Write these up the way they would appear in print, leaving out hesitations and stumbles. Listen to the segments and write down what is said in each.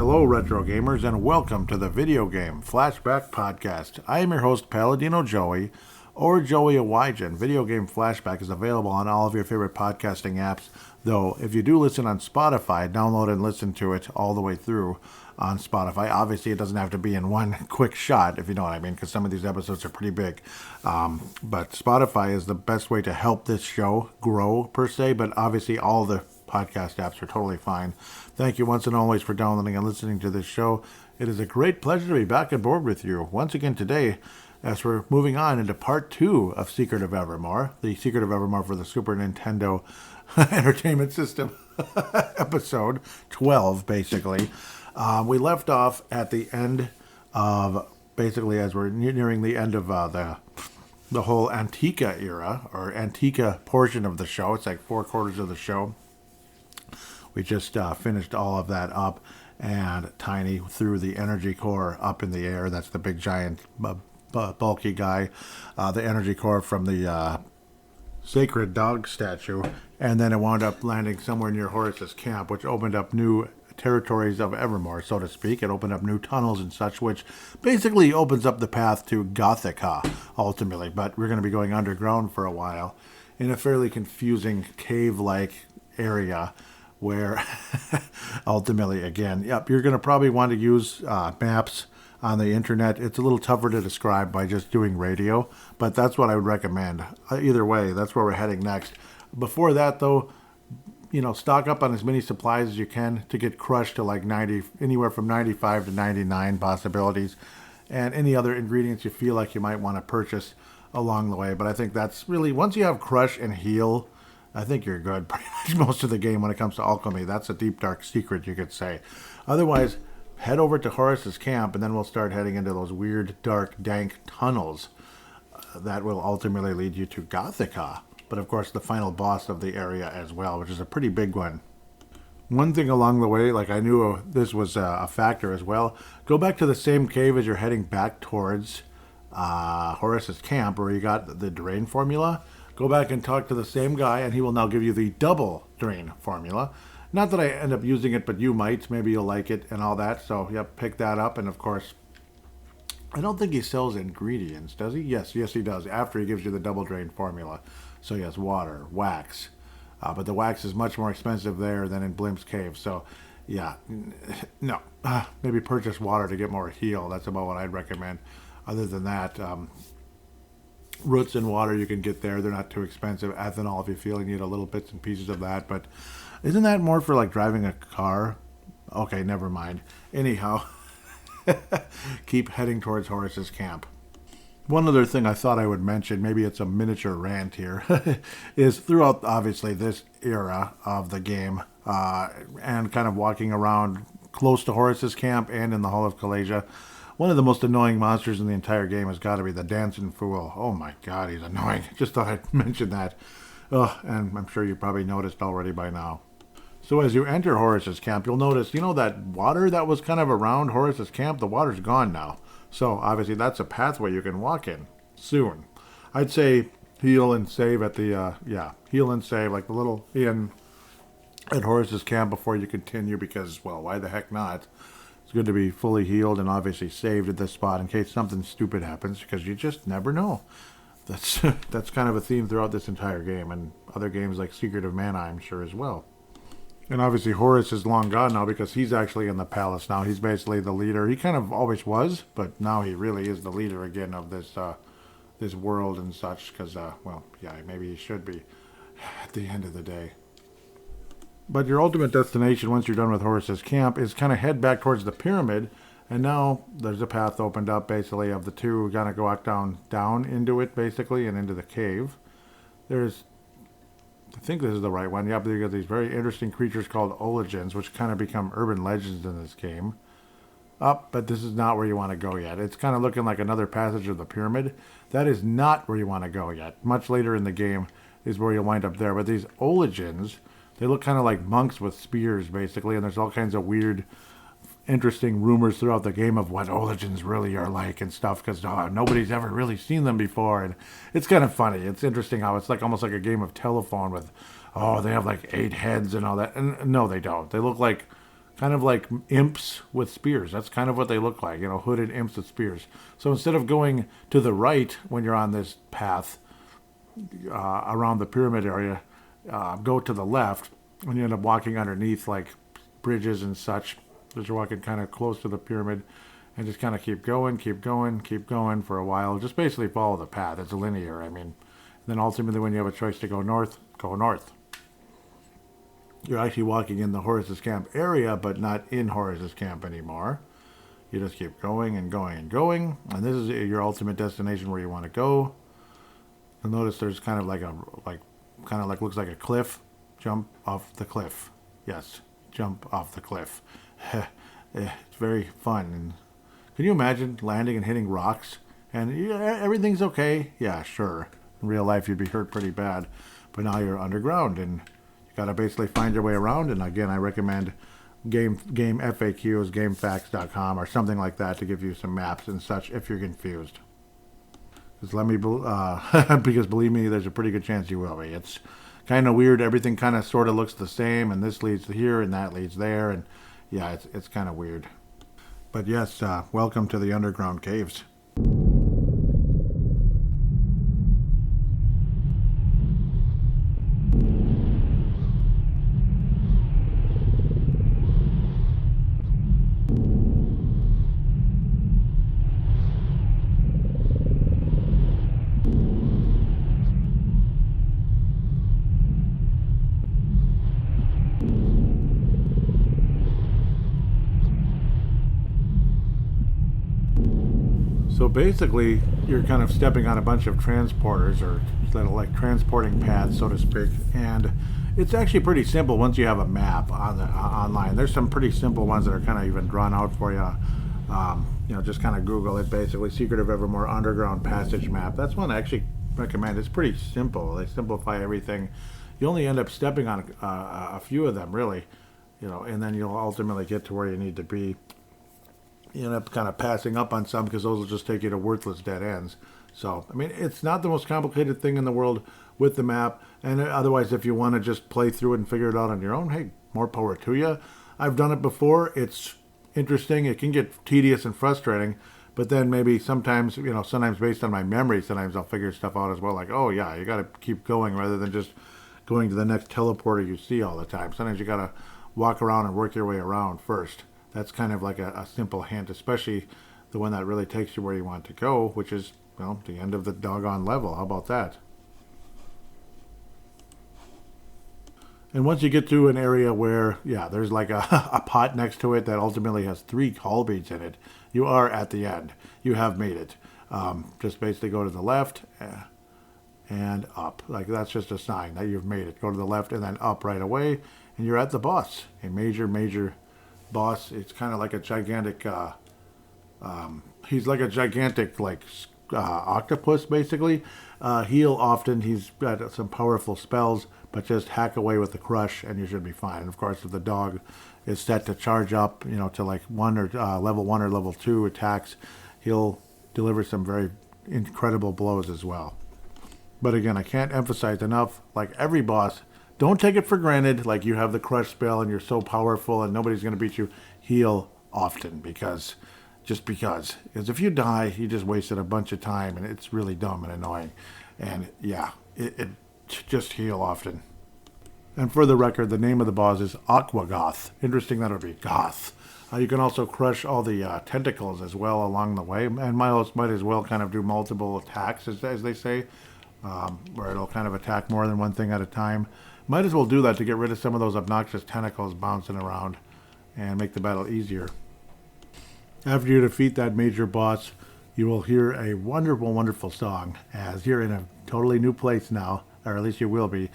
Hello, retro gamers, and welcome to the Video Game Flashback Podcast. I am your host, Paladino Joey, or Joey Awajan. Video Game Flashback is available on all of your favorite podcasting apps, though if you do listen on Spotify, download and listen to it all the way through on Spotify. Obviously, it doesn't have to be in one quick shot, if you know what I mean, because some of these episodes are pretty big. But Spotify is the best way to help this show grow, per se, but obviously all the podcast apps are totally fine. Thank you once and always for downloading and listening to this show. It is a great pleasure to be back aboard with you once again today as we're moving on into part 2 of Secret of Evermore, the Secret of Evermore for the Super Nintendo Entertainment System, episode 12, basically. We left off at the end of, basically as we're nearing the end of the whole Antica era, or Antica portion of the show. It's like 4/4 of the show. We just finished all of that up, and Tiny threw the energy core up in the air. That's the big, giant, bulky guy. The energy core from the sacred dog statue. And then it wound up landing somewhere near Horace's camp, which opened up new territories of Evermore, so to speak. It opened up new tunnels and such, which basically opens up the path to Gothica, ultimately. But we're going to be going underground for a while in a fairly confusing cave-like area, where ultimately, again, you're going to probably want to use maps on the internet. It's a little tougher to describe by just doing radio, but that's what I would recommend. Either way, that's where we're heading next. Before that, though, stock up on as many supplies as you can to get crushed to like 90, anywhere from 95 to 99 possibilities, and any other ingredients you feel like you might want to purchase along the way. But I think that's really, once you have crush and heal, I think you're good pretty much most of the game when it comes to alchemy. That's a deep, dark secret, you could say. Otherwise, head over to Horace's camp, and then we'll start heading into those weird, dark, dank tunnels that will ultimately lead you to Gothica. But, of course, the final boss of the area as well, which is a pretty big one. One thing along the way, like I knew this was a factor as well, go back to the same cave as you're heading back towards Horace's camp, where you got the drain formula. Go back and talk to the same guy, and he will now give you the double drain formula. Not that I end up using it, but you might. Maybe you'll like it and all that. So, yep, pick that up. And, of course, I don't think he sells ingredients, does he? Yes, he does, after he gives you the double drain formula. So, yes, water, wax. But the wax is much more expensive there than in Blimp's Cave. So, yeah, no. Maybe purchase water to get more heal. That's about what I'd recommend. Other than that, roots and water you can get there. They're not too expensive. Ethanol, if you feel you need a little bits and pieces of that. But isn't that more for like driving a car? Okay, never mind. Anyhow, keep heading towards Horace's camp. One other thing I thought I would mention, maybe it's a miniature rant here, is throughout, obviously, this era of the game, and kind of walking around close to Horace's camp and in the Hall of Kalasia, one of the most annoying monsters in the entire game has got to be the Dancing Fool. Oh my god, he's annoying. Just thought I'd mention that. And I'm sure you probably noticed already by now. So as you enter Horace's camp, you'll notice, that water that was kind of around Horace's camp, the water's gone now. So obviously that's a pathway you can walk in soon. I'd say heal and save at the, heal and save, like the little inn at Horace's camp before you continue, because, well, why the heck not? It's good to be fully healed and obviously saved at this spot in case something stupid happens, because you just never know. That's kind of a theme throughout this entire game, and other games like Secret of Mana, I'm sure, as well. And obviously Horace is long gone now because he's actually in the palace now. He's basically the leader. He kind of always was, but now he really is the leader again of this world and such, because, maybe he should be at the end of the day. But your ultimate destination, once you're done with Horace's camp, is kind of head back towards the pyramid. And now there's a path opened up, basically, of the two. We're going to go down into it, basically, and into the cave. I think this is the right one. Yep, you got these very interesting creatures called Ologens, which kind of become urban legends in this game. But this is not where you want to go yet. It's kind of looking like another passage of the pyramid. That is not where you want to go yet. Much later in the game is where you'll wind up there. But these Ologens, they look kind of like monks with spears, basically, and there's all kinds of weird, interesting rumors throughout the game of what Ologens really are like and stuff, because nobody's ever really seen them before, and it's kind of funny. It's interesting how it's like almost like a game of telephone with, they have like 8 heads and all that, and no, they don't. They look like kind of like imps with spears. That's kind of what they look like, hooded imps with spears. So instead of going to the right when you're on this path around the pyramid area, go to the left, and you end up walking underneath like bridges and such, as you're walking kind of close to the pyramid, and just kind of keep going for a while. Just basically follow the path. It's linear. Then ultimately when you have a choice to go north, go north. You're actually walking in the Horus's camp area, but not in Horus's camp anymore. You just keep going and going and going, and this is your ultimate destination where you want to go. You'll notice there's kind of like looks like a cliff. Jump off the cliff. Yes, jump off the cliff. It's very fun. And can you imagine landing and hitting rocks and everything's okay? Yeah, sure. In real life, you'd be hurt pretty bad, but now you're underground and you got to basically find your way around. And again, I recommend game FAQs, gamefacts.com or something like that to give you some maps and such if you're confused. Because believe me, there's a pretty good chance you will be. It's kind of weird. Everything kind of sort of looks the same, and this leads to here and that leads there, and yeah, it's kind of weird. But yes, welcome to the underground caves. So basically, you're kind of stepping on a bunch of transporters, or like transporting paths, so to speak. And it's actually pretty simple once you have a map online. There's some pretty simple ones that are kind of even drawn out for you. Just kind of Google it. Basically, Secret of Evermore Underground Passage Map. That's one I actually recommend. It's pretty simple. They simplify everything. You only end up stepping on a few of them, really. And then you'll ultimately get to where you need to be. You end up kind of passing up on some because those will just take you to worthless dead ends. So, it's not the most complicated thing in the world with the map. And otherwise, if you want to just play through it and figure it out on your own, hey, more power to you. I've done it before. It's interesting. It can get tedious and frustrating. But then maybe sometimes based on my memory, sometimes I'll figure stuff out as well. Like, oh, yeah, you got to keep going rather than just going to the next teleporter you see all the time. Sometimes you got to walk around and work your way around first. That's kind of like a simple hint, especially the one that really takes you where you want to go, which is, the end of the doggone level. How about that? And once you get to an area where, there's like a pot next to it that ultimately has 3 call beads in it, you are at the end. You have made it. Just basically go to the left and up. Like, that's just a sign that you've made it. Go to the left and then up right away, and you're at the boss. A major boss. It's kind of like a gigantic he's like a gigantic octopus basically. Heal often. He's got some powerful spells, but just hack away with the crush and you should be fine. And of course, if the dog is set to charge up to like level 1 or level 2 attacks, he'll deliver some very incredible blows as well. But again, I can't emphasize enough, like every boss, don't take it for granted, like you have the crush spell and you're so powerful and nobody's going to beat you. Heal often, because if you die, you just wasted a bunch of time and it's really dumb and annoying. And it just heal often. And for the record, the name of the boss is Aqua Goth. Interesting that it would be Goth. You can also crush all the tentacles as well along the way, and might as well kind of do multiple attacks, as they say, where it'll kind of attack more than one thing at a time. Might as well do that to get rid of some of those obnoxious tentacles bouncing around and make the battle easier. After you defeat that major boss, you will hear a wonderful, wonderful song, as you're in a totally new place now, or at least you will be.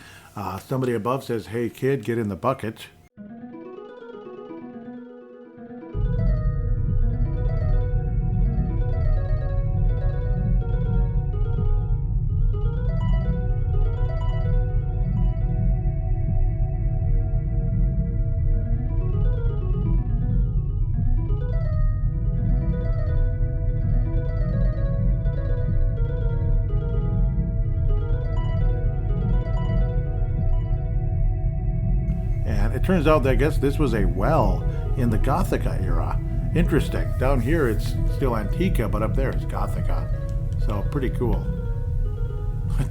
Somebody above says, "Hey kid, get in the bucket." It turns out that I guess this was a well in the Gothica era. Interesting. Down here it's still Antica, but up there it's Gothica. So pretty cool. I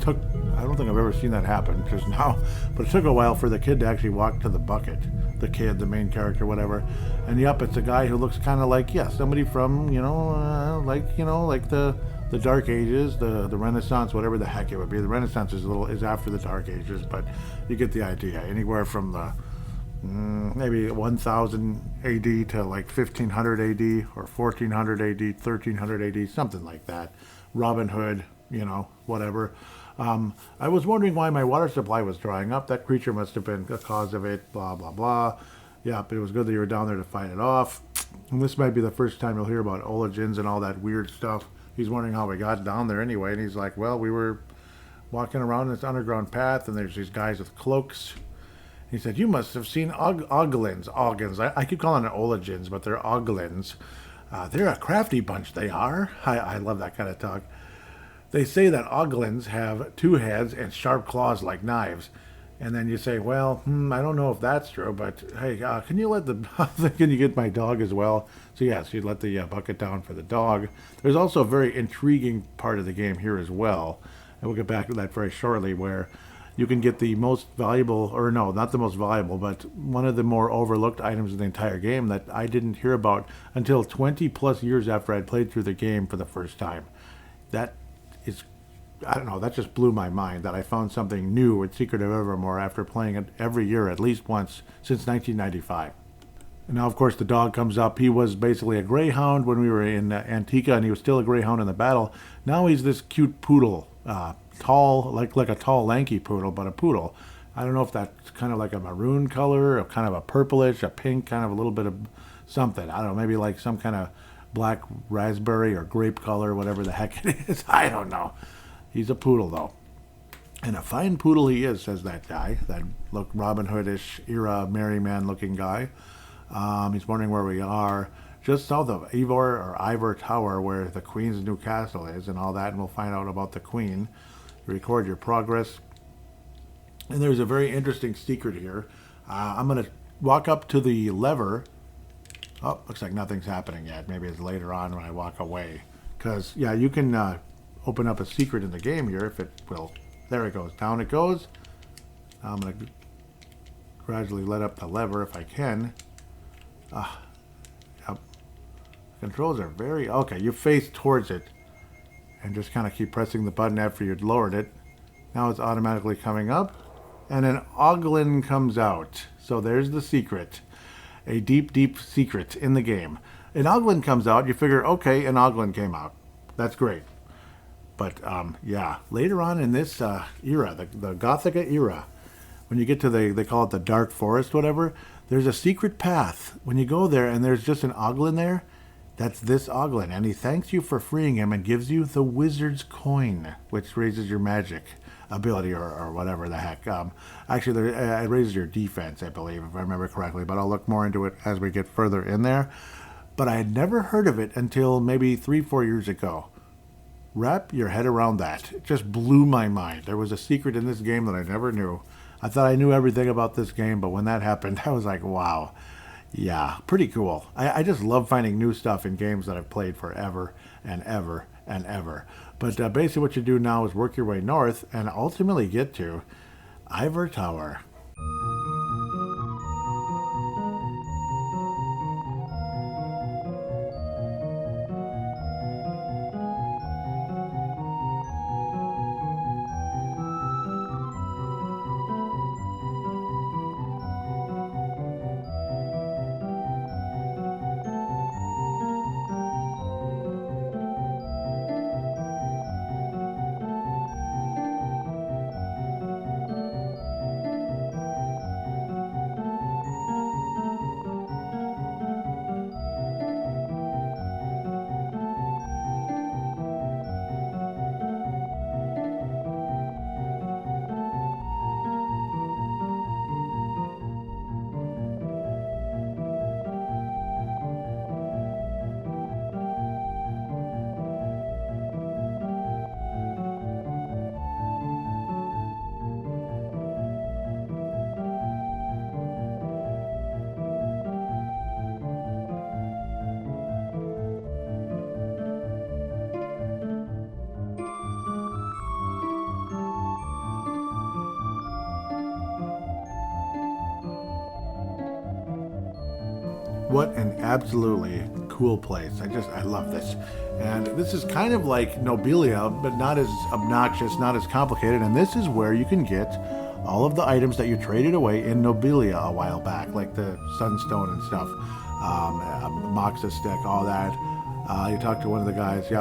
don't think I've ever seen that happen just now, but it took a while for the kid to actually walk to the bucket. The kid, the main character, whatever. And yep, it's a guy who looks kind of like, yeah, somebody from, like the Dark Ages, the Renaissance, whatever the heck it would be. The Renaissance is after the Dark Ages, but you get the idea. Anywhere from the maybe 1000 AD to like 1500 AD or 1400 AD, 1300 AD, something like that. Robin Hood, whatever. I was wondering why my water supply was drying up. That creature must have been the cause of it, blah, blah, blah. Yeah, but it was good that you were down there to fight it off. And this might be the first time you'll hear about Ologens and all that weird stuff. He's wondering how we got down there anyway. And he's like, well, we were walking around this underground path, and there's these guys with cloaks. He said, you must have seen Oglins. I keep calling it Ologens, but they're Oglins. They're a crafty bunch, they are. I love that kind of talk. They say that Oglins have 2 heads and sharp claws like knives. And then you say, well, I don't know if that's true, but hey, can you get my dog as well? So yes, you let the bucket down for the dog. There's also a very intriguing part of the game here as well. And we'll get back to that very shortly, where you can get the most valuable, or no, not the most valuable, but one of the more overlooked items in the entire game that I didn't hear about until 20 plus years after I'd played through the game for the first time. That is, I don't know, that just blew my mind that I found something new with Secret of Evermore after playing it every year at least once since 1995. And now, of course, the dog comes up. He was basically a greyhound when we were in Antica, and he was still a greyhound in the battle. Now he's this cute poodle, tall, like a tall, lanky poodle, but a poodle. I don't know if that's kind of like a maroon color, or kind of a purplish, a pink, kind of a little bit of something. I don't know, maybe like some kind of black raspberry or grape color, whatever the heck it is. I don't know. He's a poodle, though. And a fine poodle he is, says that guy. That look Robin Hood-ish era, merry man-looking guy. He's wondering where we are. Just south of Ivor Tower, where the Queen's new castle is and all that. And we'll find out about the Queen. You record your progress. And there's a very interesting secret here. I'm going to walk up to the lever. Oh, looks like nothing's happening yet. Maybe it's later on when I walk away. Because, yeah, you can open up a secret in the game here if it will. There it goes. Down it goes. Now I'm going to gradually let up the lever if I can. Yep. Controls are very... Okay, you face towards it. And just kind of keep pressing the button after you'd lowered it. Now it's automatically coming up. And an Oglin comes out. So there's the secret. A deep, deep secret in the game. An Oglin comes out, you figure, okay, an Oglin came out. That's great. But, yeah, later on in this era, the Gothica era, when you get to they call it the Dark Forest, whatever, there's a secret path. When you go there and there's just an Oglin there, that's this Oglin. And he thanks you for freeing him and gives you the Wizard's Coin, which raises your magic ability or whatever the heck. Actually, it raises your defense, I believe, if I remember correctly, but I'll look more into it as we get further in there. But I had never heard of it until maybe 3-4 years ago. Wrap your head around that. It just blew my mind. There was a secret in this game that I never knew. I thought I knew everything about this game, but when that happened, I was like, wow. Yeah, pretty cool. I just love finding new stuff in games that I've played forever and ever and ever. But basically what you do now is work your way north and ultimately get to Ivor Tower. What an absolutely cool place. I love this. And this is kind of like Nobilia, but not as obnoxious, not as complicated. And this is where you can get all of the items that you traded away in Nobilia a while back, like the Sunstone and stuff, Moxa Stick, all that. You talk to one of the guys,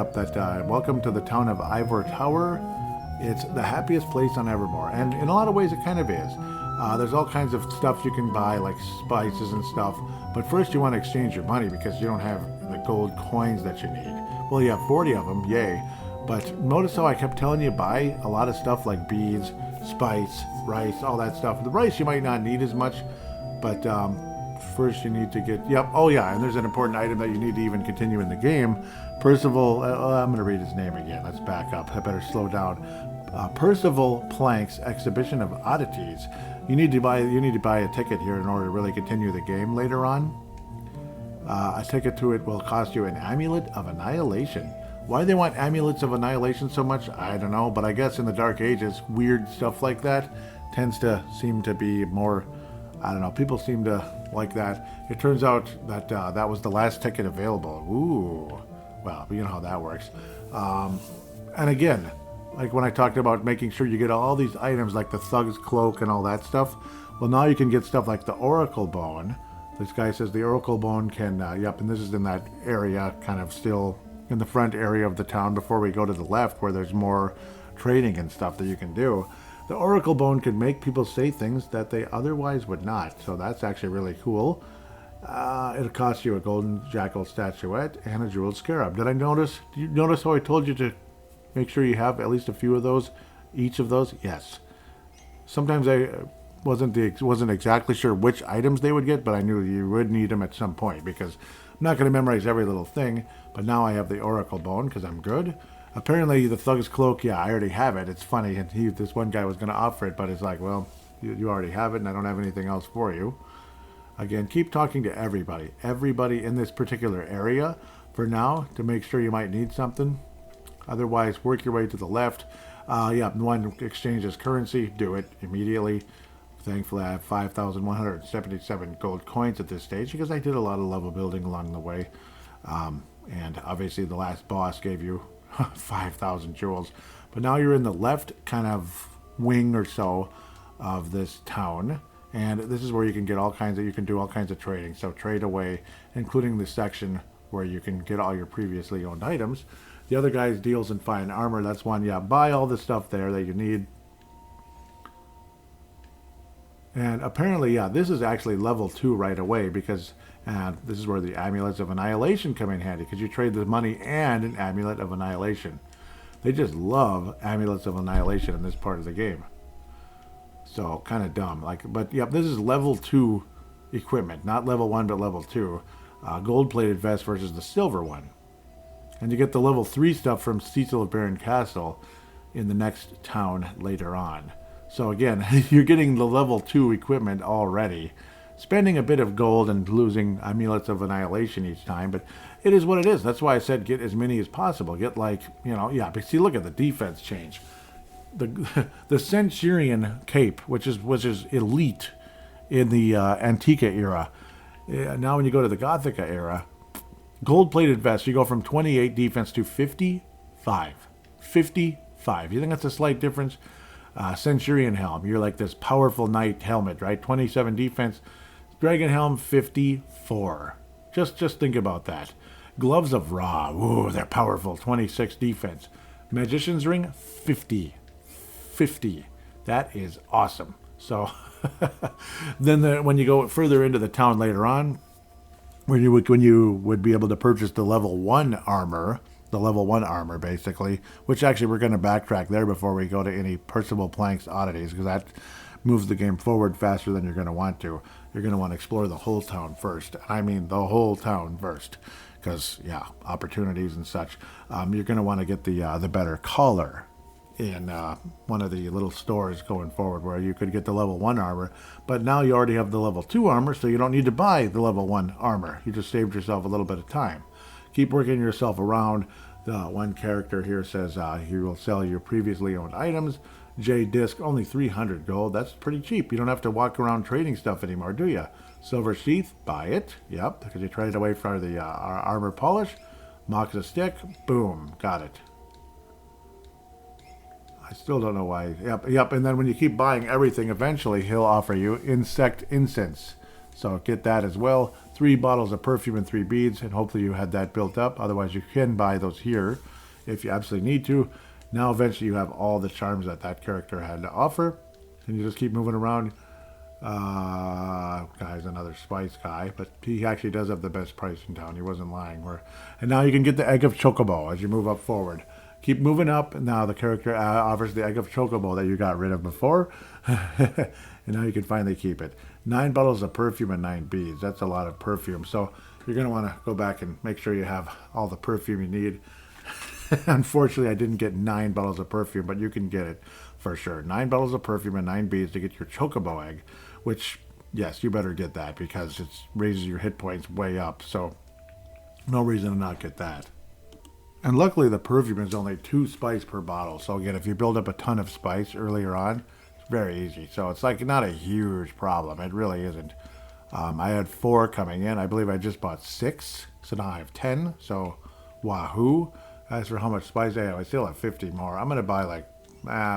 welcome to the town of Ivor Tower. It's the happiest place on Evermore. And in a lot of ways it kind of is. There's all kinds of stuff you can buy, like spices and stuff. But first you want to exchange your money because you don't have the gold coins that you need. Well, you have 40 of them, yay. But notice how I kept telling you buy a lot of stuff like beads, spice, rice, all that stuff. The rice you might not need as much, but first you need to get, and there's an important item that you need to even continue in the game. Percival, I'm going to read his name again. Let's back up. I better slow down. Percival Plank's Exhibition of Oddities. You need to buy a ticket here in order to really continue the game later on. A ticket to it will cost you an Amulet of Annihilation. Why they want Amulets of Annihilation so much, I don't know, but I guess in the Dark Ages, weird stuff like that tends to seem to be more, I don't know, people seem to like that. It turns out that that was the last ticket available. Ooh, well, you know how that works. And again, like when I talked about making sure you get all these items like the Thug's Cloak and all that stuff, well, now you can get stuff like the Oracle Bone. This guy says the Oracle Bone can, and this is in that area, kind of still in the front area of the town before we go to the left where there's more trading and stuff that you can do. The Oracle Bone can make people say things that they otherwise would not, so that's actually really cool. It'll cost you a golden jackal statuette and a jeweled scarab. Did you notice how I told you to make sure you have at least a few of those, each of those? Yes. Sometimes I wasn't exactly sure which items they would get, but I knew you would need them at some point because I'm not going to memorize every little thing. But now I have the Oracle Bone because I'm good. Apparently the Thug's Cloak, I already have it. It's funny, and this one guy was going to offer it, but it's like, well, you already have it, and I don't have anything else for you. Again, keep talking to everybody in this particular area for now to make sure you might need something. Otherwise, work your way to the left. One exchanges currency. Do it immediately. Thankfully, I have 5,177 gold coins at this stage because I did a lot of level building along the way. And obviously, the last boss gave you 5,000 jewels. But now you're in the left kind of wing or so of this town. And this is where you can get you can do all kinds of trading. So trade away, including the section where you can get all your previously owned items. The other guy's deals in fine armor. That's one. Buy all the stuff there that you need. And apparently, this is actually level 2 right away because this is where the Amulets of Annihilation come in handy because you trade the money and an Amulet of Annihilation. They just love Amulets of Annihilation in this part of the game. So, kind of dumb. This is level 2 equipment. Not level 1, but level 2. Gold-plated vest versus the silver one. And you get the level 3 stuff from Cecil of Baron Castle in the next town later on. So again, you're getting the level 2 equipment already. Spending a bit of gold and losing Amulets of Annihilation each time, but it is what it is. That's why I said get as many as possible. Get but see, look at the defense change. The Centurion cape, which is elite in the Antica era. Now when you go to the Gothica era, gold-plated vest, you go from 28 defense to 55. 55. You think that's a slight difference? Centurion helm, you're like this powerful knight helmet, right? 27 defense. Dragon helm, 54. Just think about that. Gloves of Ra, ooh, they're powerful. 26 defense. Magician's ring, 50. 50. That is awesome. So then when you go further into the town later on, when you would be able to purchase the level 1 armor, basically, which actually we're going to backtrack there before we go to any Percival Plank's oddities, because that moves the game forward faster than you're going to want to. You're going to want to explore the whole town first. I mean, the whole town first, because, opportunities and such. You're going to want to get the better collar in one of the little stores going forward where you could get the level 1 armor, but now you already have the level 2 armor, so you don't need to buy the level 1 armor. You just saved yourself a little bit of time. Keep working yourself around. The one character here says he will sell your previously owned items. J disc, only 300 gold. That's pretty cheap. You don't have to walk around trading stuff anymore, do you? Silver sheath, buy it. Yep, because you traded away for the armor polish. Moxa stick, boom, got it. I still don't know why. Yep. And then when you keep buying everything, eventually he'll offer you insect incense. So get that as well. 3 bottles of perfume and 3 beads, and hopefully you had that built up. Otherwise, you can buy those here if you absolutely need to. Now, eventually, you have all the charms that character had to offer, and you just keep moving around. Guy's another spice guy, but he actually does have the best price in town. He wasn't lying. And now you can get the egg of chocobo as you move up forward. Keep moving up, and now the character offers the egg of chocobo that you got rid of before, and now you can finally keep it. 9 bottles of perfume and 9 beads. That's a lot of perfume, so you're going to want to go back and make sure you have all the perfume you need. Unfortunately, I didn't get 9 bottles of perfume, but you can get it for sure. 9 bottles of perfume and 9 beads to get your chocobo egg, which, yes, you better get that because it raises your hit points way up, so no reason to not get that. And luckily, the perfume is only 2 spice per bottle. So again, if you build up a ton of spice earlier on, it's very easy. So it's like not a huge problem. It really isn't. I had 4 coming in. I believe I just bought 6. So now I have 10. So wahoo. As for how much spice I have, I still have 50 more. I'm going to buy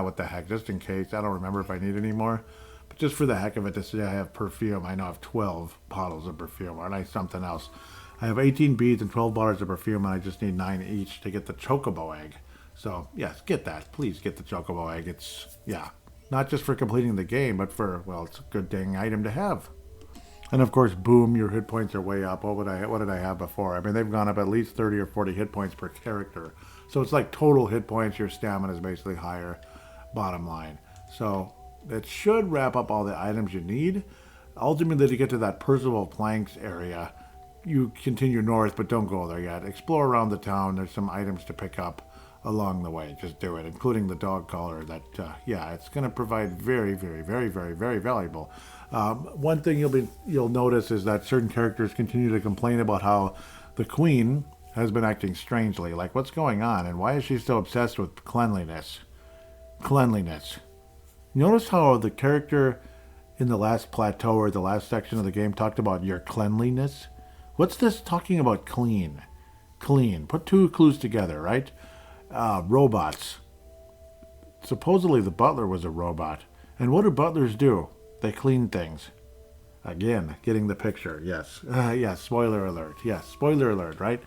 what the heck, just in case. I don't remember if I need any more. But just for the heck of it, to say I have perfume, I now have 12 bottles of perfume. Or like something else. I have 18 beads and 12 bottles of perfume, and I just need 9 each to get the chocobo egg. So, yes, get that. Please get the chocobo egg. It's, not just for completing the game, but for, well, it's a good dang item to have. And, of course, boom, your hit points are way up. What did I have before? I mean, they've gone up at least 30 or 40 hit points per character. So it's like total hit points. Your stamina is basically higher, bottom line. So that should wrap up all the items you need. Ultimately, to get to that Percival Planks area, you continue north, but don't go there yet. Explore around the town. There's some items to pick up along the way. Just do it, including the dog collar that, it's going to provide very, very, very, very, very valuable. One thing you'll notice is that certain characters continue to complain about how the queen has been acting strangely. Like, what's going on, and why is she so obsessed with cleanliness? Notice how the character in the last plateau or the last section of the game talked about your cleanliness? What's this talking about clean? Clean. Put 2 clues together, right? Robots. Supposedly the butler was a robot. And what do butlers do? They clean things. Again, getting the picture. Yes. Spoiler alert. Yes, spoiler alert, right?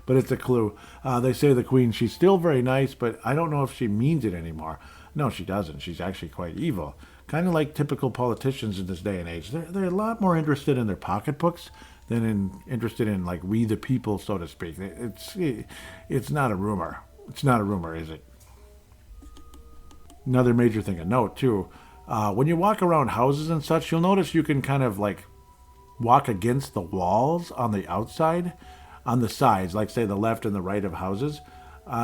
But it's a clue. They say the queen, she's still very nice, but I don't know if she means it anymore. No, she doesn't. She's actually quite evil. Kind of like typical politicians in this day and age. They're a lot more interested in their pocketbooks than interested in, like, we the people, so to speak. It's not a rumor. It's not a rumor, is it? Another major thing to note, too. When you walk around houses and such, you'll notice you can kind of, like, walk against the walls on the outside, on the sides, like, say, the left and the right of houses.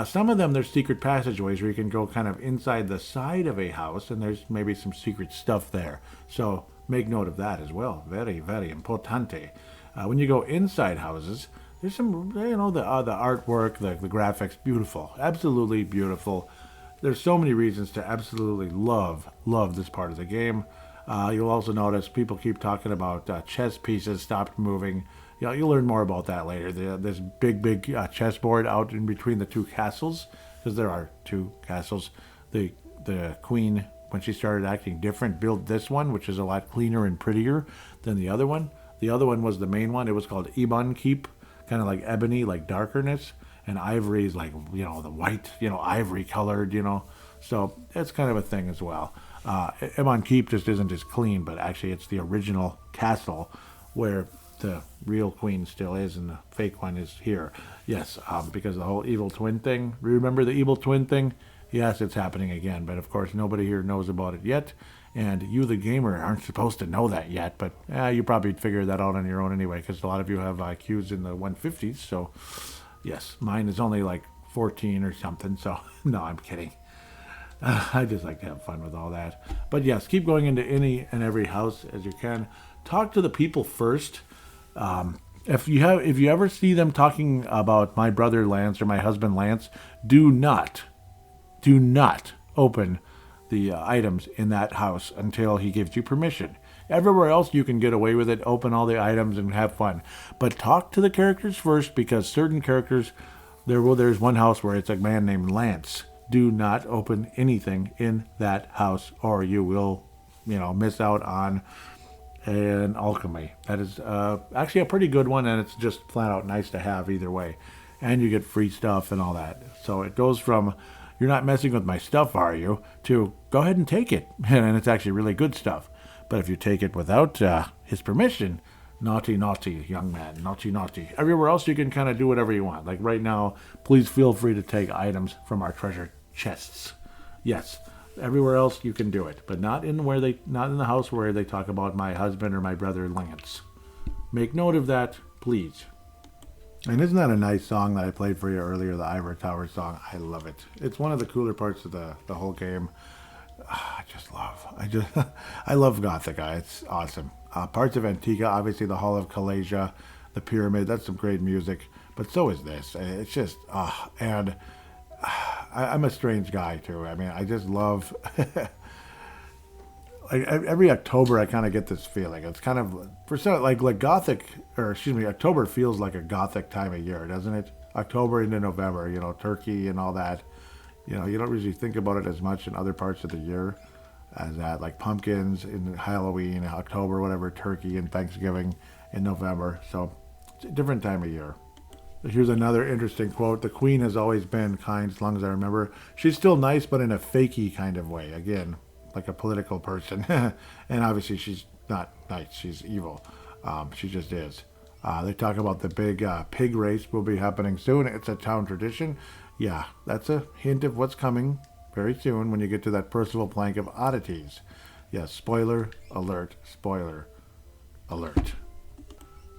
Some of them, there's secret passageways where you can go kind of inside the side of a house, and there's maybe some secret stuff there. So make note of that as well. Very, very importante. When you go inside houses, there's some, the artwork, the graphics, beautiful. Absolutely beautiful. There's so many reasons to absolutely love this part of the game. You'll also notice people keep talking about chess pieces stopped moving. You'll learn more about that later. This big chessboard out in between the 2 castles, because there are 2 castles. The queen, when she started acting different, built this one, which is a lot cleaner and prettier than the other one. The other one was the main one. It was called Ebon Keep, kind of like ebony, like darkerness. And ivory is like, the white, ivory colored, So it's kind of a thing as well. Ebon Keep just isn't as clean, but actually it's the original castle where the real queen still is and the fake one is here. Yes, because the whole evil twin thing. Remember the evil twin thing? Yes, it's happening again. But of course, nobody here knows about it yet. And you, the gamer, aren't supposed to know that yet. But you probably figure that out on your own anyway, because a lot of you have IQs in the 150s. So, yes, mine is only like 14 or something. So, no, I'm kidding. I just like to have fun with all that. But yes, keep going into any and every house as you can. Talk to the people first. If you ever see them talking about my brother Lance or my husband Lance, do not open the items in that house until he gives you permission. Everywhere else you can get away with it, open all the items and have fun. But talk to the characters first, because certain characters, there's one house where it's a man named Lance. Do not open anything in that house or you will, miss out on an alchemy. That is actually a pretty good one, and it's just flat out nice to have either way. And you get free stuff and all that. So it goes from, you're not messing with my stuff, are you, to go ahead and take it. And it's actually really good stuff. But if you take it without his permission, naughty, naughty, young man, naughty, naughty. Everywhere else you can kind of do whatever you want. Like right now, please feel free to take items from our treasure chests. Yes, everywhere else you can do it, but not in the house where they talk about my husband or my brother Lance. Make note of that, please. And isn't that a nice song that I played for you earlier, the Ivor Tower song? I love it. It's one of the cooler parts of the whole game. I love Gothica. It's awesome. Parts of Antigua, obviously the Hall of Calasia, the Pyramid, that's some great music. But so is this. It's just, and I'm a strange guy too. I mean, I just love, like every October I kind of get this feeling. It's kind of, like Gothic, October feels like a Gothic time of year, doesn't it? October into November, Turkey and all that. You don't usually think about it as much in other parts of the year as that, like pumpkins in Halloween, October, whatever, turkey and Thanksgiving in November. So it's a different time of year. Here's another interesting quote. The Queen has always been kind as long as I remember. She's still nice, but in a fakey kind of way. Again, like a political person. And obviously she's not nice. She's evil. She just is. They talk about the big pig race will be happening soon. It's a town tradition. Yeah, that's a hint of what's coming very soon when you get to that Percival Plank of oddities. Yes, spoiler alert, spoiler alert.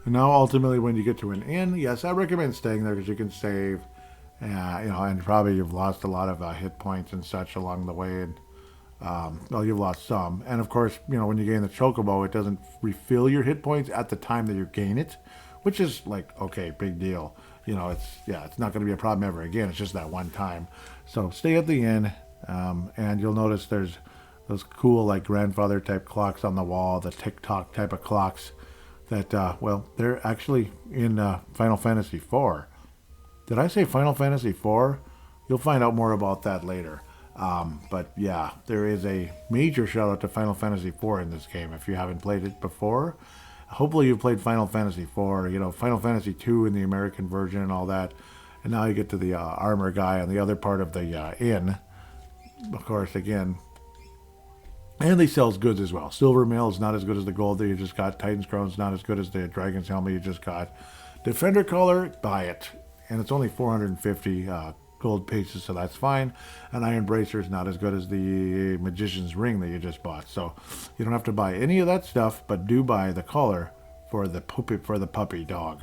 And now ultimately when you get to an inn, yes, I recommend staying there because you can save, and probably you've lost a lot of hit points and such along the way. And you've lost some. And of course, when you gain the Chocobo, it doesn't refill your hit points at the time that you gain it, which is like, okay, big deal. It's not going to be a problem ever again. It's just that one time. So stay at the inn, and you'll notice there's those cool, like, grandfather type clocks on the wall, the tick-tock type of clocks that, they're actually in Final Fantasy IV. Did I say Final Fantasy IV? You'll find out more about that later. But yeah, there is a major shout out to Final Fantasy IV in this game if you haven't played it before. Hopefully you've played Final Fantasy IV, Final Fantasy II in the American version and all that. And now you get to the armor guy on the other part of the inn. Of course, again. And they sell goods as well. Silver mail is not as good as the gold that you just got. Titan's Crown is not as good as the Dragon's Helmet you just got. Defender Collar, buy it. And it's only 450 gold pieces, so that's fine. And Iron Bracer is not as good as the Magician's Ring that you just bought. So you don't have to buy any of that stuff, but do buy the collar for the puppy dog.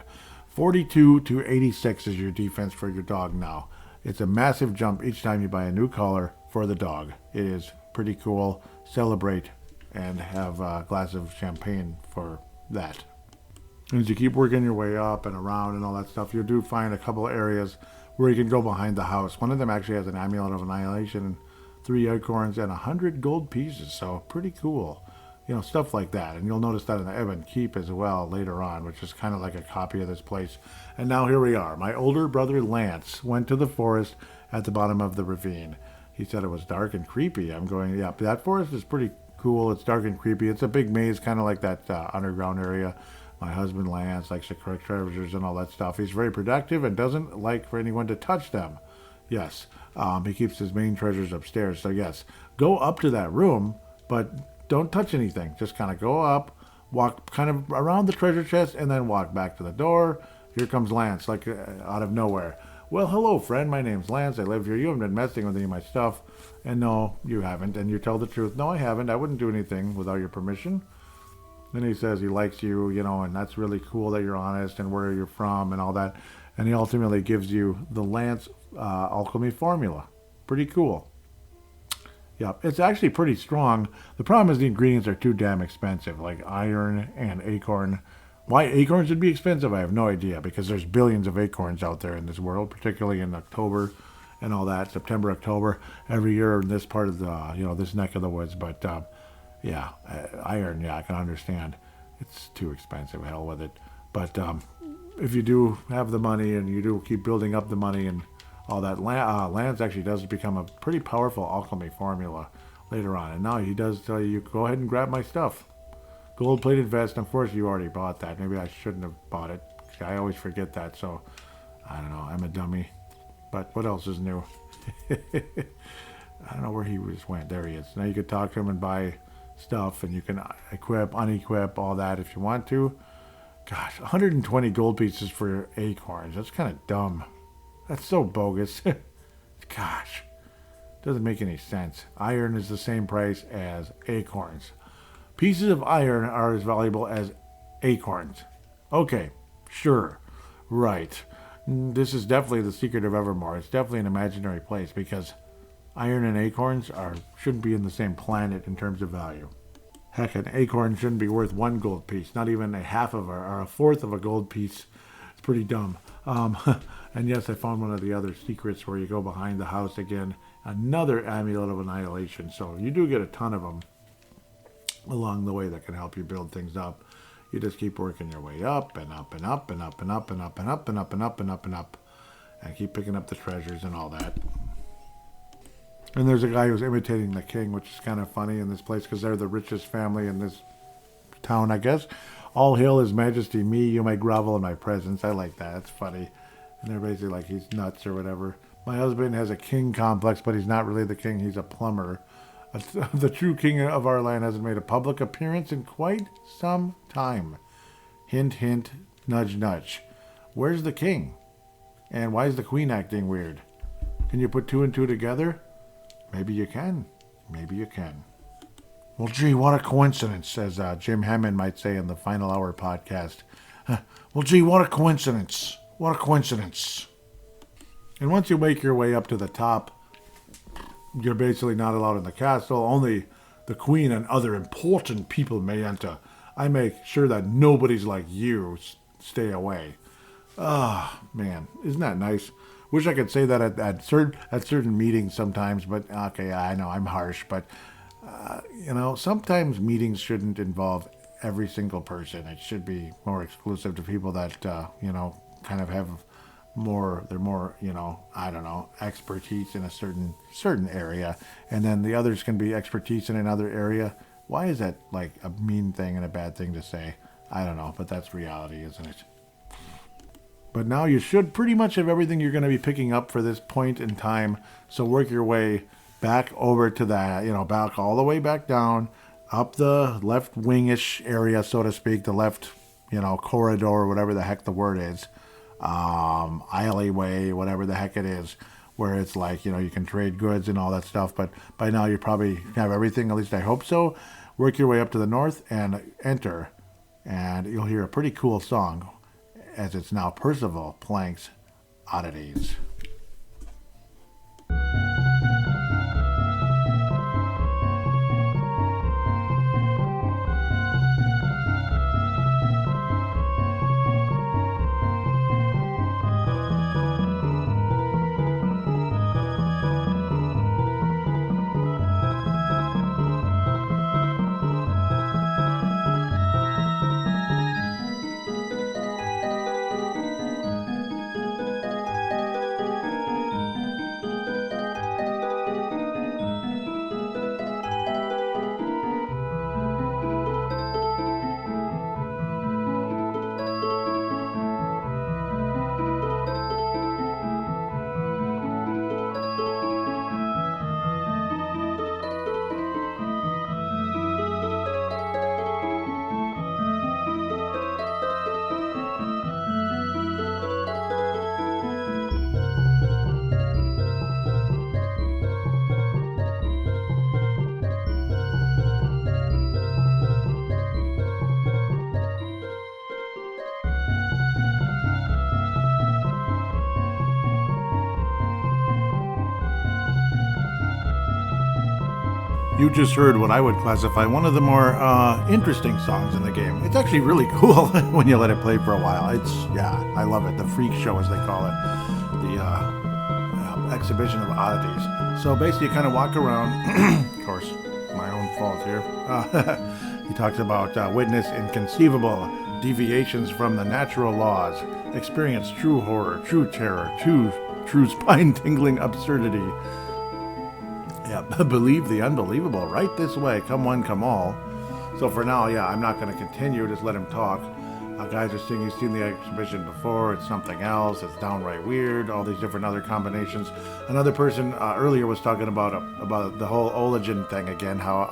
42 to 86 is your defense for your dog now. It's a massive jump each time you buy a new collar for the dog. It is pretty cool. Celebrate and have a glass of champagne for that. And as you keep working your way up and around and all that stuff, you do find a couple of areas where you can go behind the house. One of them actually has an Amulet of Annihilation, 3 acorns, and 100 gold pieces. So pretty cool. Stuff like that. And you'll notice that in the Ebon Keep as well later on, which is kind of like a copy of this place. And now here we are. My older brother Lance went to the forest at the bottom of the ravine. He said it was dark and creepy. I'm going, yeah, that forest is pretty cool. It's dark and creepy. It's a big maze, kind of like that underground area. My husband Lance likes to collect treasures and all that stuff. He's very productive and doesn't like for anyone to touch them. Yes, he keeps his main treasures upstairs. So yes, go up to that room, but don't touch anything. Just kind of go up, walk kind of around the treasure chest, and then walk back to the door. Here comes Lance, like out of nowhere. Well, hello, friend. My name's Lance. I live here. You haven't been messing with any of my stuff. And no, you haven't. And you tell the truth. No, I haven't. I wouldn't do anything without your permission. Then he says he likes you, and that's really cool that you're honest and where you're from and all that. And he ultimately gives you the Lance alchemy formula. Pretty cool. Yeah, it's actually pretty strong. The problem is the ingredients are too damn expensive, like iron and acorn. Why acorns would be expensive, I have no idea, because there's billions of acorns out there in this world, particularly in October and all that, September, October, every year in this part of the, this neck of the woods. But iron, yeah, I can understand. It's too expensive, hell with it. But if you do have the money and you do keep building up the money and all that, lands actually does become a pretty powerful alchemy formula later on. And now he does tell you, go ahead and grab my stuff. Gold-plated vest. Unfortunately, you already bought that. Maybe I shouldn't have bought it. I always forget that, so I don't know. I'm a dummy. But what else is new? I don't know where he just went. There he is. Now you could talk to him and buy stuff, and you can equip, unequip, all that if you want to. Gosh, 120 gold pieces for acorns. That's kind of dumb. That's so bogus. Gosh, doesn't make any sense. Iron is the same price as acorns. Pieces of iron are as valuable as acorns. Okay, sure, right. This is definitely the secret of Evermore. It's definitely an imaginary place because iron and acorns shouldn't be in the same planet in terms of value. Heck, an acorn shouldn't be worth one gold piece, not even a half of or a fourth of a gold piece. It's pretty dumb. And yes, I found one of the other secrets where you go behind the house again. Another amulet of annihilation. So you do get a ton of them along the way that can help you build things up. You just keep working your way up and up and up and up and up and up and up and up and up and up and up and keep picking up the treasures and all that. And there's a guy who's imitating the king, which is kind of funny in this place because they're the richest family in this town, I guess. All hail his majesty, me, you may grovel in my presence. I like that. It's funny. And they're basically like he's nuts or whatever. My husband has a king complex, but he's not really the king. He's a plumber. The true king of our land hasn't made a public appearance in quite some time. Hint, hint, nudge, nudge. Where's the king? And why is the queen acting weird? Can you put two and two together? Maybe you can. Maybe you can. Well, gee, what a coincidence, as Jim Hammond might say in the Final Hour podcast. Well, gee, what a coincidence. What a coincidence. And once you make your way up to the top, you're basically not allowed in the castle. Only the queen and other important people may enter. I make sure that nobody's like you stay away. Ah, man, isn't that nice? Wish I could say that at certain meetings sometimes, but okay, I know I'm harsh, but sometimes meetings shouldn't involve every single person. It should be more exclusive to people that kind of have more expertise in a certain area, and then the others can be expertise in another area. Why is that like a mean thing and a bad thing to say? I don't know, but that's reality, isn't it? But now you should pretty much have everything you're going to be picking up for this point in time. So work your way back over to that, back all the way back down, up the left wingish area, so to speak, the left, corridor, whatever the heck the word is, alleyway, whatever the heck it is, where it's like, you can trade goods and all that stuff. But by now you probably have everything, at least I hope so. Work your way up to the north and enter, and you'll hear a pretty cool song, as it's now Percival Plank's Oddities. You just heard what I would classify one of the more interesting songs in the game. It's actually really cool when you let it play for a while. I love it. The freak show, as they call it. The exhibition of oddities. So basically, you kind of walk around. Of course, my own fault here. He talks about witness inconceivable deviations from the natural laws, experience true horror, true terror, true spine-tingling absurdity. Yeah, believe the unbelievable. Right this way. Come one, come all. So for now, yeah, I'm not going to continue. Just let him talk. Guys are saying he's seen the exhibition before. It's something else. It's downright weird. All these different other combinations. Another person earlier was talking about the whole Ologen thing again. How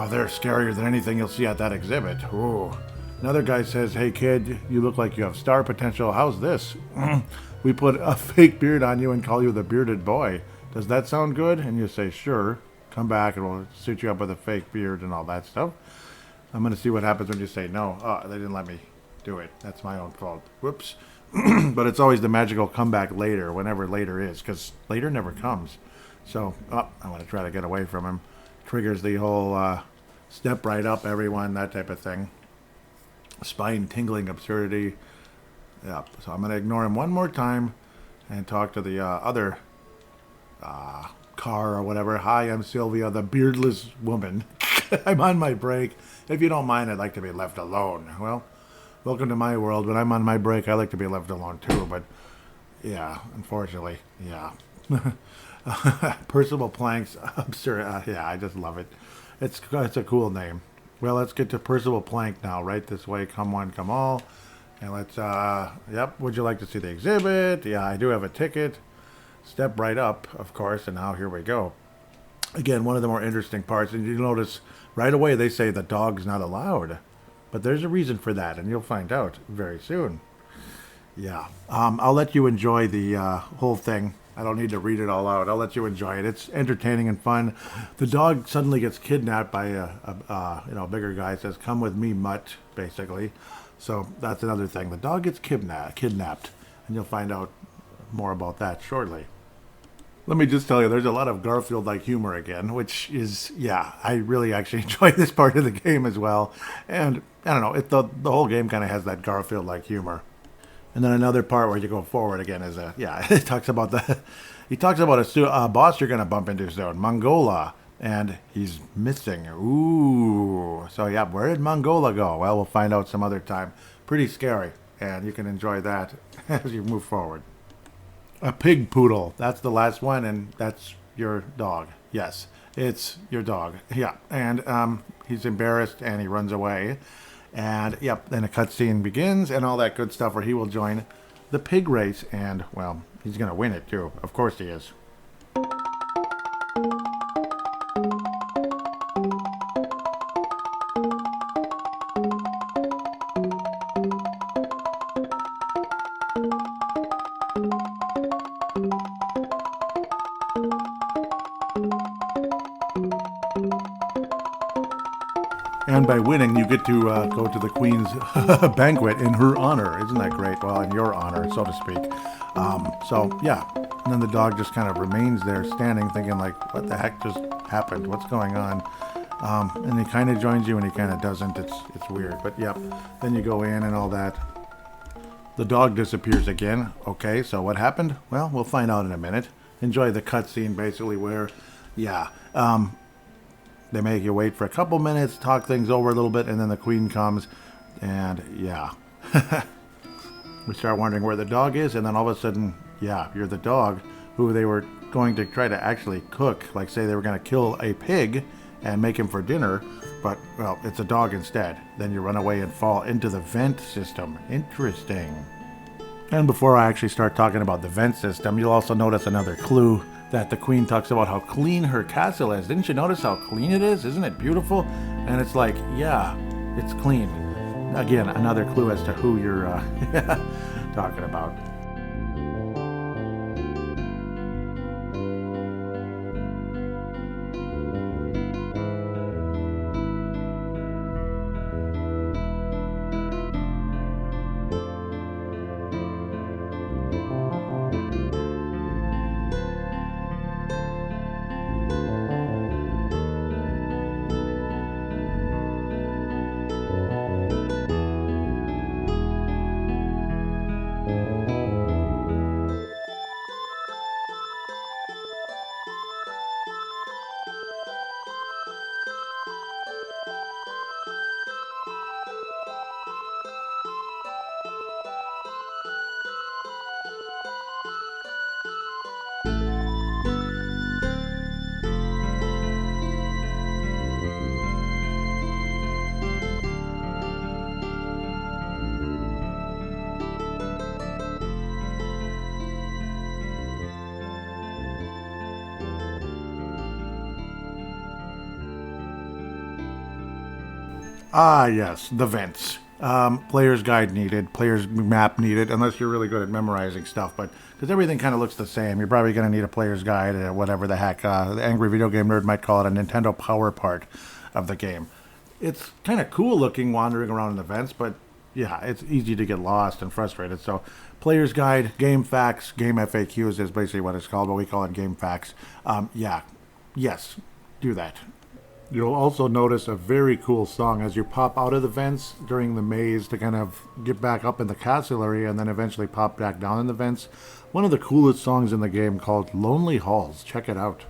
they're scarier than anything you'll see at that exhibit. Ooh. Another guy says, "Hey kid, you look like you have star potential. How's this? We put a fake beard on you and call you the bearded boy. Does that sound good?" And you say, "Sure. Come back and we'll suit you up with a fake beard and all that stuff." I'm going to see what happens when you say no. Oh, they didn't let me do it. That's my own fault. Whoops. But it's always the magical comeback later, whenever later is, because later never comes. So, I want to try to get away from him. Triggers the whole step right up, everyone, that type of thing. Spine-tingling absurdity. Yeah, so I'm going to ignore him one more time and talk to the other car or whatever. "Hi, I'm Sylvia, the beardless woman. I'm on my break. If you don't mind, I'd like to be left alone." Well, welcome to my world. When I'm on my break, I like to be left alone too. But yeah, unfortunately, yeah. Percival Plank's absurd. Yeah, I just love it. It's a cool name. Well, let's get to Percival Plank now. Right this way. Come one, come all. And let's. Yep. Would you like to see the exhibit? Yeah, I do have a ticket. Step right up, of course. And now here we go. Again, one of the more interesting parts, and you notice right away they say the dog's not allowed. But there's a reason for that, and you'll find out very soon. Yeah. I'll let you enjoy the whole thing. I don't need to read it all out. I'll let you enjoy it. It's entertaining and fun. The dog suddenly gets kidnapped by a bigger guy. Says, "Come with me, mutt," basically. So that's another thing. The dog gets kidnapped, and you'll find out more about that shortly. Let me just tell you, there's a lot of Garfield-like humor again, which is, yeah, I really actually enjoy this part of the game as well. And, I don't know, the whole game kind of has that Garfield-like humor. And then another part where you go forward again is, it talks about a boss you're going to bump into soon, Mongola, and he's missing. Ooh. So, yeah, where did Mongola go? Well, we'll find out some other time. Pretty scary, and you can enjoy that as you move forward. A pig poodle. That's the last one, and that's your dog. Yes, it's your dog. Yeah, and he's embarrassed, and he runs away. And, yep, then a cutscene begins, and all that good stuff where he will join the pig race, and, well, he's going to win it, too. Of course he is. And by winning, you get to go to the Queen's banquet in her honor. Isn't that great? Well, in your honor, so to speak. So, yeah. And then the dog just kind of remains there standing thinking like, what the heck just happened? What's going on? And he kind of joins you and he kind of doesn't. It's weird. But, yep. Then you go in and all that. The dog disappears again. Okay, so what happened? Well, we'll find out in a minute. Enjoy the cutscene, basically, where, yeah, they make you wait for a couple minutes, talk things over a little bit, and then the Queen comes, and yeah. We start wondering where the dog is, and then all of a sudden, yeah, you're the dog who they were going to try to actually cook. Like, say they were going to kill a pig and make him for dinner, but, well, it's a dog instead. Then you run away and fall into the vent system. Interesting. And before I actually start talking about the vent system, you'll also notice another clue that the Queen talks about how clean her castle is. Didn't you notice how clean it is? Isn't it beautiful? And it's like, yeah, it's clean. Again, another clue as to who you're talking about. Ah, yes, the vents. Player's guide needed, player's map needed, unless you're really good at memorizing stuff. But because everything kind of looks the same, you're probably going to need a player's guide or whatever the heck. The angry video game nerd might call it a Nintendo Power part of the game. It's kind of cool looking wandering around in the vents, but yeah, it's easy to get lost and frustrated. So, player's guide, game facts, game FAQs is basically what it's called, but we call it game facts. Yeah, yes, do that. You'll also notice a very cool song as you pop out of the vents during the maze to kind of get back up in the castle area and then eventually pop back down in the vents. One of the coolest songs in the game called Lonely Halls. Check it out.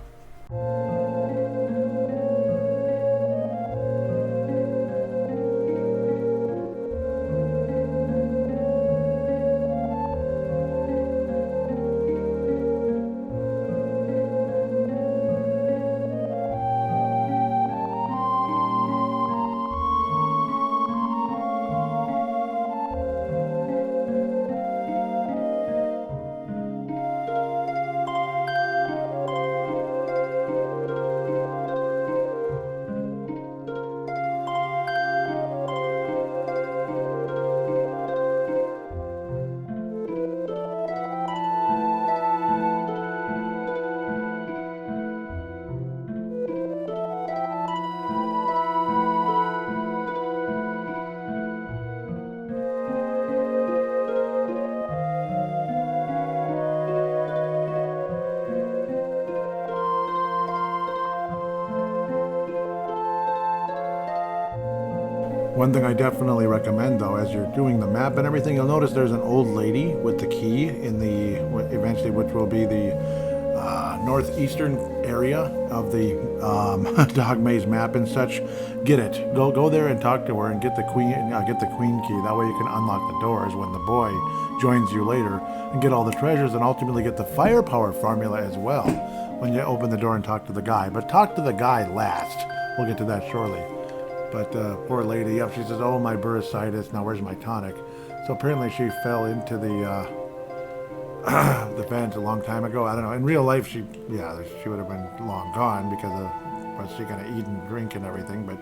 One thing I definitely recommend, though, as you're doing the map and everything, you'll notice there's an old lady with the key in the eventually, which will be the northeastern area of the dog maze map and such. Get it. Go there and talk to her and get the queen key. That way you can unlock the doors when the boy joins you later and get all the treasures and ultimately get the firepower formula as well when you open the door and talk to the guy. But talk to the guy last. We'll get to that shortly. But poor lady, yep, she says, "Oh, my bursitis. Now where's my tonic?" So apparently she fell into the the vent a long time ago. I don't know. In real life, she would have been long gone because of what she gonna eat and drink and everything. But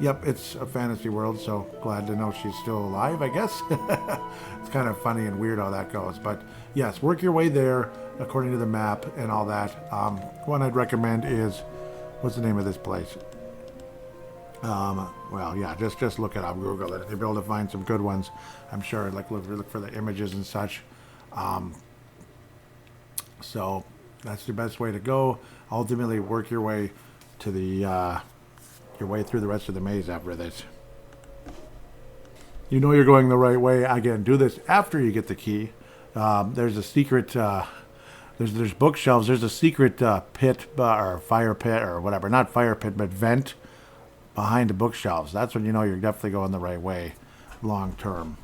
yep, it's a fantasy world, so glad to know she's still alive, I guess. It's kind of funny and weird how that goes. But yes, work your way there according to the map and all that. One I'd recommend is, what's the name of this place? Well, yeah, just look it up, Google it. You'll be able to find some good ones, I'm sure. Like look for the images and such. So that's the best way to go. Ultimately, work your way to the your way through the rest of the maze after this. You know you're going the right way. Again, do this after you get the key. There's a secret. There's bookshelves. There's a secret pit or fire pit or whatever. Not fire pit, but vent behind the bookshelves. That's when you know you're definitely going the right way long term.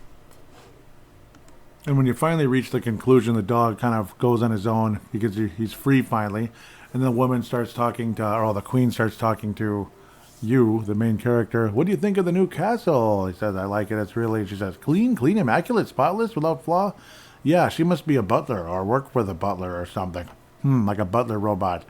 And when you finally reach the conclusion, the dog kind of goes on his own because he's free finally. And the woman starts talking to, or the queen starts talking to you, the main character. "What do you think of the new castle?" He says, "I like it. It's really," she says, clean, immaculate, spotless, without flaw." Yeah, she must be a butler or work for the butler or something. Like a butler robot.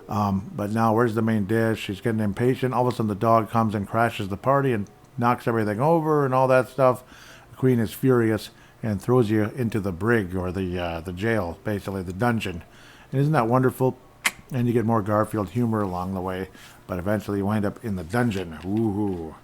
But now where's the main dish? She's getting impatient. All of a sudden the dog comes and crashes the party and knocks everything over and all that stuff. The queen is furious and throws you into the brig or the jail, basically the dungeon. And isn't that wonderful? And you get more Garfield humor along the way, but eventually you wind up in the dungeon. Woohoo.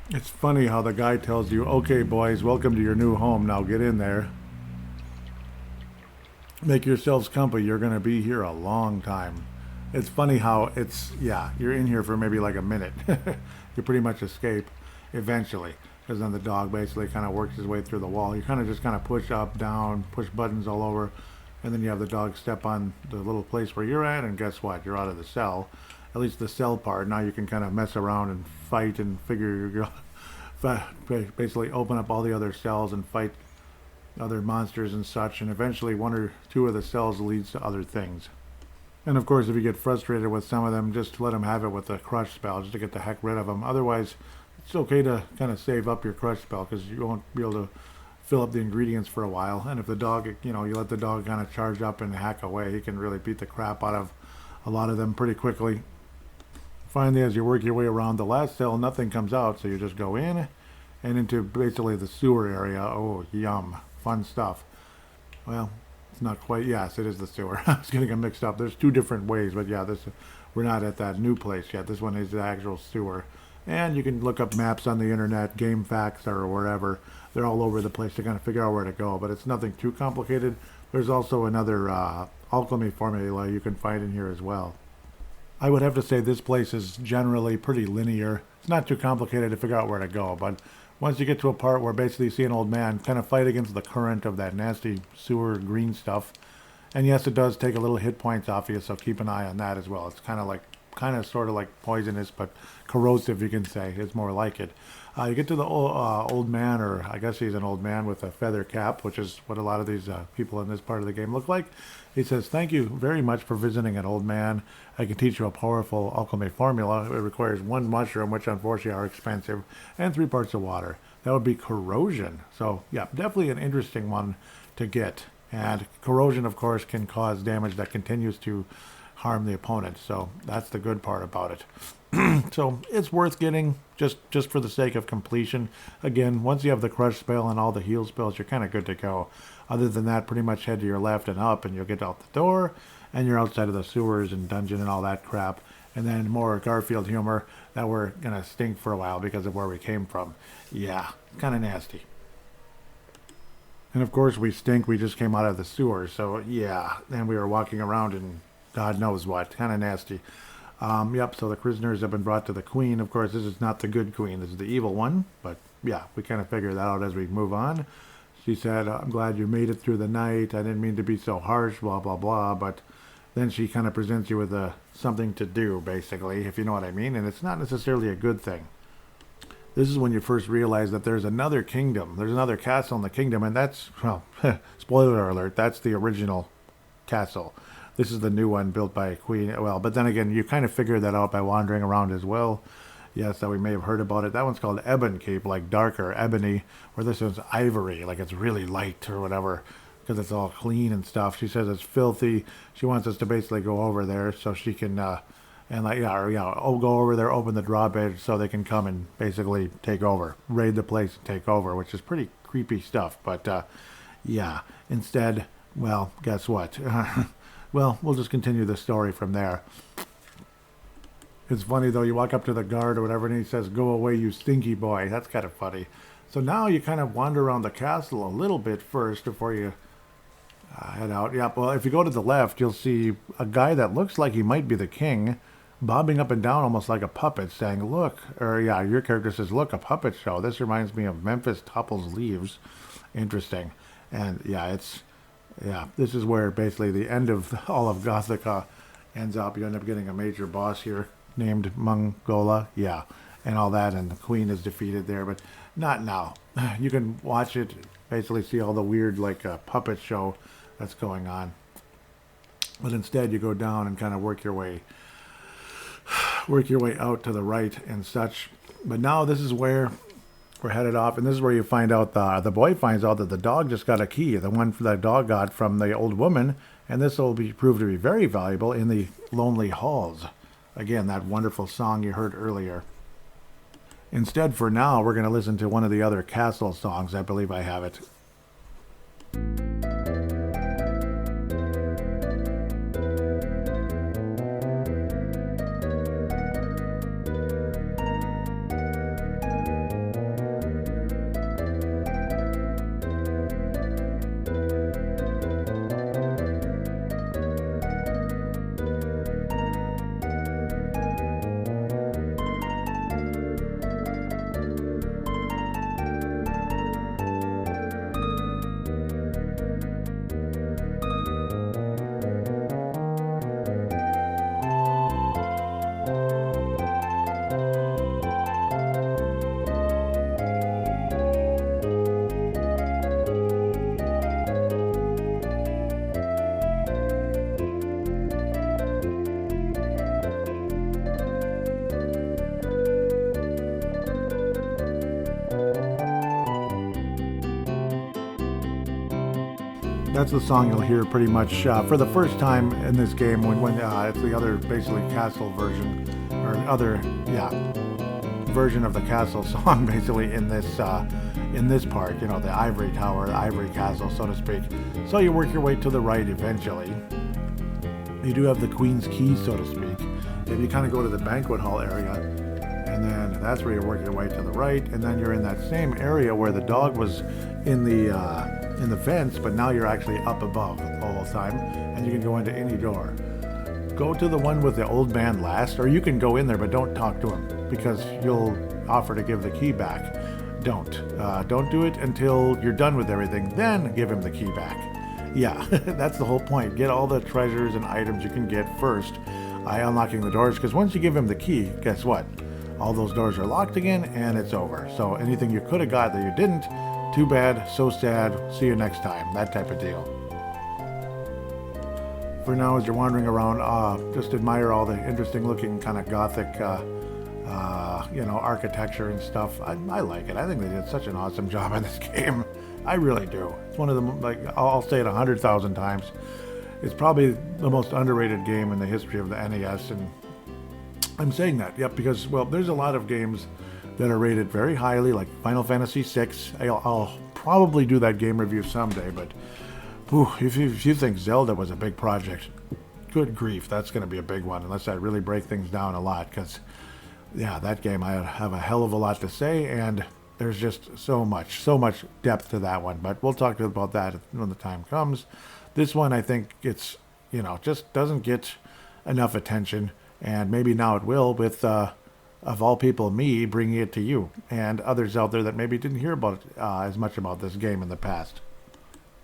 It's funny how the guy tells you, "Okay, boys, welcome to your new home. Now get in there. Make yourselves comfy. You're going to be here a long time." It's funny how you're in here for maybe like a minute. You pretty much escape eventually. because then the dog basically kind of works his way through the wall. You kind of just kind of push up, down, push buttons all over, and then you have the dog step on the little place where you're at, and guess what? You're out of the cell. At least the cell part. Now you can kind of mess around and fight and figure basically open up all the other cells and fight other monsters and such, and eventually one or two of the cells leads to other things. And of course, if you get frustrated with some of them, just let them have it with the crush spell, just to get the heck rid of them. Otherwise, it's okay to kind of save up your crush spell, because you won't be able to fill up the ingredients for a while. And if the dog, you let the dog kind of charge up and hack away, he can really beat the crap out of a lot of them pretty quickly. Finally, as you work your way around the last cell, nothing comes out, so you just go in and into basically the sewer area. Oh, yum. Fun stuff. Well, it's not quite. Yes, it is the sewer. I was getting them mixed up. There's two different ways, but yeah, we're not at that new place yet. This one is the actual sewer. And you can look up maps on the internet, Game Facts, or wherever. They're all over the place to kind of figure out where to go, but it's nothing too complicated. There's also another alchemy formula you can find in here as well. I would have to say this place is generally pretty linear. It's not too complicated to figure out where to go, but once you get to a part where basically you see an old man kind of fight against the current of that nasty sewer green stuff, and yes, it does take a little hit points off you, so keep an eye on that as well. It's kind of sort of like poisonous, but corrosive, you can say. It's more like it. You get to the old man, or I guess he's an old man with a feather cap, which is what a lot of these people in this part of the game look like. He says, "Thank you very much for visiting an old man. I can teach you a powerful alchemy formula. It requires 1 mushroom, which unfortunately are expensive, and 3 parts of water." That would be corrosion. So yeah, definitely an interesting one to get. And corrosion, of course, can cause damage that continues to harm the opponent. So that's the good part about it. So it's worth getting just for the sake of completion. Again, once you have the crush spell and all the heal spells, you're kind of good to go. Other than that, pretty much head to your left and up, and you'll get out the door, and you're outside of the sewers and dungeon and all that crap. And then more Garfield humor that we're going to stink for a while because of where we came from. Yeah, kind of nasty. And of course we stink, we just came out of the sewer, so yeah. And we were walking around in God knows what, kind of nasty. Yep, so the prisoners have been brought to the queen. Of course, this is not the good queen, this is the evil one. But yeah, we kind of figure that out as we move on. She said, "I'm glad you made it through the night. I didn't mean to be so harsh, blah, blah, blah." But then she kind of presents you with something to do, basically, if you know what I mean. And it's not necessarily a good thing. This is when you first realize that there's another kingdom. There's another castle in the kingdom, and that's, well, spoiler alert, that's the original castle. This is the new one built by a queen. Well, but then again, you kind of figure that out by wandering around as well. Yes, that we may have heard about it. That one's called Ebon Cape, like darker, ebony, where this one's ivory, like it's really light or whatever, because it's all clean and stuff. She says it's filthy. She wants us to basically go over there so she can, go over there, open the drawbridge so they can come and basically take over, raid the place and take over, which is pretty creepy stuff. But yeah, instead, well, guess what? Well, we'll just continue the story from there. It's funny, though, you walk up to the guard or whatever, and he says, "Go away, you stinky boy." That's kind of funny. So now you kind of wander around the castle a little bit first before you head out. Yeah, well, if you go to the left, you'll see a guy that looks like he might be the king, bobbing up and down almost like a puppet, saying, "Look," or yeah, your character says, "Look, a puppet show. This reminds me of Memphis Topples Leaves." Interesting. And yeah, this is where basically the end of all of Gothica ends up. You end up getting a major boss here named Mongola, yeah, and all that, and the queen is defeated there, but not now. You can watch it, basically see all the weird, like, puppet show that's going on. But instead, you go down and kind of work your way out to the right and such. But now this is where we're headed off, and this is where you find out, the boy finds out that the dog just got a key, the one the dog got from the old woman, and this will prove to be very valuable in the Lonely Halls. Again, that wonderful song you heard earlier. Instead, for now, we're going to listen to one of the other castle songs. I believe I have it. That's the song you'll hear pretty much for the first time in this game when it's the other basically castle version, or other, yeah, version of the castle song basically in this part, you know, the ivory tower, the ivory castle, so to speak. So you work your way to the right eventually. You do have the Queen's Key, so to speak. If you kind of go to the banquet hall area, and then that's where you work your way to the right, and then you're in that same area where the dog was in the fence, but now you're actually up above all the time, and you can go into any door. Go to the one with the old man last, or you can go in there, but don't talk to him, because you'll offer to give the key back. Don't do it until you're done with everything, then give him the key back. Yeah, that's the whole point. Get all the treasures and items you can get first by unlocking the doors, because once you give him the key, guess what? All those doors are locked again, and it's over. So anything you could have got that you didn't, too bad, so sad, see you next time, that type of deal. For now, as you're wandering around, just admire all the interesting looking kind of Gothic architecture and stuff. I like it. I think they did such an awesome job in this game. I really do. It's one of them, like, I'll say it 100,000 times. It's probably the most underrated game in the history of the NES, and I'm saying that, yep, because, well, there's a lot of games that are rated very highly, like Final Fantasy VI. I'll probably do that game review someday, but if you think Zelda was a big project, good grief, that's going to be a big one, unless I really break things down a lot, because, yeah, that game, I have a hell of a lot to say, and there's just so much depth to that one, but we'll talk about that when the time comes. This one, I think it's, just doesn't get enough attention, and maybe now it will with, of all people, me bringing it to you, and others out there that maybe didn't hear about as much about this game in the past.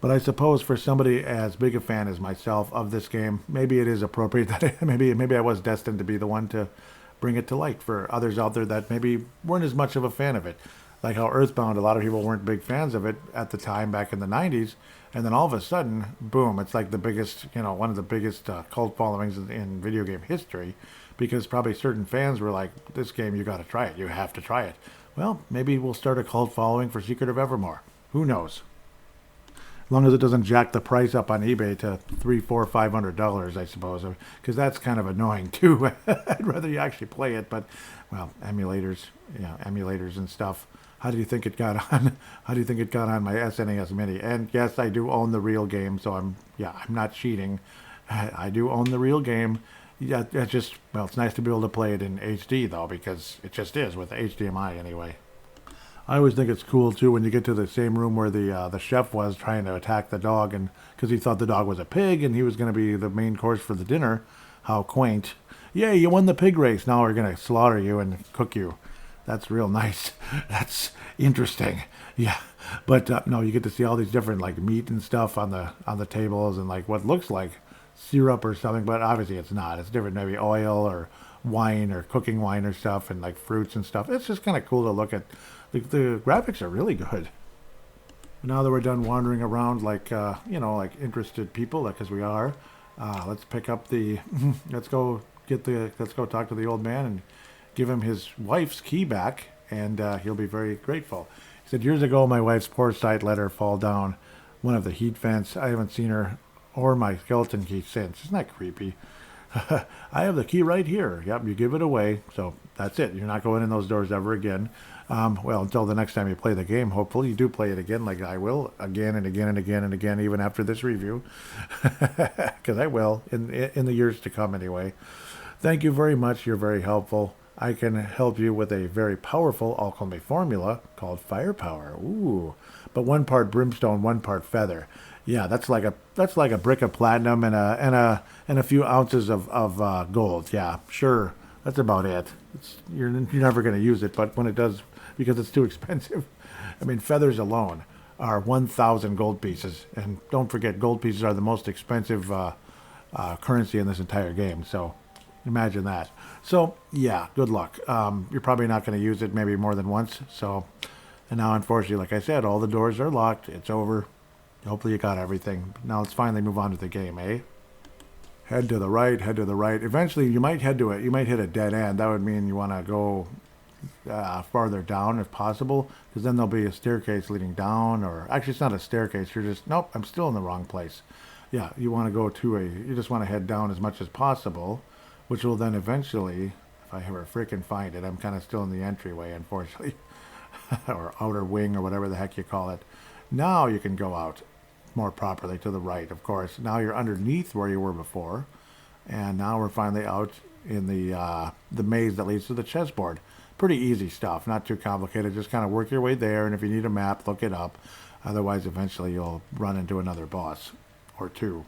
But I suppose for somebody as big a fan as myself of this game, maybe it is appropriate that maybe I was destined to be the one to bring it to light for others out there that maybe weren't as much of a fan of it. Like how Earthbound, a lot of people weren't big fans of it at the time back in the 90s, and then all of a sudden, boom, it's like the biggest, one of the biggest cult followings in video game history, because probably certain fans were like, this game, you got to try it, you have to try it. Well, maybe we'll start a cult following for Secret of Evermore. Who knows? As long as it doesn't jack the price up on eBay to $300, $400, $500, I suppose, because that's kind of annoying too. I'd rather you actually play it, but, well, emulators and stuff. How do you think it got on? How do you think it got on my SNES Mini? And yes, I do own the real game, so I'm not cheating. I do own the real game. Yeah, it's nice to be able to play it in HD though, because it just is with the HDMI anyway. I always think it's cool too when you get to the same room where the chef was trying to attack the dog, and because he thought the dog was a pig and he was going to be the main course for the dinner. How quaint! Yay, you won the pig race. Now we're going to slaughter you and cook you. That's real nice. That's interesting. Yeah, but no, you get to see all these different like meat and stuff on the tables, and like what looks like syrup or something, but obviously it's not. It's different, maybe oil or wine or cooking wine or stuff, and like fruits and stuff. It's just kind of cool to look at. The graphics are really good. Now that we're done wandering around like like interested people, because we are, let's pick up the let's go talk to the old man and give him his wife's key back, and he'll be very grateful. He said, years ago, my wife's poresight let her fall down one of the heat vents. I haven't seen her or my skeleton key since. Isn't that creepy? I have the key right here. Yep, you give it away, so that's it. You're not going in those doors ever again. Well, until the next time you play the game. Hopefully you do play it again, like I will, again and again and again and again, even after this review, because I will, in the years to come anyway. Thank you very much. You're very helpful. I can help you with a very powerful alchemy formula called firepower. Ooh, but 1 part brimstone, 1 part feather. Yeah, that's like a brick of platinum and a few ounces of gold. Yeah, sure, that's about it. You're never going to use it, but when it does, because it's too expensive. I mean, feathers alone are 1,000 gold pieces, and don't forget, gold pieces are the most expensive currency in this entire game. So imagine that. So yeah, good luck. You're probably not going to use it maybe more than once. So, and now unfortunately, like I said, all the doors are locked. It's over. Hopefully you got everything. Now let's finally move on to the game, eh? Head to the right, head to the right. Eventually you might hit a dead end. That would mean you want to go farther down if possible, because then there'll be a staircase leading down, or actually it's not a staircase, you're just, nope, I'm still in the wrong place. Yeah, you want to go to you just want to head down as much as possible, which will then eventually, if I ever freaking find it, I'm kind of still in the entryway, unfortunately, or outer wing, or whatever the heck you call it. Now you can go out more properly to the right, of course. Now you're underneath where you were before, and now we're finally out in the maze that leads to the chessboard. Pretty easy stuff, not too complicated. Just kind of work your way there, and if you need a map, look it up. Otherwise, eventually you'll run into another boss or two.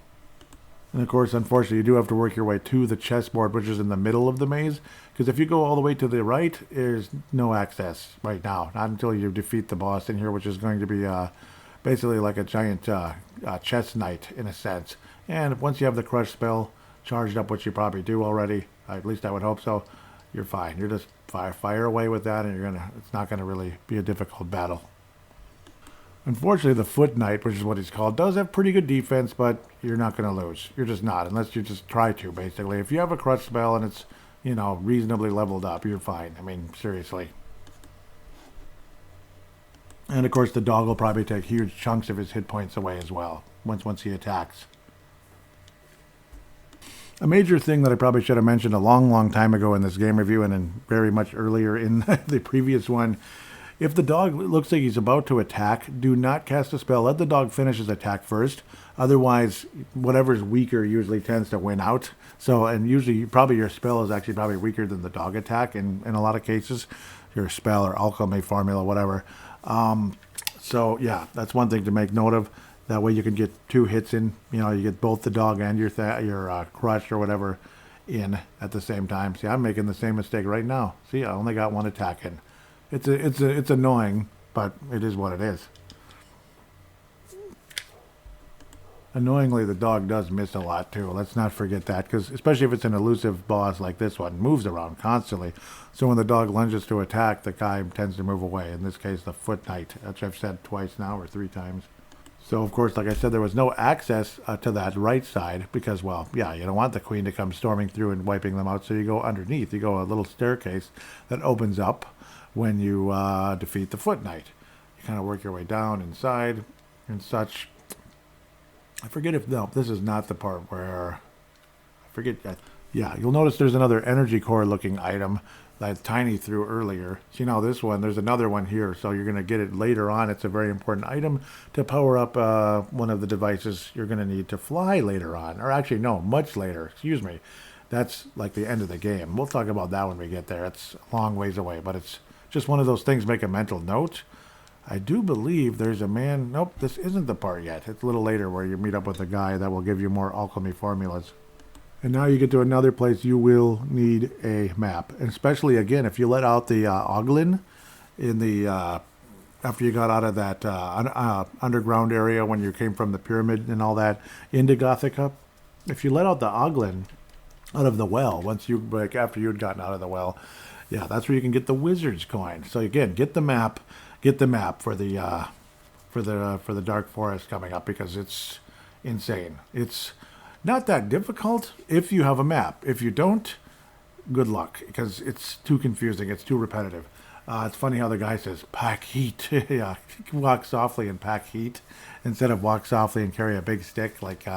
And of course, unfortunately, you do have to work your way to the chessboard, which is in the middle of the maze. Because if you go all the way to the right, there's no access right now. Not until you defeat the boss in here, which is going to be basically like a giant chess knight in a sense. And once you have the crush spell charged up, which you probably do already, at least I would hope so, you're fine. You're just fire away with that, and it's not gonna really be a difficult battle. Unfortunately, the Foot Knight, which is what he's called, does have pretty good defense, but you're not gonna lose. You're just not, unless you just try to. Basically, if you have a crush spell and it's reasonably leveled up, you're fine. I mean, seriously. And of course, the dog will probably take huge chunks of his hit points away as well once he attacks. A major thing that I probably should have mentioned a long time ago in this game review, and then very much earlier in the previous one, if the dog looks like he's about to attack, do not cast a spell. Let the dog finish his attack first. Otherwise, whatever's weaker usually tends to win out. So, and usually probably your spell is actually probably weaker than the dog attack in a lot of cases. Your spell or alchemy formula, whatever. So yeah, that's one thing to make note of. That way you can get 2 hits in. You get both the dog and your crush or whatever in at the same time. See, I'm making the same mistake right now. See, I only got 1 attack in. It's annoying, but it is what it is. Annoyingly, the dog does miss a lot too. Let's not forget that, because especially if it's an elusive boss like this one, moves around constantly. So when the dog lunges to attack, the guy tends to move away. In this case, the Foot Knight, which I've said twice now or 3 times. So, of course, like I said, there was no access to that right side because, well, yeah, you don't want the queen to come storming through and wiping them out. So you go underneath. You go a little staircase that opens up when you defeat the Foot Knight. You kind of work your way down inside and such. I forget if, no, this is not the part where, I forget. Yeah, you'll notice there's another energy core looking item that Tiny threw earlier. See, now this one, there's another one here, so you're going to get it later on. It's a very important item to power up one of the devices you're going to need to fly later on. Or actually, no, much later, excuse me. That's like the end of the game. We'll talk about that when we get there. It's a long ways away, but it's just one of those things, make a mental note. I do believe there's a man, nope, this isn't the part yet. It's a little later where you meet up with a guy that will give you more alchemy formulas. And now you get to another place you will need a map. And especially, again, if you let out the Oglin in the after you got out of that underground area when you came from the pyramid and all that into Gothica, if you let out the Oglin out of the well, after you had gotten out of the well, yeah, that's where you can get the wizard's coin. So again, get the map for the Dark Forest coming up, because it's insane. It's not that difficult if you have a map. If you don't, good luck, because it's too confusing. It's too repetitive. It's funny how the guy says, pack heat. Yeah, walk softly and pack heat instead of walk softly and carry a big stick, like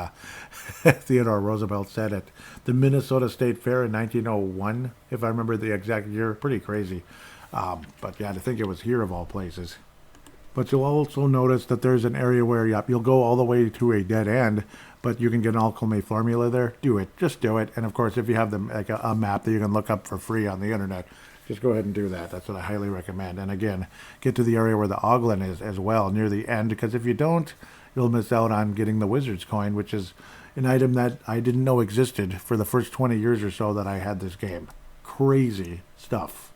Theodore Roosevelt said at the Minnesota State Fair in 1901, if I remember the exact year. Pretty crazy. But yeah, to think it was here of all places. But you'll also notice that there's an area where you'll go all the way to a dead end, but you can get an alchemy formula there. Do it. Just do it. And of course, if you have a map that you can look up for free on the internet, just go ahead and do that. That's what I highly recommend. And again, get to the area where the Oglin is as well, near the end, because if you don't, you'll miss out on getting the wizard's coin, which is an item that I didn't know existed for the first 20 years or so that I had this game. Crazy stuff.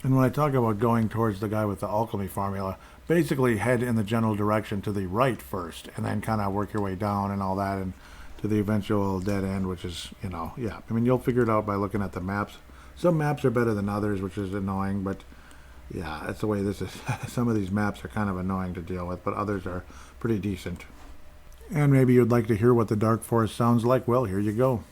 And when I talk about going towards the guy with the alchemy formula, basically head in the general direction to the right first, and then kind of work your way down and all that, and to the eventual dead end, which is, yeah. I mean, you'll figure it out by looking at the maps. Some maps are better than others, which is annoying, but yeah, that's the way this is. Some of these maps are kind of annoying to deal with, but others are pretty decent. And maybe you'd like to hear what the Dark Forest sounds like. Well, here you go.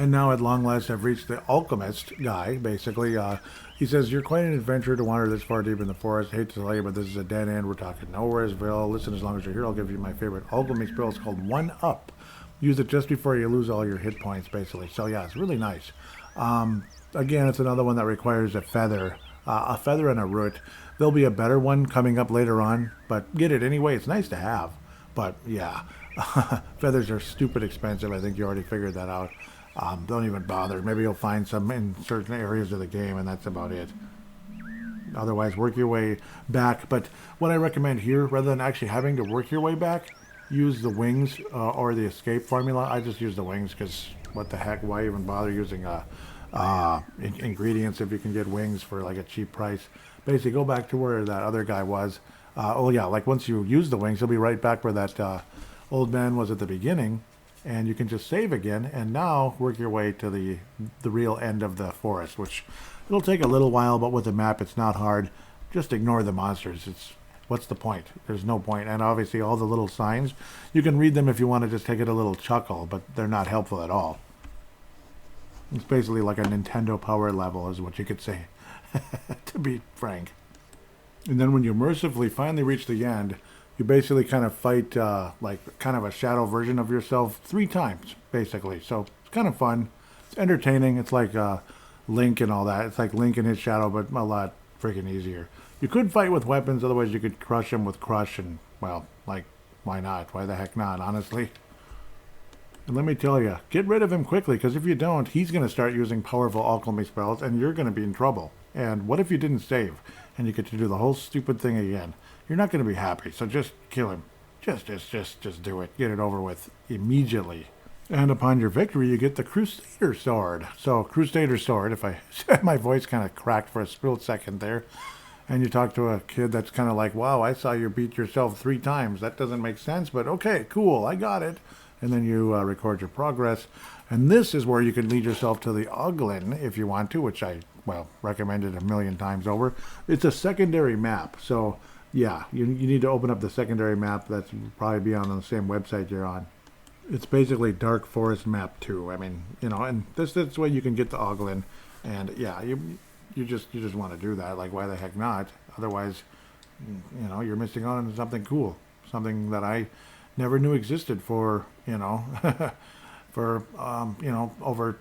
And now at long last I've reached the alchemist guy, basically. He says, "You're quite an adventurer to wander this far deep in the forest. I hate to tell you, but this is a dead end. We're talking Nowheresville. Listen, as long as you're here, I'll give you my favorite alchemy spell. It's called One Up. Use it just before you lose all your hit points, basically." So yeah, it's really nice. Again, it's another one that requires a feather and a root. There'll be a better one coming up later on, but get it anyway. It's nice to have. But yeah, feathers are stupid expensive. I think you already figured that out. Don't even bother. Maybe you'll find some in certain areas of the game, and that's about it. Otherwise, work your way back. But what I recommend here, rather than actually having to work your way back, use the wings or the escape formula. I just use the wings because what the heck? Why even bother using ingredients if you can get wings for like a cheap price? Basically, go back to where that other guy was. Oh yeah, like once you use the wings, you'll be right back where that old man was at the beginning. And you can just save again, and now work your way to the real end of the forest, which it'll take a little while, but with the map, it's not hard. Just ignore the monsters. What's the point? There's no point. And obviously, all the little signs, you can read them if you want to just take it a little chuckle, but they're not helpful at all. It's basically like a Nintendo Power level, is what you could say, to be frank. And then when you mercifully finally reach the end, you basically kind of fight like kind of a shadow version of yourself 3 times, basically. So it's kind of fun. It's entertaining. It's like Link and all that. It's like Link and his shadow, but a lot freaking easier. You could fight with weapons. Otherwise, you could crush him with Crush. And, well, like, why not? Why the heck not, honestly? And let me tell you, get rid of him quickly, because if you don't, he's going to start using powerful alchemy spells, and you're going to be in trouble. And what if you didn't save, and you get to do the whole stupid thing again? You're not going to be happy, so just kill him. Just do it. Get it over with immediately. And upon your victory, you get the Crusader Sword. So, Crusader Sword, if I my voice kind of cracked for a split second there, and you talk to a kid that's kind of like, wow, I saw you beat yourself 3 times. That doesn't make sense, but okay, cool, I got it. And then you record your progress. And this is where you can lead yourself to the Uglin if you want to, which I, well, recommended a million times over. It's a secondary map, so yeah, you need to open up the secondary map. That's probably be on the same website you're on. It's basically Dark Forest Map 2. I mean, you know, and this way you can get the Uglin. And yeah, you just want to do that. Like, why the heck not? Otherwise, you know, you're missing out on something cool, something that I never knew existed for, you know, for you know, over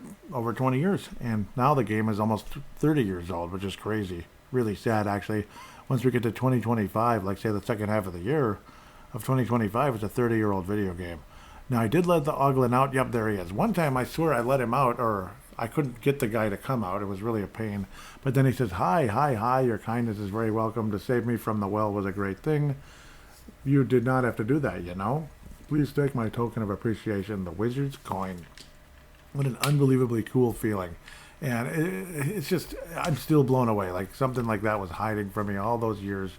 20 years. And now the game is almost 30 years old, which is crazy. Really sad, actually. Once we get to 2025, like say the second half of the year of 2025, it's a 30-year-old video game. Now, I did let the Uglin out. Yep, there he is. One time, I swear I let him out, or I couldn't get the guy to come out. It was really a pain. But then he says, hi, your kindness is very welcome. To save me from the well was a great thing. You did not have to do that, you know. Please take my token of appreciation, the wizard's coin. What an unbelievably cool feeling. And it's just, I'm still blown away. Like, something like that was hiding from me all those years.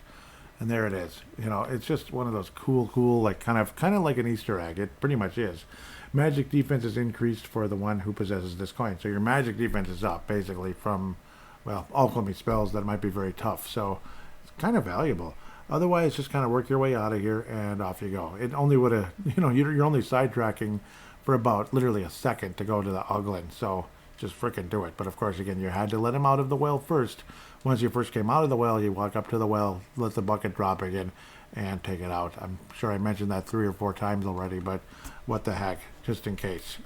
And there it is. You know, it's just one of those cool, like kind of like an Easter egg. It pretty much is. Magic defense is increased for the one who possesses this coin. So your magic defense is up, basically, from, well, alchemy spells that might be very tough. So it's kind of valuable. Otherwise, just kind of work your way out of here and off you go. It only would have, you know, you're only sidetracking for about literally a second to go to the Uglin. So just frickin' do it. But of course, again, you had to let him out of the well first. Once you first came out of the well, you walk up to the well, let the bucket drop again, and take it out. I'm sure I mentioned that 3 or 4 times already, but what the heck, just in case.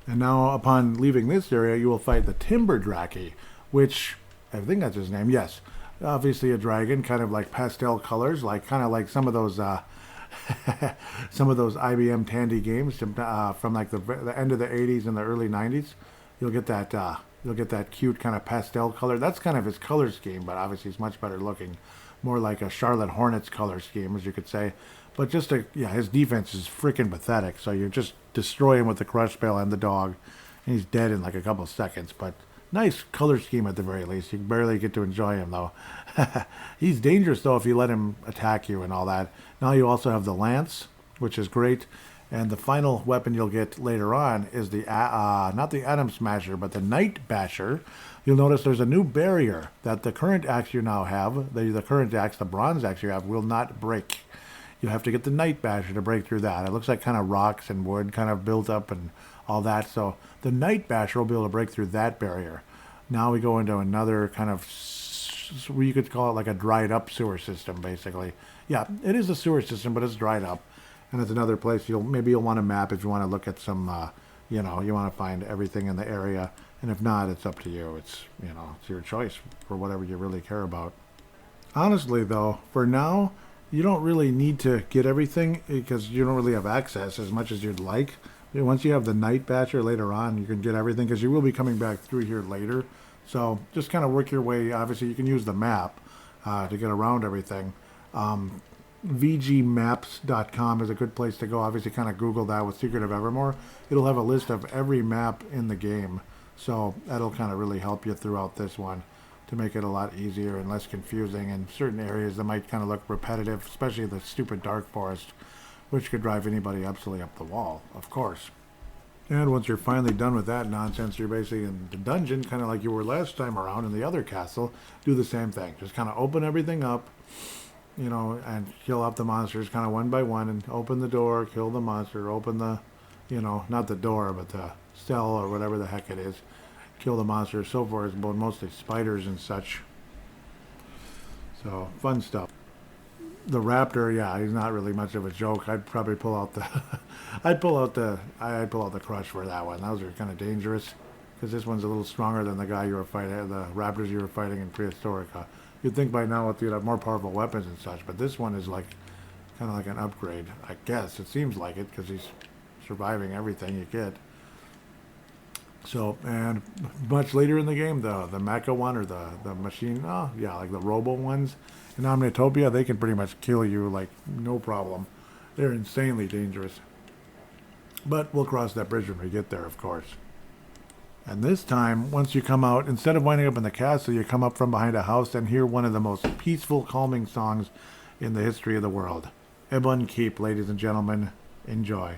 And now, upon leaving this area, you will fight the Timber Draki, which, I think that's his name, yes. Obviously a dragon, kind of like pastel colors, like kind of like some of those some of those IBM Tandy games from like the end of the 80s and the early 90s. You'll get that cute kind of pastel color. That's kind of his color scheme, but obviously he's much better looking, more like a Charlotte Hornets color scheme, as you could say. But just his defense is freaking pathetic. So you just destroy him with the crush spell and the dog, and he's dead in like a couple seconds. But nice color scheme at the very least. You barely get to enjoy him, though. He's dangerous, though, if you let him attack you and all that. Now you also have the lance, which is great. And the final weapon you'll get later on is the, not the Atom Smasher, but the Night Basher. You'll notice there's a new barrier that the current axe you now have, the current axe, the bronze axe you have, will not break. you have to get the Night Basher to break through that. It looks like kind of rocks and wood kind of built up and all that. So the Night Basher will be able to break through that barrier. Now we go into another kind of, you could call it like a dried up sewer system, basically. Yeah, it is a sewer system, but it's dried up. And it's another place maybe you'll want a map if you want to look at some, you want to find everything in the area. And if not, it's up to you. It's your choice for whatever you really care about. Honestly, though, for now, you don't really need to get everything because you don't really have access as much as you'd like. Once you have the Night Basher later on, you can get everything because you will be coming back through here later. So just kind of work your way. Obviously, you can use the map to get around everything. VGmaps.com is a good place to go. Obviously, kind of Google that with Secret of Evermore. It'll have a list of every map in the game. So that'll kind of really help you throughout this one to make it a lot easier and less confusing in certain areas that might kind of look repetitive, especially the stupid dark forest, which could drive anybody absolutely up the wall, of course. And once you're finally done with that nonsense, you're basically in the dungeon, kind of like you were last time around in the other castle. Do the same thing. Just kind of open everything up, and kill up the monsters kind of one by one, and open the door, kill the monster, open the, not the door, but the cell or whatever the heck it is. Kill the monsters, so forth, but mostly spiders and such. So, fun stuff. The raptor, yeah, he's not really much of a joke. I'd probably pull out the, I'd pull out the crush for that one. Those are kind of dangerous, because this one's a little stronger than the guy you were fighting, the raptors you were fighting in Prehistorica. You'd think by now you'd have more powerful weapons and such, but this one is like, kind of like an upgrade, I guess. It seems like it, because he's surviving everything you get. So, and much later in the game, the mecha one or the machine, like the robo ones in Omnitopia, they can pretty much kill you like no problem. They're insanely dangerous. But we'll cross that bridge when we get there, of course. And this time, once you come out, instead of winding up in the castle, you come up from behind a house and hear one of the most peaceful, calming songs in the history of the world. Ebon Keep, ladies and gentlemen. Enjoy.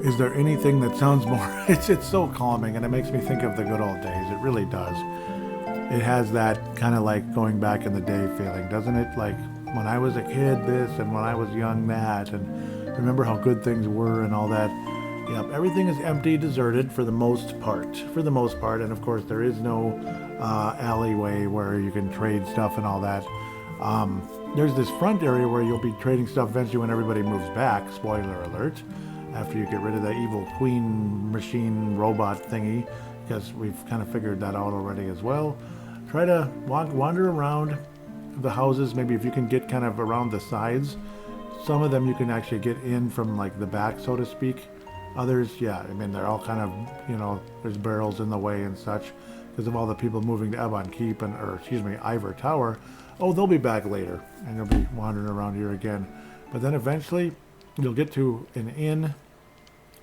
Is there anything that sounds more... It's so calming, and it makes me think of the good old days. It really does. It has that kind of like going back in the day feeling, doesn't it? Like when I was a kid, this, and when I was young, that, and remember how good things were and all that. Yep, everything is empty, deserted for the most part. And of course, there is no alleyway where you can trade stuff and all that. There's this front area where you'll be trading stuff eventually when everybody moves back. Spoiler alert. After you get rid of that evil queen machine robot thingy, because we've kind of figured that out already as well. Try to wander around the houses. Maybe if you can get kind of around the sides. Some of them you can actually get in from like the back, so to speak. Others, yeah, I mean, they're all kind of, there's barrels in the way and such because of all the people moving to Ebon Keep Ivor Tower. Oh, they'll be back later and you'll be wandering around here again. But then eventually you'll get to an inn.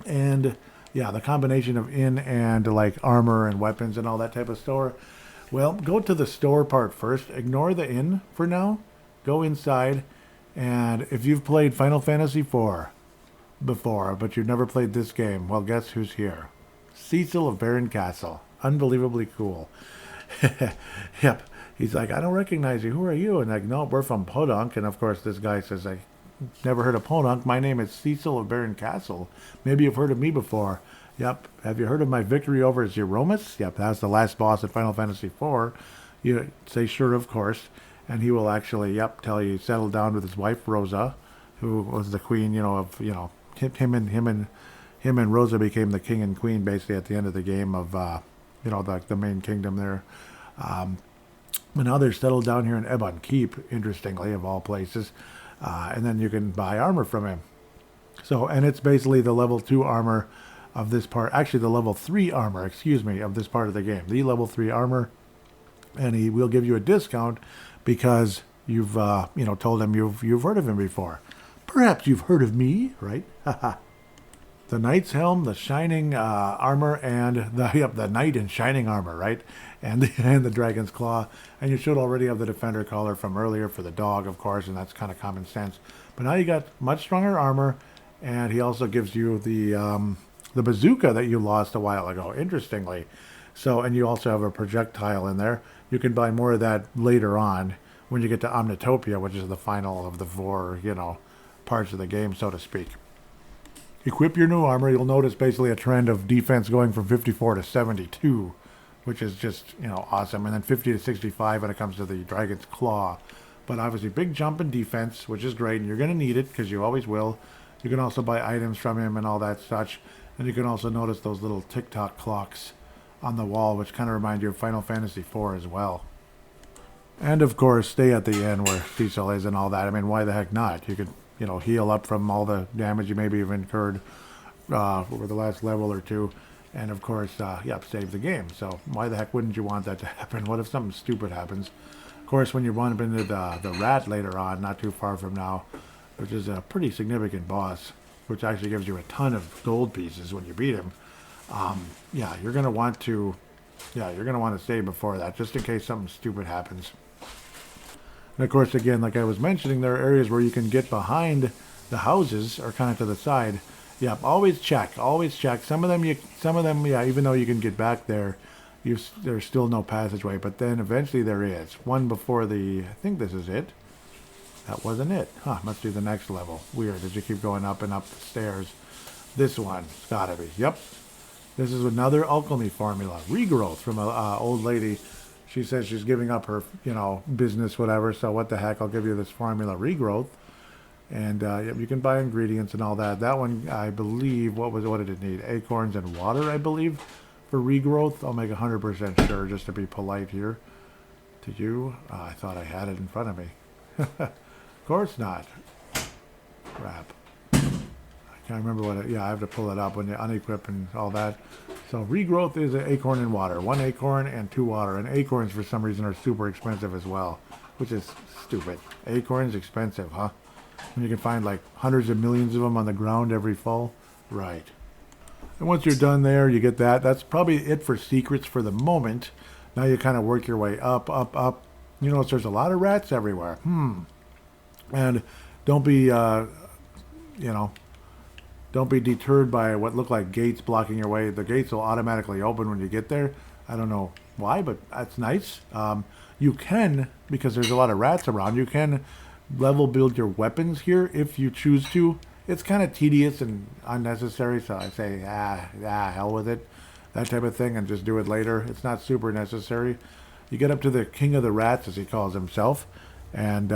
And yeah, the combination of inn and like armor and weapons and all that type of store. Well, go to the store part first. Ignore the inn for now. Go inside. And if you've played Final Fantasy IV before, but you've never played this game, well, guess who's here? Cecil of Baron Castle. Unbelievably cool. Yep. He's like, I don't recognize you. Who are you? And like, no, we're from Podunk. And of course, this guy says, I never heard of Podunk. My name is Cecil of Baron Castle. Maybe you've heard of me before. Yep. Have you heard of my victory over Zeromus? Yep. That's the last boss at Final Fantasy IV. You say, sure, of course. And he will actually, tell you, settle down with his wife, Rosa, who was the queen, of him and Rosa became the king and queen basically at the end of the game of the main kingdom there. But now they're settled down here in Ebon Keep, interestingly, of all places. And then you can buy armor from him. So, and it's basically the level 2 armor of this part. Actually, the level 3 armor, of this part of the game. The level 3 armor. And he will give you a discount because you've, told him you've heard of him before. Perhaps you've heard of me, right? The knight's helm, the shining armor, and the knight in shining armor, right? And the dragon's claw. And you should already have the defender collar from earlier for the dog, of course, and that's kind of common sense. But now you got much stronger armor, and he also gives you the bazooka that you lost a while ago, interestingly. So, and you also have a projectile in there. You can buy more of that later on when you get to Omnitopia, which is the final of the 4, parts of the game, so to speak. Equip your new armor. You'll notice basically a trend of defense going from 54 to 72, which is just, awesome. And then 50 to 65 when it comes to the Dragon's Claw. But obviously big jump in defense, which is great. And you're going to need it because you always will. You can also buy items from him and all that such. And you can also notice those little tick-tock clocks on the wall, which kind of remind you of Final Fantasy IV as well. And of course, stay at the end where Cecil is and all that. I mean, why the heck not? You could heal up from all the damage you maybe have incurred over the last level or two. And of course, save the game. So why the heck wouldn't you want that to happen? What if something stupid happens? Of course, when you run up into the rat later on, not too far from now, which is a pretty significant boss, which actually gives you a ton of gold pieces when you beat him. You're going to want to save before that, just in case something stupid happens. And of course, again, like I was mentioning, there are areas where you can get behind the houses or kind of to the side. Yep, always check. Some of them, even though you can get back there, there's still no passageway. But then eventually there is. One before I think this is it. That wasn't it. Must be the next level. Weird, as you keep going up and up the stairs. This one, it's gotta be. Yep. This is another alchemy formula. Regrowth from an old lady. She says she's giving up her, business, whatever. So what the heck, I'll give you this formula, regrowth. And you can buy ingredients and all that. That one, I believe, what did it need? Acorns and water, I believe, for regrowth. I'll make 100% sure, just to be polite here to you. I thought I had it in front of me. Of course not. Crap. I can't remember I have to pull it up when you unequip and all that. So regrowth is an acorn and water. 1 acorn and 2 water. And acorns, for some reason, are super expensive as well, which is stupid. Acorns expensive, huh? When you can find like hundreds of millions of them on the ground every fall. Right. And once you're done there, you get that. That's probably it for secrets for the moment. Now you kind of work your way up, up, up. You notice there's a lot of rats everywhere. And don't be, don't be deterred by what look like gates blocking your way. The gates will automatically open when you get there. I don't know why, but that's nice. You can, because there's a lot of rats around, you can level build your weapons here if you choose to. It's kind of tedious and unnecessary, so I say, hell with it. That type of thing, and just do it later. It's not super necessary. You get up to the king of the rats, as he calls himself, and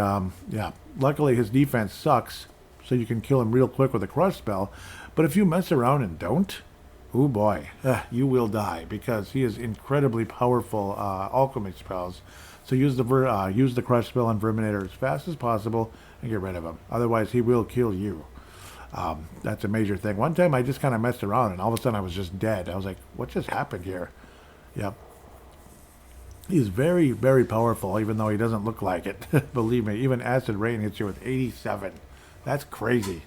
luckily his defense sucks, so you can kill him real quick with a crush spell. But if you mess around and don't, oh boy, you will die, because he is incredibly powerful alchemy spells. So use the crush spell on Verminator as fast as possible and get rid of him. Otherwise, he will kill you. That's a major thing. One time I just kind of messed around and all of a sudden I was just dead. I was like, what just happened here? Yep. He's very, very powerful, even though he doesn't look like it. Believe me, even Acid Rain hits you with 87. That's crazy.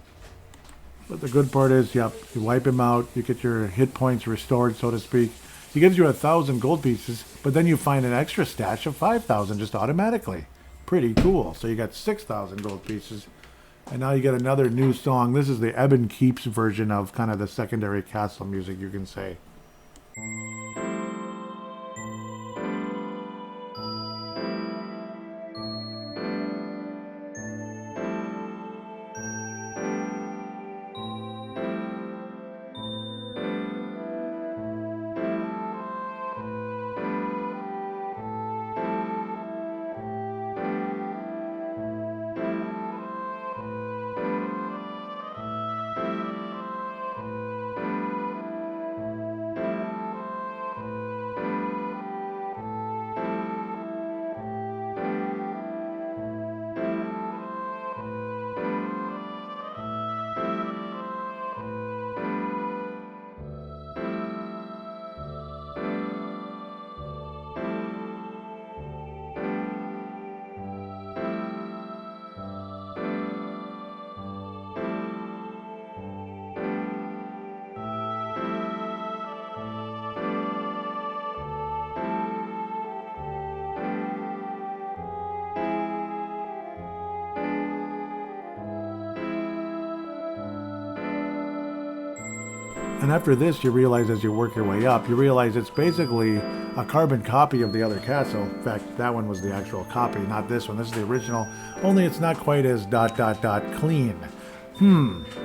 But the good part is, you wipe him out, you get your hit points restored, so to speak. He gives you 1,000 gold pieces, but then you find an extra stash of 5,000 just automatically. Pretty cool. So you got 6,000 gold pieces. And now you get another new song. This is the Ebon Keeps version of kind of the secondary castle music, you can say. And after this, you realize as you work your way up, you realize it's basically a carbon copy of the other castle. In fact, that one was the actual copy, not this one. This is the original, only it's not quite as ... clean.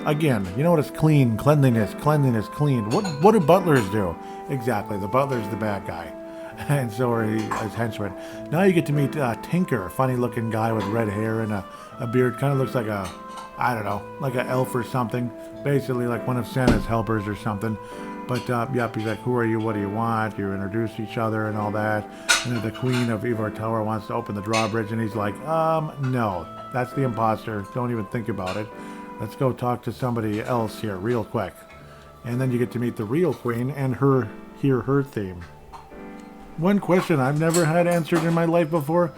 Again, you notice clean, cleanliness, clean. What do butlers do? Exactly, the butler's the bad guy. And so are his henchmen. Now you get to meet Tinker, a funny-looking guy with red hair and a beard. Kind of looks like I don't know, like an elf or something. Basically like one of Santa's helpers or something. But, yep, he's like, who are you? What do you want? You introduce each other and all that. And then the Queen of Ivar Tower wants to open the drawbridge. And he's like, no, that's the imposter. Don't even think about it. Let's go talk to somebody else here real quick. And then you get to meet the real Queen and hear her theme. One question I've never had answered in my life before.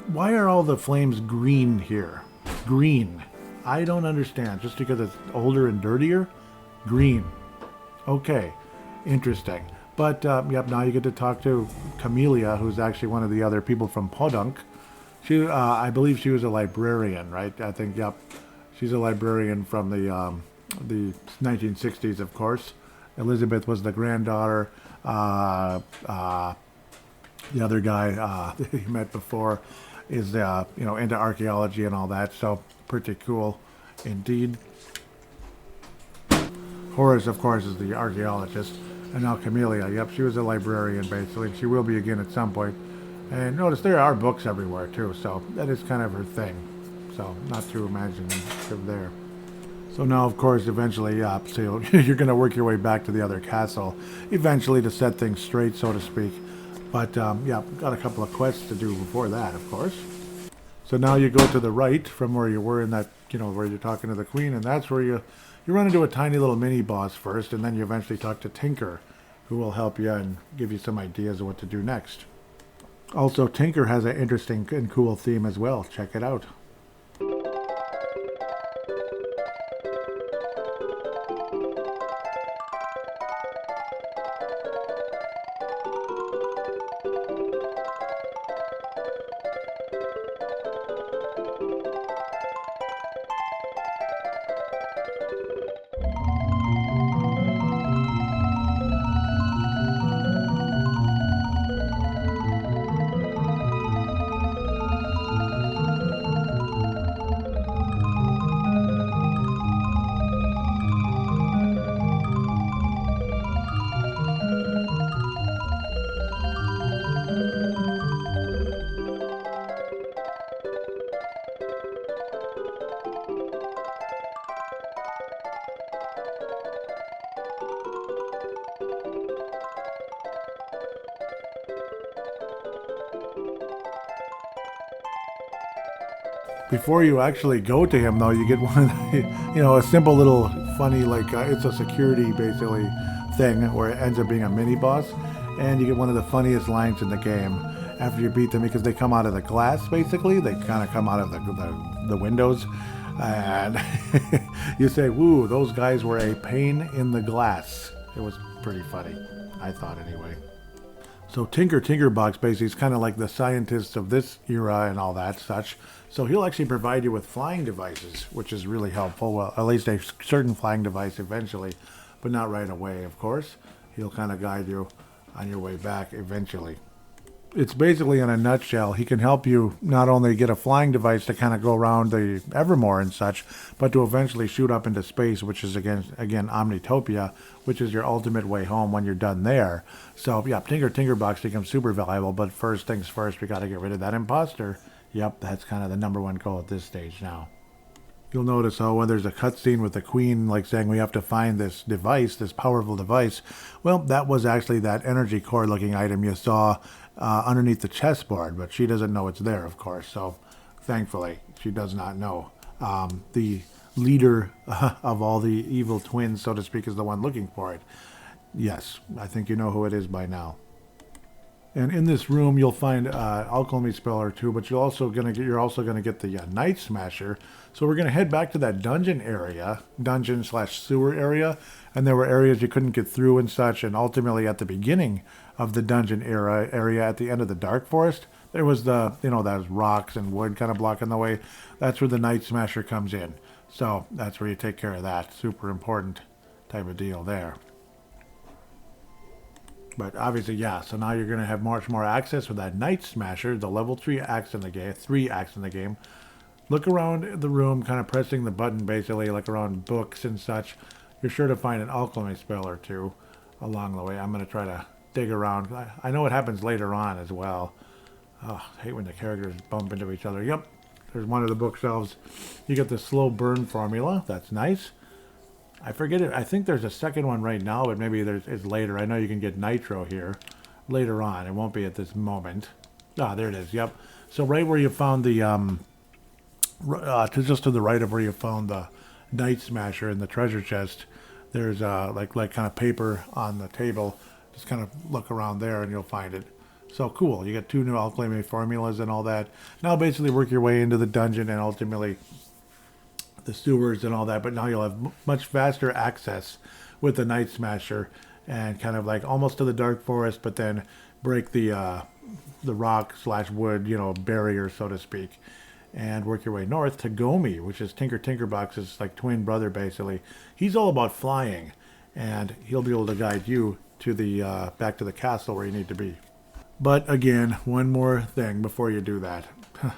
Why are all the flames green here? Green. I don't understand. Just because it's older and dirtier? Green. Okay. Interesting. But, yep, now you get to talk to Camellia, who's actually one of the other people from Podunk. She, I believe she was a librarian, right? I think, yep. She's a librarian from the 1960s, of course. Elizabeth was the granddaughter. The other guy that you met before is, into archaeology and all that. So pretty cool indeed. Horace, of course, is the archaeologist. And now Camellia, yep, she was a librarian, basically. She will be again at some point. And notice there are books everywhere, too. So that is kind of her thing. So not too imaginative there. So now, of course, eventually, so you're going to work your way back to the other castle, eventually to set things straight, so to speak. But, yeah, got a couple of quests to do before that, of course. So now you go to the right from where you were in that, where you're talking to the Queen, and that's where you run into a tiny little mini-boss first, and then you eventually talk to Tinker, who will help you and give you some ideas of what to do next. Also, Tinker has an interesting and cool theme as well. Check it out. Before you actually go to him, though, you get one of the, a simple little funny, it's a security, basically, thing where it ends up being a mini-boss. And you get one of the funniest lines in the game after you beat them, because they come out of the glass, basically. They kind of come out of the windows. And you say, woo, those guys were a pain in the glass. It was pretty funny, I thought, anyway. So Tinkerbox basically is kind of like the scientists of this era and all that such. So he'll actually provide you with flying devices, which is really helpful. Well, at least a certain flying device eventually, but not right away, of course. He'll kind of guide you on your way back eventually. It's basically, in a nutshell, he can help you not only get a flying device to kind of go around the Evermore and such, but to eventually shoot up into space, which is, again Omnitopia, which is your ultimate way home when you're done there. So, yeah, Tinkerbox becomes super valuable, but first things first, we got to get rid of that imposter. Yep, that's kind of the number one goal at this stage now. You'll notice when there's a cutscene with the Queen, saying we have to find this device, this powerful device. Well, that was actually that energy core looking item you saw underneath the chessboard, but she doesn't know it's there, of course. So, thankfully, she does not know. The leader of all the evil twins, so to speak, is the one looking for it. Yes, I think you know who it is by now. And in this room, you'll find alchemy spell or two, but you're also gonna get the Night Smasher. So we're gonna head back to that dungeon / sewer area, and there were areas you couldn't get through and such. And ultimately, at the beginning of the dungeon area, at the end of the Dark Forest, there was those rocks and wood kind of blocking the way. That's where the Night Smasher comes in. So that's where you take care of that. Super important type of deal there. But obviously, yeah, so now you're going to have much more access with that Night Smasher, the level 3 axe in the game, 3 axe in the game. Look around the room, kind of pressing the button basically, like around books and such. You're sure to find an alchemy spell or two along the way. I'm going to try to dig around. I know it happens later on as well. Oh, I hate when the characters bump into each other. Yep, there's one of the bookshelves. You get the slow burn formula. That's nice. I forget it. I think there's a second one right now, but maybe it's later. I know you can get nitro here later on. It won't be at this moment. Ah, there it is. Yep. So right where you found the just to the right of where you found the Night Smasher in the treasure chest, there's like kind of paper on the table. Just kind of look around there and you'll find it. So cool. You got 2 new alchemy formulas and all that. Now basically work your way into the dungeon and ultimately the sewers and all that, but now you'll have much faster access with the Night Smasher and kind of like almost to the Dark Forest, but then break the rock / wood, barrier, so to speak, and work your way north to Gomi, which is Tinkerbox's like twin brother basically. He's all about flying, and he'll be able to guide you to the back to the castle where you need to be. But again, one more thing before you do that,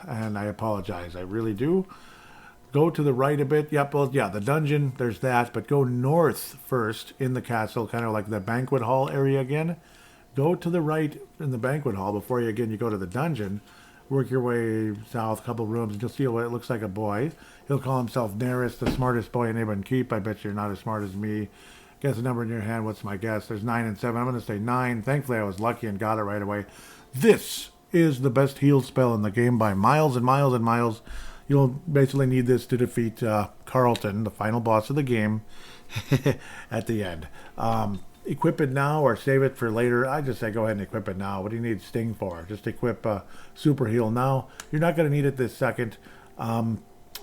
and I apologize, I really do. Go to the right a bit. Yep, well, yeah, the dungeon, there's that. But go north first in the castle, kind of like the banquet hall area again. Go to the right in the banquet hall before you go to the dungeon. Work your way south, a couple rooms, and you'll see what it looks like a boy. He'll call himself Neris, the smartest boy in Avon Keep. I bet you're not as smart as me. Guess a number in your hand. What's my guess? There's 9 and 7. I'm going to say 9. Thankfully, I was lucky and got it right away. This is the best heal spell in the game by miles and miles and miles. You'll basically need this to defeat Carlton, the final boss of the game, at the end. Equip it now or save it for later. I just say go ahead and equip it now. What do you need Sting for? Just equip Super Heal now. You're not going to need it this second.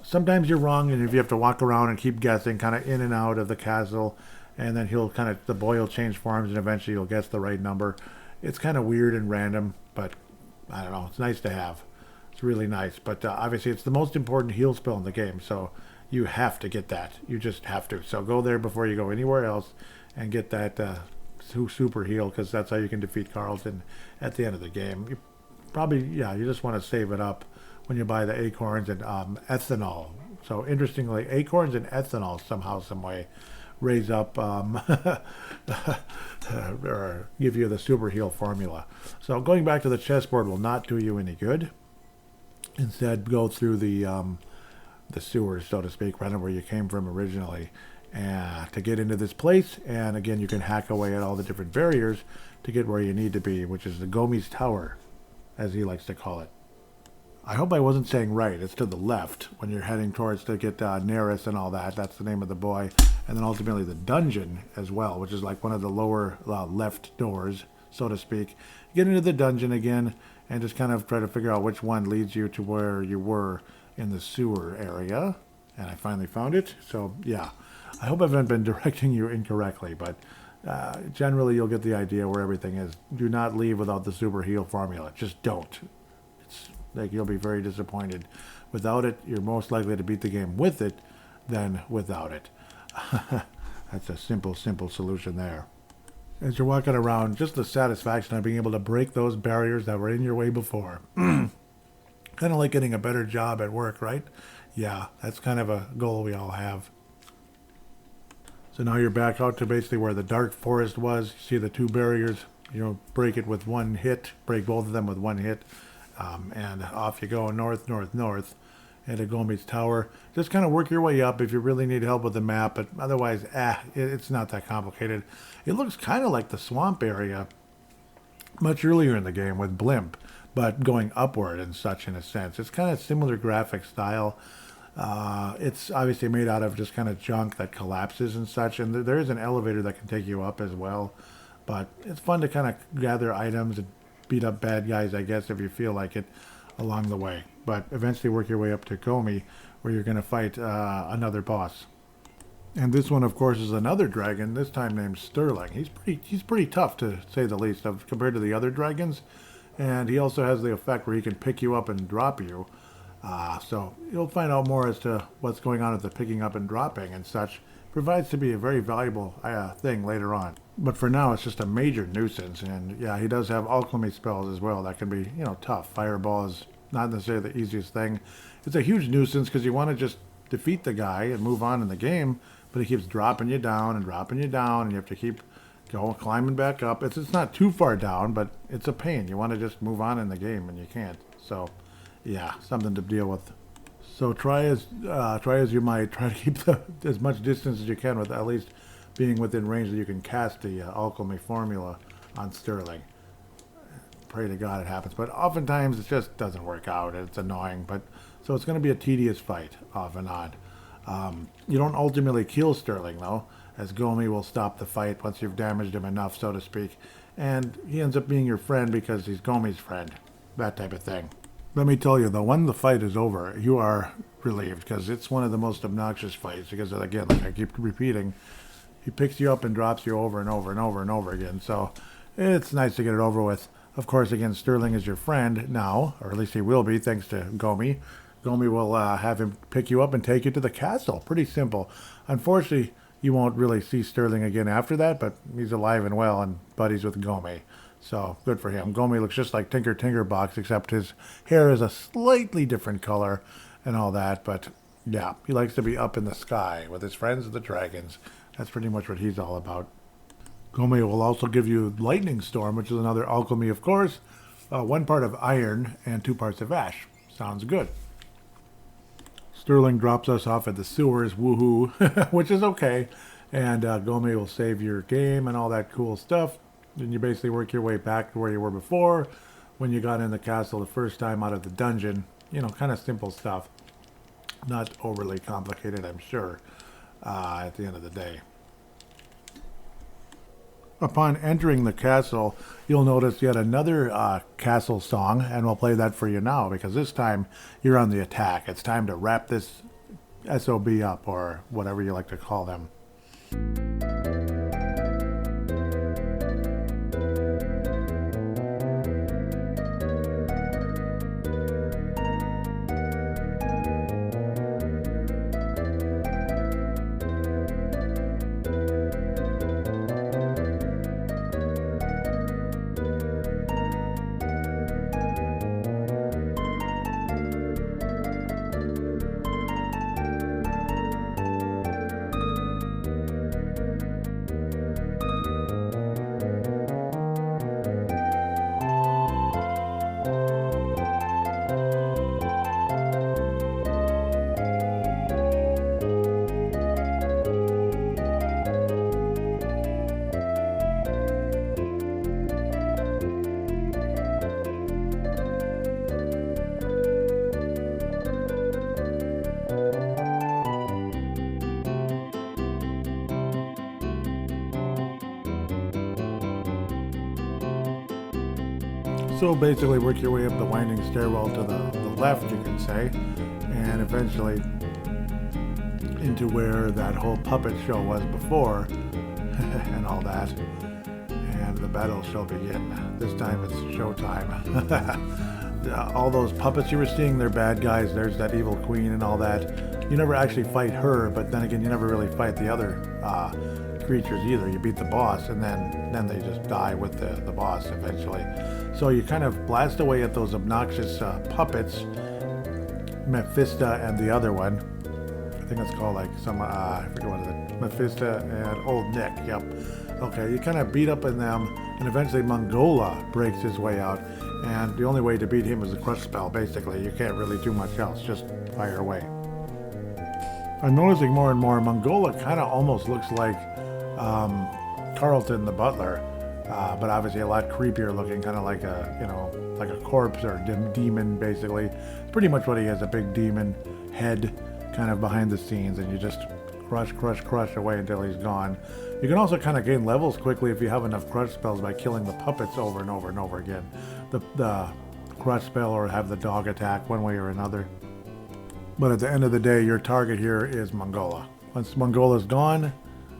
Sometimes you're wrong, and if you have to walk around and keep guessing, kind of in and out of the castle, and then the boy will change forms, and eventually you'll guess the right number. It's kind of weird and random, but I don't know. It's nice to have. It's really nice, but obviously it's the most important heal spell in the game, so you have to get that. You just have to. So go there before you go anywhere else and get that super heal, because that's how you can defeat Carlton at the end of the game. You probably, you just want to save it up when you buy the acorns and ethanol. So interestingly, acorns and ethanol somehow, some way raise up or give you the super heal formula. So going back to the chessboard will not do you any good. Instead, go through the sewers, so to speak, right where you came from originally, to get into this place. And again, you can hack away at all the different barriers to get where you need to be, which is the Gomi's Tower, as he likes to call it. I hope I wasn't saying right. It's to the left when you're heading towards to get Neris and all that. That's the name of the boy. And then ultimately the dungeon as well, which is like one of the lower left doors, so to speak. Get into the dungeon again and just kind of try to figure out which one leads you to where you were in the sewer area. And I finally found it. So, yeah. I hope I haven't been directing you incorrectly, but generally you'll get the idea where everything is. Do not leave without the super heal formula. Just don't. It's like you'll be very disappointed. Without it, you're most likely to beat the game with it than without it. That's a simple solution there. As you're walking around, just the satisfaction of being able to break those barriers that were in your way before. Kind of like getting a better job at work, right? Yeah, that's kind of a goal we all have. So now you're back out to basically where the Dark Forest was. You see the 2 barriers. Break it with one hit. Break both of them with one hit. And off you go, north, into Gomi's Tower. Just kind of work your way up if you really need help with the map, but otherwise, it's not that complicated. It looks kind of like the swamp area much earlier in the game with Blimp, but going upward and such in a sense. It's kind of similar graphic style. It's obviously made out of just kind of junk that collapses and such, and there is an elevator that can take you up as well. But it's fun to kind of gather items and beat up bad guys, I guess, if you feel like it along the way. But eventually work your way up to Gomi, where you're going to fight another boss. And this one, of course, is another dragon, this time named Sterling. He's pretty tough, to say the least, compared to the other dragons. And he also has the effect where he can pick you up and drop you. So you'll find out more as to what's going on with the picking up and dropping and such. Provides to be a very valuable thing later on. But for now, it's just a major nuisance. And yeah, he does have alchemy spells as well. That can be, tough. Fireball is not necessarily the easiest thing. It's a huge nuisance because you want to just defeat the guy and move on in the game, but he keeps dropping you down, and you have to keep climbing back up. It's not too far down, but it's a pain. You want to just move on in the game, and you can't. So, yeah, something to deal with. So try as you might, try to keep as much distance as you can with at least being within range that you can cast the alchemy formula on Sterling. Pray to God it happens, but oftentimes it just doesn't work out. It's annoying, but so it's going to be a tedious fight off and on. You don't ultimately kill Sterling though, as Gomi will stop the fight once you've damaged him enough, so to speak, and he ends up being your friend because he's Gomi's friend, that type of thing. Let me tell you though, when the fight is over, you are relieved because it's one of the most obnoxious fights because, again, like I keep repeating, he picks you up and drops you over and over and over and over again. So it's nice to get it over with. Of course, again, Sterling is your friend now, or at least he will be thanks to Gomi. Gomi will have him pick you up and take you to the castle. Pretty simple. Unfortunately, you won't really see Sterling again after that, but he's alive and well and buddies with Gomi. So, good for him. Gomi looks just like Tinker Tinkerbox, except his hair is a slightly different color and all that. But, yeah, he likes to be up in the sky with his friends the dragons. That's pretty much what he's all about. Gomi will also give you Lightning Storm, which is another alchemy, of course. 1 part of iron and 2 parts of ash. Sounds good. Sterling drops us off at the sewers, woohoo, which is okay. And Gomi will save your game and all that cool stuff. Then you basically work your way back to where you were before when you got in the castle the first time out of the dungeon. Kind of simple stuff. Not overly complicated, I'm sure, at the end of the day. Upon entering the castle, you'll notice yet another castle song, and we'll play that for you now because this time you're on the attack. It's time to wrap this SOB up, or whatever you like to call them. So basically work your way up the winding stairwell to the left, you can say, and eventually into where that whole puppet show was before and all that. And the battle shall begin. This time it's showtime. All those puppets you were seeing, they're bad guys. There's that evil queen and all that. You never actually fight her, but then again, you never really fight the other creatures either. You beat the boss, and then they just die with the boss eventually. So you kind of blast away at those obnoxious puppets, Mephisto and the other one. I think it's called like some, I forget what it is, Mephisto and Old Nick, yep. Okay, you kind of beat up in them, and eventually Mongola breaks his way out, and the only way to beat him is a crush spell, basically. You can't really do much else, just fire away. I'm noticing more and more Mongola kind of almost looks like Carlton the Butler, but obviously a lot creepier looking, kind of like like a corpse or demon, basically. It's pretty much what he is, a big demon head kind of behind the scenes, and you just crush away until he's gone. You can also kind of gain levels quickly if you have enough crush spells by killing the puppets over and over and over again. The crush spell or have the dog attack one way or another. But at the end of the day, your target here is Mongola. Once Mongola's gone,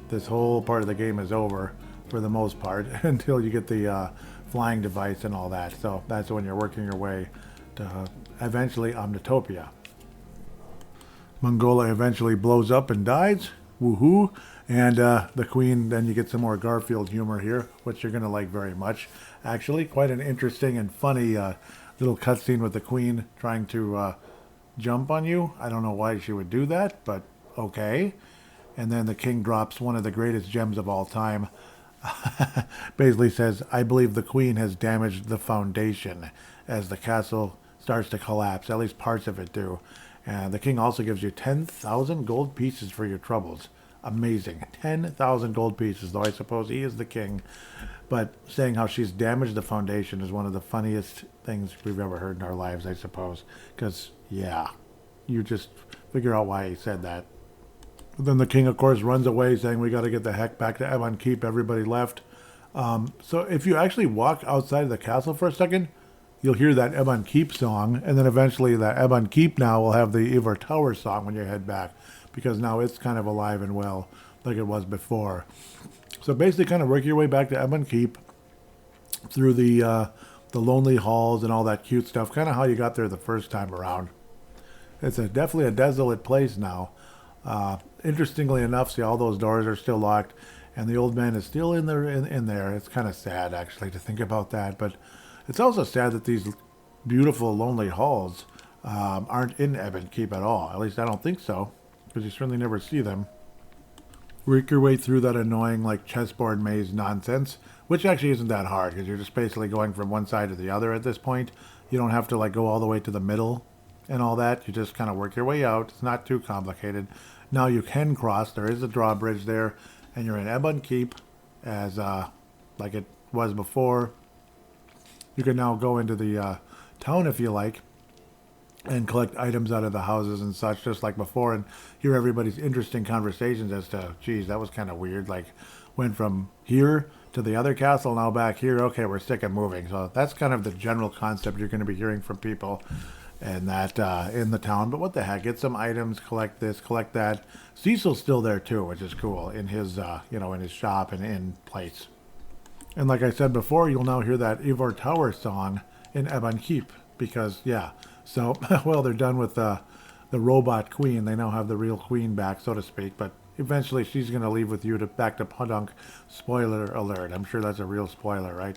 this whole part of the game is over for the most part until you get the flying device and all that. So that's when you're working your way to eventually Omnitopia. Mongola eventually blows up and dies, woohoo. And the Queen, then you get some more Garfield humor here, which you're going to like very much. Actually, quite an interesting and funny little cutscene with the Queen trying to jump on you. I don't know why she would do that, but okay. And then the king drops one of the greatest gems of all time. Basically says, I believe the Queen has damaged the foundation as the castle starts to collapse. At least parts of it do. And the king also gives you 10,000 gold pieces for your troubles. Amazing. 10,000 gold pieces, though I suppose he is the king. But saying how she's damaged the foundation is one of the funniest things we've ever heard in our lives, I suppose. Because, yeah, you just figure out why he said that. Then the king, of course, runs away saying we got to get the heck back to Ebon Keep. Everybody left. So if you actually walk outside of the castle for a second, you'll hear that Ebon Keep song. And then eventually that Ebon Keep now will have the Ivor Tower song when you head back. Because now it's kind of alive and well like it was before. So basically kind of work your way back to Ebon Keep through the lonely halls and all that cute stuff. Kind of how you got there the first time around. It's definitely a desolate place now. Interestingly enough, see, all those doors are still locked, and the old man is still in there. In there, it's kind of sad actually to think about that. But it's also sad that these beautiful lonely halls aren't in Ebon Keep at all. At least I don't think so, because you certainly never see them. Work your way through that annoying like chessboard maze nonsense, which actually isn't that hard because you're just basically going from one side to the other at this point. You don't have to like go all the way to the middle and all that. You just kind of work your way out. It's not too complicated. Now you can cross. There is a drawbridge there, and you're in Ebon Keep as like it was before. You can now go into the town if you like and collect items out of the houses and such, just like before, and hear everybody's interesting conversations as to, geez, that was kind of weird. Like, went from here to the other castle, now back here. Okay, we're sick of moving. So that's kind of the general concept you're going to be hearing from people and that in the town. But what the heck, get some items, collect this, collect that. Cecil's still there too, which is cool, in his in his shop and in place. And like I said before, you'll now hear that Ivor Tower song in Ebon Keep because so well, they're done with the robot queen. They now have the real queen back, so to speak. But eventually she's going to leave with you back to Pudunk. Spoiler alert. I'm sure that's a real spoiler, right?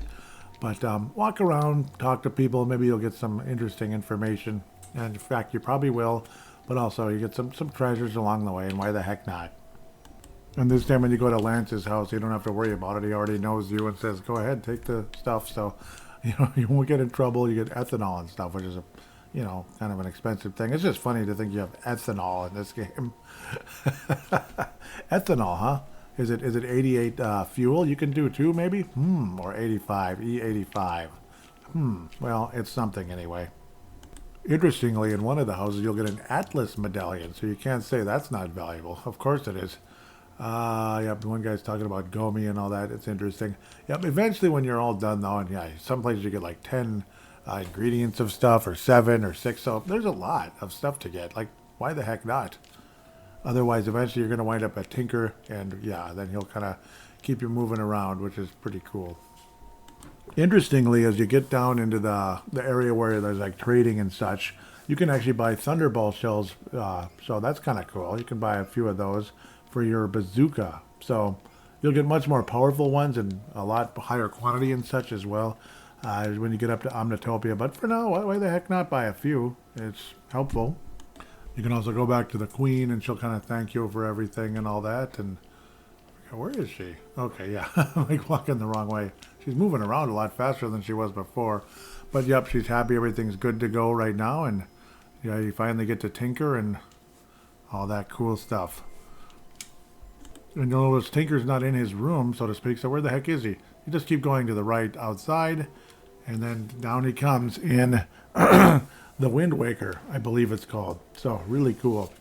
But walk around, talk to people. Maybe you'll get some interesting information. And in fact, you probably will. But also, you get some treasures along the way. And why the heck not? And this time when you go to Lance's house, you don't have to worry about it. He already knows you and says, go ahead, take the stuff. So, you won't get in trouble. You get ethanol and stuff, which is kind of an expensive thing. It's just funny to think you have ethanol in this game. Ethanol, huh? Is it 88 fuel you can do too, maybe? Or 85, E85. Well, it's something anyway. Interestingly, in one of the houses, you'll get an Atlas medallion, so you can't say that's not valuable. Of course it is. Yep, one guy's talking about Gomi and all that. It's interesting. Yep, eventually when you're all done, though, and some places you get like 10 ingredients of stuff, or 7 or 6, so there's a lot of stuff to get. Like, why the heck not? Otherwise, eventually you're going to wind up at Tinker, and then he'll kind of keep you moving around, which is pretty cool. Interestingly, as you get down into the area where there's like trading and such, you can actually buy Thunderball shells, so that's kind of cool. You can buy a few of those for your bazooka, so you'll get much more powerful ones and a lot higher quantity and such as well when you get up to Omnitopia. But for now, why the heck not buy a few? It's helpful. You can also go back to the Queen, and she'll kind of thank you for everything and all that. And where is she? Okay, yeah, I'm like walking the wrong way. She's moving around a lot faster than she was before. But yep, she's happy everything's good to go right now. And you finally get to Tinker and all that cool stuff. And you'll notice Tinker's not in his room, so to speak. So where the heck is he? You just keep going to the right outside, and then down he comes in the Wind Waker, I believe it's called. So really cool.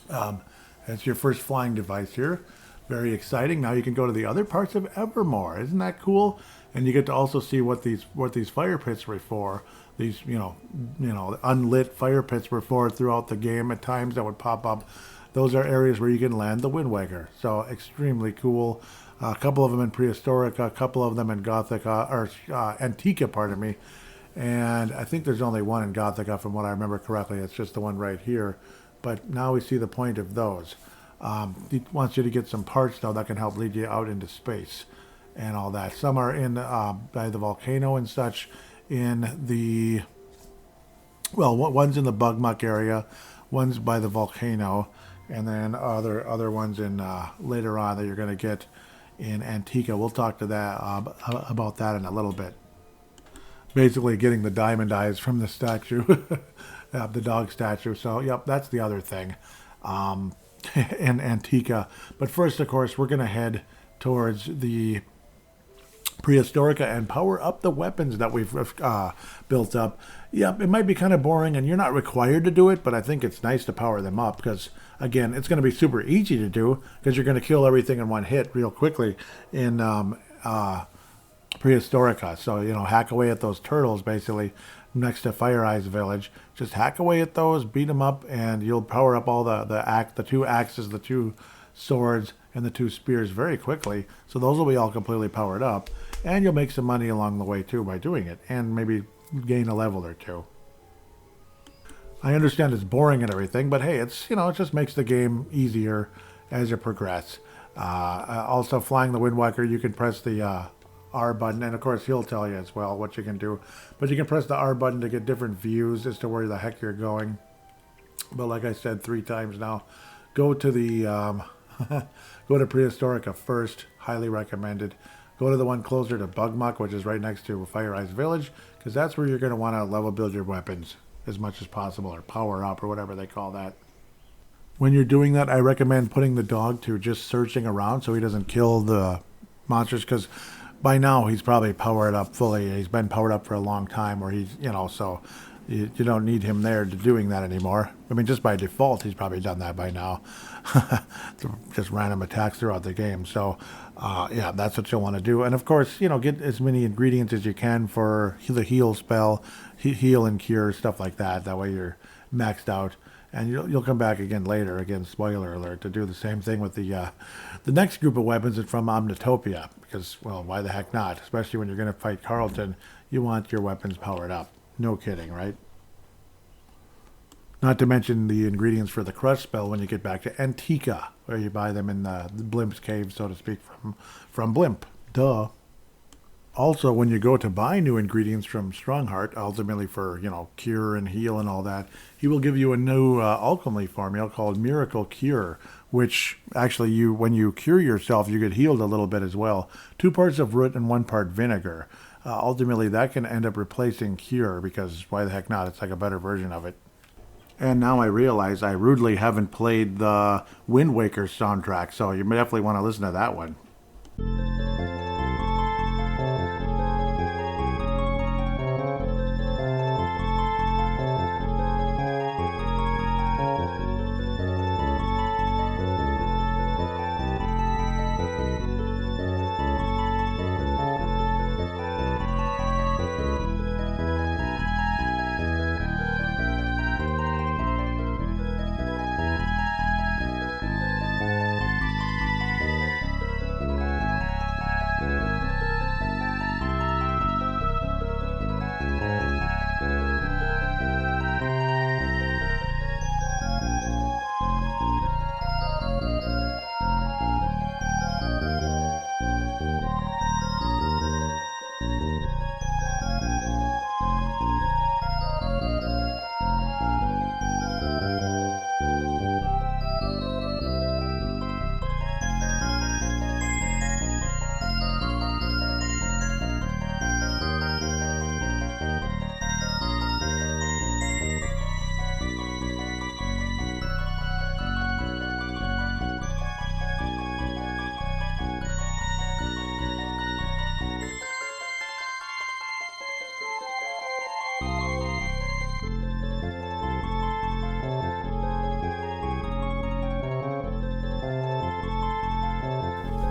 That's your first flying device here. Very exciting. Now you can go to the other parts of Evermore. Isn't that cool? And you get to also see what these fire pits were for. These unlit fire pits were for throughout the game at times that would pop up. Those are areas where you can land the Wind Waker. So extremely cool. A couple of them in Prehistoric, a couple of them in Gothica, or Antica, pardon me. And I think there's only one in Gothica from what I remember correctly. It's just the one right here. But now we see the point of those. He wants you to get some parts, though, that can help lead you out into space and all that. Some are in by the volcano and such. One's in the Bug Muck area, one's by the volcano, and then other ones in later on that you're going to get in Antica. We'll talk to that about that in a little bit. Basically, getting the diamond eyes from the statue, the dog statue. So, yep, that's the other thing in Antica. But first, of course, we're going to head towards the Prehistorica and power up the weapons that we've built up. Yep, it might be kind of boring, and you're not required to do it, but I think it's nice to power them up because, again, it's going to be super easy to do because you're going to kill everything in one hit real quickly in Prehistorica. So, hack away at those turtles, basically, next to Fire Eyes Village. Just hack away at those, beat them up, and you'll power up all the 2 axes, the 2 swords, and the 2 spears very quickly. So those will be all completely powered up. And you'll make some money along the way, too, by doing it. And maybe gain a level or 2. I understand it's boring and everything, but hey, it just makes the game easier as you progress. Also, flying the Windwalker, you can press the R button, and of course he'll tell you as well what you can do. But you can press the R button to get different views as to where the heck you're going. But like I said 3 times now, go to the go to Prehistorica first. Highly recommended. Go to the one closer to Bug Muck, which is right next to Fire Eyes Village, because that's where you're going to want to level build your weapons as much as possible, or power up, or whatever they call that. When you're doing that, I recommend putting the dog to just searching around so he doesn't kill the monsters, because by now he's probably powered up fully. He's been powered up for a long time, or he's, so you don't need him there to doing that anymore. I mean, just by default, he's probably done that by now. Just random attacks throughout the game. So, yeah, that's what you'll want to do. And, of course, get as many ingredients as you can for the heal spell, heal and cure, stuff like that. That way you're maxed out. And you'll come back again later, again, spoiler alert, to do the same thing with the next group of weapons from Omnitopia. Because, well, why the heck not? Especially when you're going to fight Carlton, you want your weapons powered up. No kidding, right? Not to mention the ingredients for the crush spell when you get back to Antica, where you buy them in the Blimp's cave, so to speak, from Blimp. Duh. Also, when you go to buy new ingredients from Strongheart, ultimately for, cure and heal and all that, he will give you a new alchemy formula called Miracle Cure, which actually when you cure yourself, you get healed a little bit as well. 2 parts of root and 1 part vinegar. Ultimately, that can end up replacing cure, because why the heck not? It's like a better version of it. And now I realize I rudely haven't played the Wind Waker soundtrack, so you definitely want to listen to that one.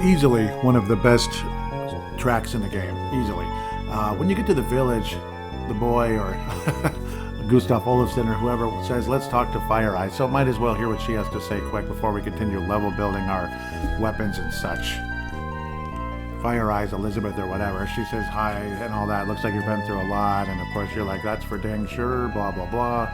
Easily one of the best tracks in the game, easily. When you get to the village, the boy or Gustav Olofsson or whoever says, let's talk to Fire Eyes, so might as well hear what she has to say quick before we continue level building our weapons and such. Fire Eyes, Elizabeth or whatever, she says hi and all that, looks like you've been through a lot, and of course you're like, that's for dang sure, blah blah blah.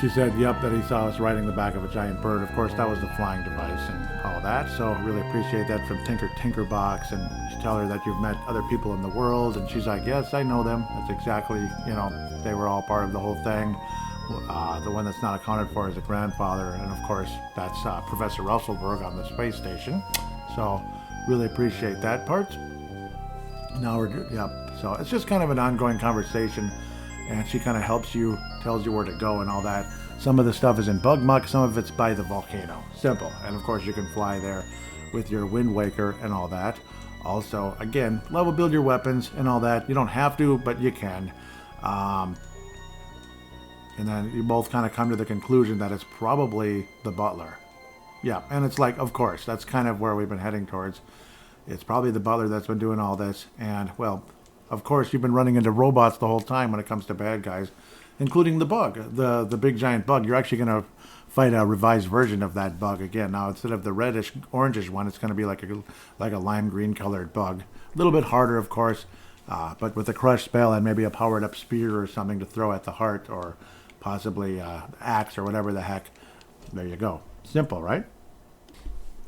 She said, yep, that he saw us riding the back of a giant bird. Of course, that was the flying device and all that. So really appreciate that from Tinkerbox. And you tell her that you've met other people in the world. And she's like, yes, I know them. That's exactly, they were all part of the whole thing. The one that's not accounted for is the grandfather. And of course, that's Professor Russellberg on the space station. So really appreciate that part. Now so it's just kind of an ongoing conversation. And she kind of helps you, tells you where to go and all that. Some of the stuff is in Bug Muck, some of it's by the volcano. Simple. And of course you can fly there with your Wind Waker and all that. Also, again, level build your weapons and all that. You don't have to, but you can. And then you both kind of come to the conclusion that it's probably the butler. Yeah, and it's like, of course, that's kind of where we've been heading towards. It's probably the butler that's been doing all this. And, well, of course, you've been running into robots the whole time when it comes to bad guys, including the bug, the big giant bug. You're actually going to fight a revised version of that bug again. Now, instead of the reddish, orangish one, it's going to be like a lime green colored bug. A little bit harder, of course, but with a crush spell and maybe a powered up spear or something to throw at the heart, or possibly axe or whatever the heck. There you go. Simple, right?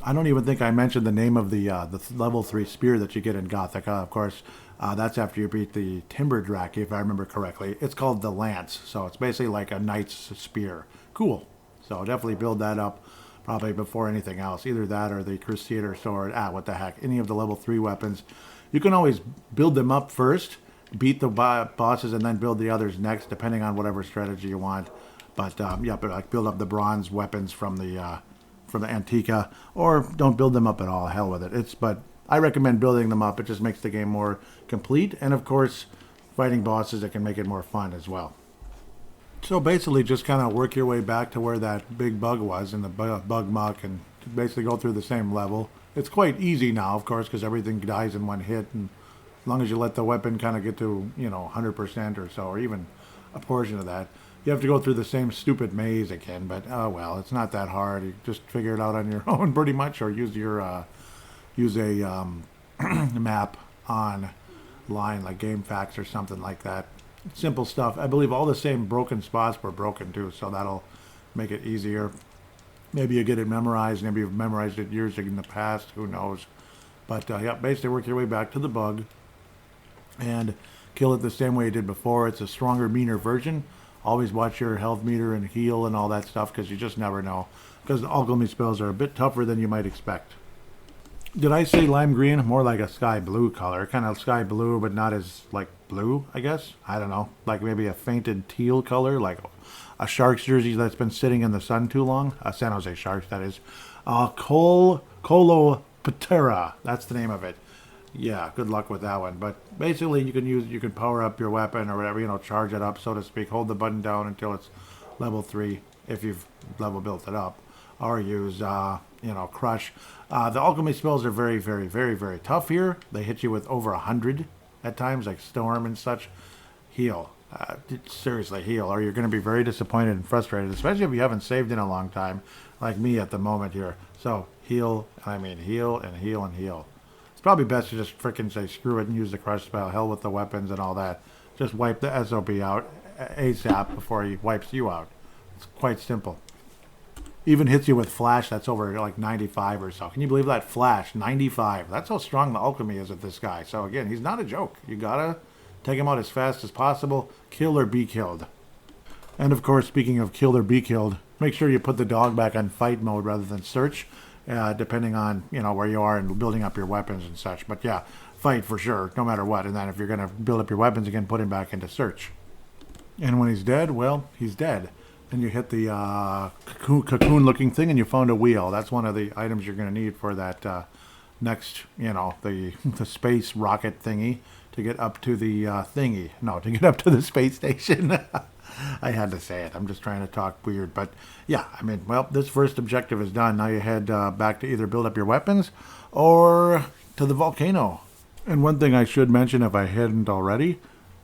I don't even think I mentioned the name of the level 3 spear that you get in Gothica. Of course, that's after you beat the Timber Draki, if I remember correctly. It's called the Lance, so it's basically like a knight's spear. Cool. So definitely build that up probably before anything else. Either that or the Crusader Sword. What the heck. Any of the level 3 weapons. You can always build them up first, beat the bosses, and then build the others next, depending on whatever strategy you want. But, but like build up the bronze weapons from the Antica, or don't build them up at all. Hell with it. But I recommend building them up. It just makes the game more complete. And of course, fighting bosses, it can make it more fun as well. So basically just kind of work your way back to where that big bug was in the bug muck and basically go through the same level. It's quite easy now, of course, because everything dies in one hit. And as long as you let the weapon kind of get to, 100% or so, or even a portion of that, you have to go through the same stupid maze again. But, oh well, it's not that hard. You just figure it out on your own pretty much, or use a map online like GameFAQs or something like that. Simple stuff. I believe all the same broken spots were broken too, so that'll make it easier. Maybe you get it memorized. Maybe you've memorized it years in the past. Who knows? But basically work your way back to the bug and kill it the same way you did before. It's a stronger, meaner version. Always watch your health meter and heal and all that stuff, because you just never know. Because the alchemy spells are a bit tougher than you might expect. Did I say lime green? More like a sky blue color. Kind of sky blue, but not as like blue, I guess. I don't know. Like maybe a fainted teal color, like a Sharks jersey that's been sitting in the sun too long. San Jose Sharks, that is. Colopatera. That's the name of it. Yeah, good luck with that one. But basically, you can power up your weapon or whatever, charge it up, so to speak. Hold the button down until it's level 3 if you've level built it up, or use crush. The alchemy spells are very, very, very, very tough here. They hit you with over 100 at times, like storm and such. Heal. Seriously, heal, or you're going to be very disappointed and frustrated, especially if you haven't saved in a long time, like me at the moment here. So heal, heal and heal and heal. It's probably best to just frickin' say screw it and use the crush spell. Hell with the weapons and all that. Just wipe the SOB out ASAP before he wipes you out. It's quite simple. Even hits you with flash that's over like 95 or so. Can you believe that? Flash, 95. That's how strong the alchemy is of this guy. So again, he's not a joke. You gotta take him out as fast as possible. Kill or be killed. And of course, speaking of kill or be killed, make sure you put the dog back on fight mode rather than search, depending on where you are and building up your weapons and such. But yeah, fight for sure, no matter what. And then if you're gonna build up your weapons again, put him back into search. And when he's dead, well, he's dead. And you hit the cocoon-looking thing, and you found a wheel. That's one of the items you're going to need for that next, the space rocket thingy to get up to the thingy. No, to get up to the space station. I had to say it. I'm just trying to talk weird. But, yeah, this first objective is done. Now you head back to either build up your weapons or to the volcano. And one thing I should mention, if I hadn't already,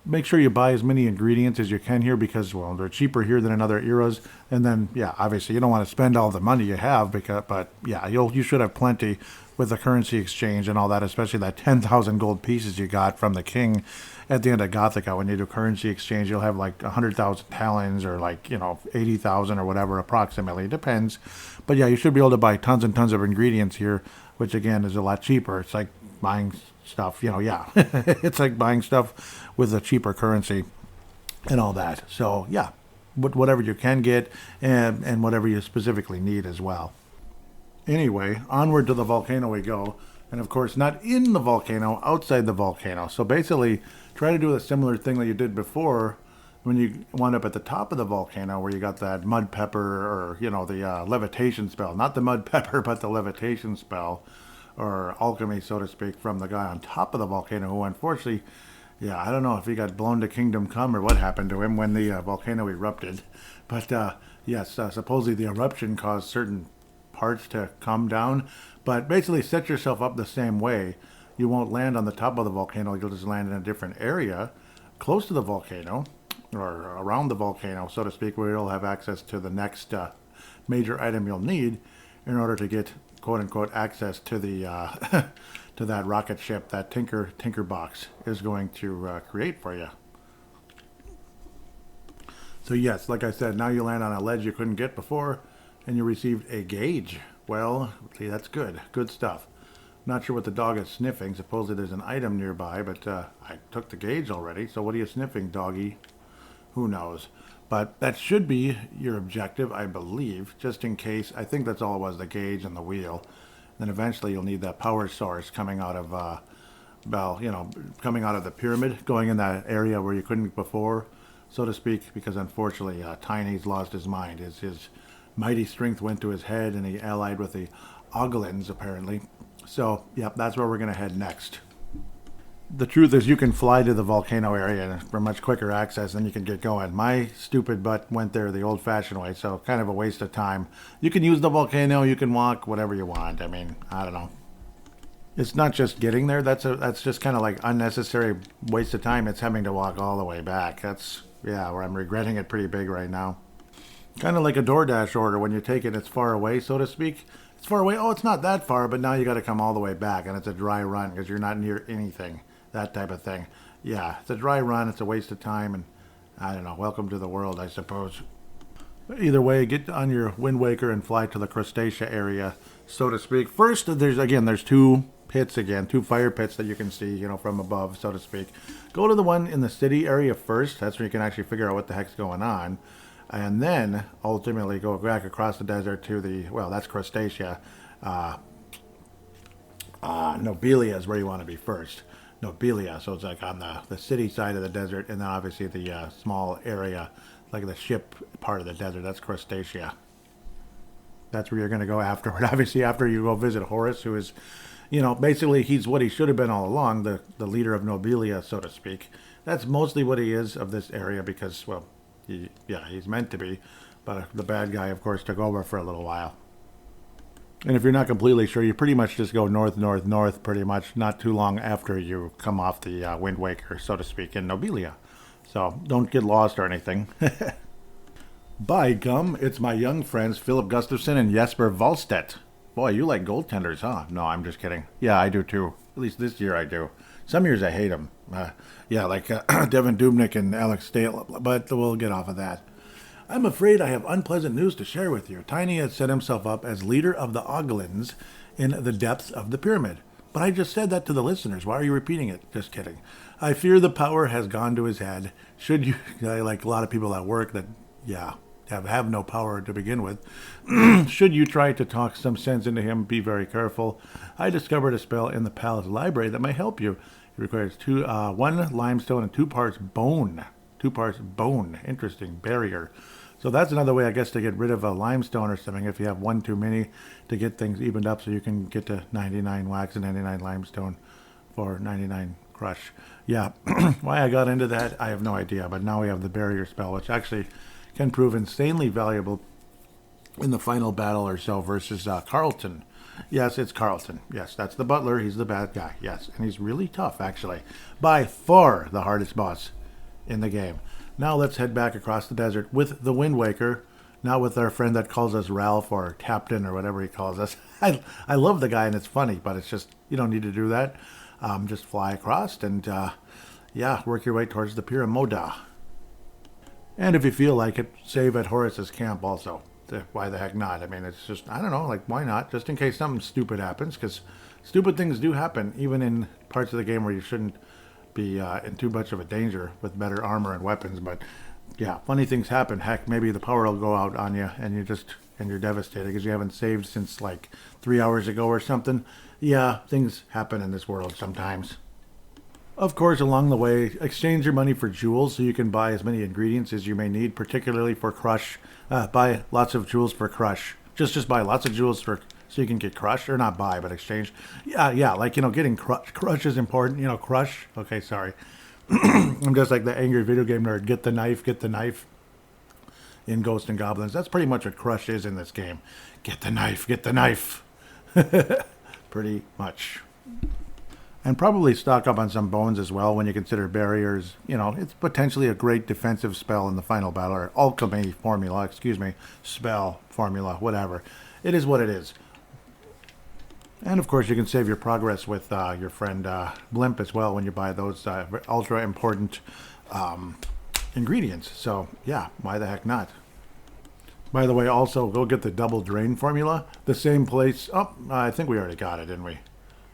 make sure you buy as many ingredients as you can here, because, well, they're cheaper here than in other eras. And then, yeah, obviously you don't want to spend all the money you have, but yeah, you should have plenty. with the currency exchange and all that, especially that 10,000 gold pieces you got from the king at the end of Gothica. When you do currency exchange, you'll have like 100,000 talons or 80,000 or whatever approximately. It depends. But yeah, you should be able to buy tons and tons of ingredients here, which again is a lot cheaper. It's like buying stuff, yeah. It's like buying stuff with a cheaper currency and all that. So yeah, whatever you can get and whatever you specifically need as well. Anyway, onward to the volcano we go. And of course, not in the volcano, outside the volcano. So basically, try to do a similar thing that you did before when you wound up at the top of the volcano where you got that mud pepper or, the levitation spell. Not the mud pepper, but the levitation spell or alchemy, so to speak, from the guy on top of the volcano who unfortunately, I don't know if he got blown to Kingdom Come or what happened to him when the volcano erupted. But yes, supposedly the eruption caused certain parts to come down, but basically set yourself up the same way. You won't land on the top of the volcano, you'll just land in a different area close to the volcano or around the volcano, so to speak, where you'll have access to the next major item you'll need in order to get quote-unquote access to the to that rocket ship that Tinker Box is going to create for you. So yes, like I said, now you land on a ledge you couldn't get before, and you received a gauge. Well, see, that's good. Good stuff. Not sure what the dog is sniffing. Supposedly there's an item nearby, but I took the gauge already. So what are you sniffing, doggy? Who knows? But that should be your objective, I believe, just in case. I think that's all it was, the gauge and the wheel. Then eventually you'll need that power source coming out of, coming out of the pyramid, going in that area where you couldn't before, so to speak, because unfortunately Tiny's lost his mind. His mighty strength went to his head, and he allied with the Oglins, apparently. So, yep, that's where we're going to head next. The truth is you can fly to the volcano area for much quicker access, and you can get going. My stupid butt went there the old-fashioned way, so kind of a waste of time. You can use the volcano, you can walk, whatever you want. I mean, I don't know. It's not just getting there. That's just kind of like unnecessary waste of time. It's having to walk all the way back. That's, where I'm regretting it pretty big right now. Kind of like a DoorDash order. When you take it, it's far away, so to speak. It's far away. Oh, it's not that far, but now you got to come all the way back, and it's a dry run because you're not near anything. That type of thing. Yeah, it's a dry run. It's a waste of time, and I don't know. Welcome to the world, I suppose. Either way, get on your Wind Waker and fly to the Crustacea area, so to speak. First, there's two pits again, two fire pits that you can see, from above, so to speak. Go to the one in the city area first. That's where you can actually figure out what the heck's going on. And then, ultimately, go back across the desert to that's Crustacea. Nobilia is where you want to be first. Nobilia, so it's like on the city side of the desert, and then obviously the small area, like the ship part of the desert, that's Crustacea. That's where you're going to go afterward. Obviously, after you go visit Horus, who is, basically he's what he should have been all along, the leader of Nobilia, so to speak. That's mostly what he is of this area because, he's meant to be, but the bad guy, of course, took over for a little while. And if you're not completely sure, you pretty much just go north, pretty much, not too long after you come off the Wind Waker, so to speak, in Nobilia. So don't get lost or anything. By gum, it's my young friends Philip Gustafson and Jesper Wallstedt. Boy, you like goaltenders, huh? No, I'm just kidding. Yeah, I do too. At least this year I do. Some years I hate them. Like Devin Dubnyk and Alex Stale, but we'll get off of that. I'm afraid I have unpleasant news to share with you. Tiny has set himself up as leader of the Oglins in the depths of the pyramid. But I just said that to the listeners. Why are you repeating it? Just kidding. I fear the power has gone to his head. Should you, like a lot of people at work that, have no power to begin with, should you try to talk some sense into him, be very careful. I discovered a spell in the palace library that may help you. It requires 1 limestone and 2 parts bone. 2 parts bone. Interesting. Barrier. So that's another way, I guess, to get rid of a limestone or something if you have 1 too many, to get things evened up so you can get to 99 wax and 99 limestone for 99 crush. Yeah, why I got into that, I have no idea. But now we have the barrier spell, which actually can prove insanely valuable in the final battle or so versus Carlton. Yes, it's Carlton. Yes, that's the butler. He's the bad guy. Yes, and he's really tough, actually. By far the hardest boss in the game. Now let's head back across the desert with the Wind Waker, not with our friend that calls us Ralph or Captain or whatever he calls us. I love the guy and it's funny, but it's just, you don't need to do that. Just fly across and, yeah, work your way towards the Pyramid. And if you feel like it, save at Horace's camp also. Why the heck not? I mean, it's just, I don't know, like, why not? Just in case something stupid happens, because stupid things do happen, even in parts of the game where you shouldn't be in too much of a danger with better armor and weapons. But, yeah, funny things happen. Heck, maybe the power will go out on you, and you're devastated because you haven't saved since, like, 3 hours ago or something. Yeah, things happen in this world sometimes. Of course, along the way, exchange your money for jewels so you can buy as many ingredients as you may need, particularly for Crush. Buy lots of jewels for Crush. Just buy lots of jewels so you can get Crush, or not buy, but exchange. Yeah, like, getting Crush. Crush is important, Crush. Okay, sorry. I'm just like the angry video game nerd. Get the knife in Ghosts and Goblins. That's pretty much what Crush is in this game. Get the knife. Pretty much. And probably stock up on some bones as well when you consider barriers. It's potentially a great defensive spell in the final battle, or alchemy formula, spell formula, whatever. It is what it is. And of course, you can save your progress with your friend Blimp as well when you buy those ultra important ingredients. So, yeah, why the heck not? By the way, also, go get the double drain formula. The same place. Oh, I think we already got it, didn't we?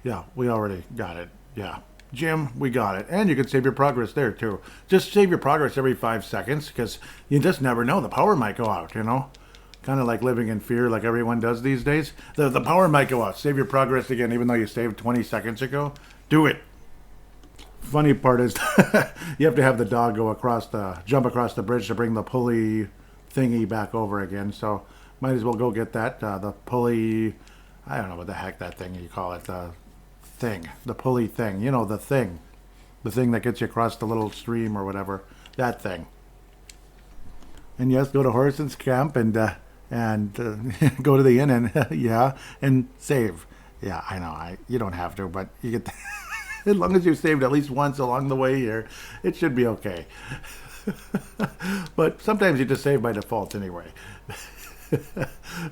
Yeah, we already got it. Yeah. Jim, we got it. And you can save your progress there, too. Just save your progress every 5 seconds, because you just never know. The power might go out, Kind of like living in fear like everyone does these days. The power might go out. Save your progress again, even though you saved 20 seconds ago. Do it. Funny part is you have to have the dog jump across the bridge to bring the pulley thingy back over again. So might as well go get that. The pulley, I don't know what the heck that thing you call it. The pulley thing, the thing that gets you across the little stream or whatever, that thing. And yes, go to Horace's camp and go to the inn and and save. Yeah, I know, you don't have to, but you get as long as you saved at least once along the way here, it should be okay. But sometimes you just save by default anyway.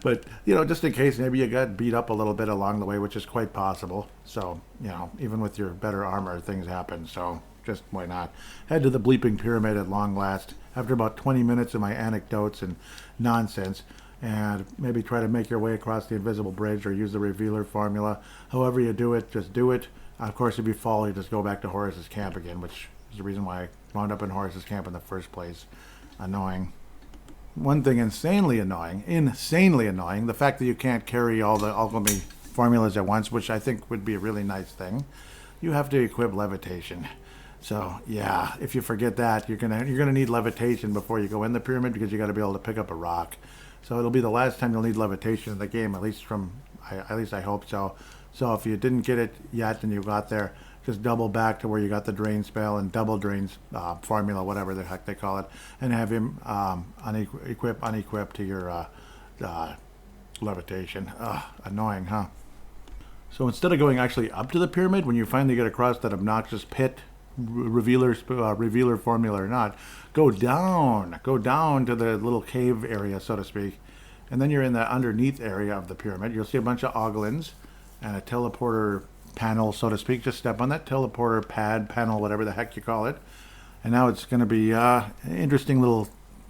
But, just in case maybe you got beat up a little bit along the way, which is quite possible. So, even with your better armor, things happen. So, just why not? Head to the bleeping pyramid at long last, after about 20 minutes of my anecdotes and nonsense, and maybe try to make your way across the invisible bridge or use the revealer formula. However you do it, just do it. Of course, if you fall, you just go back to Horace's camp again, which is the reason why I wound up in Horace's camp in the first place. Annoying. One thing insanely annoying, the fact that you can't carry all the alchemy formulas at once, which I think would be a really nice thing. You have to equip levitation. So, yeah, if you forget that, you're gonna need levitation before you go in the pyramid, because you got to be able to pick up a rock. So it'll be the last time you'll need levitation in the game, at least I hope so. So if you didn't get it yet and you got there, just double back to where you got the drain spell and double drains formula, whatever the heck they call it, and have him unequip to your levitation. Annoying, huh? So instead of going actually up to the pyramid, when you finally get across that obnoxious pit, revealer formula or not, go down to the little cave area, so to speak, and then you're in the underneath area of the pyramid. You'll see a bunch of oglins and a teleporter panel, so to speak. Just step on that teleporter panel, whatever the heck you call it, and now it's going to be an interesting little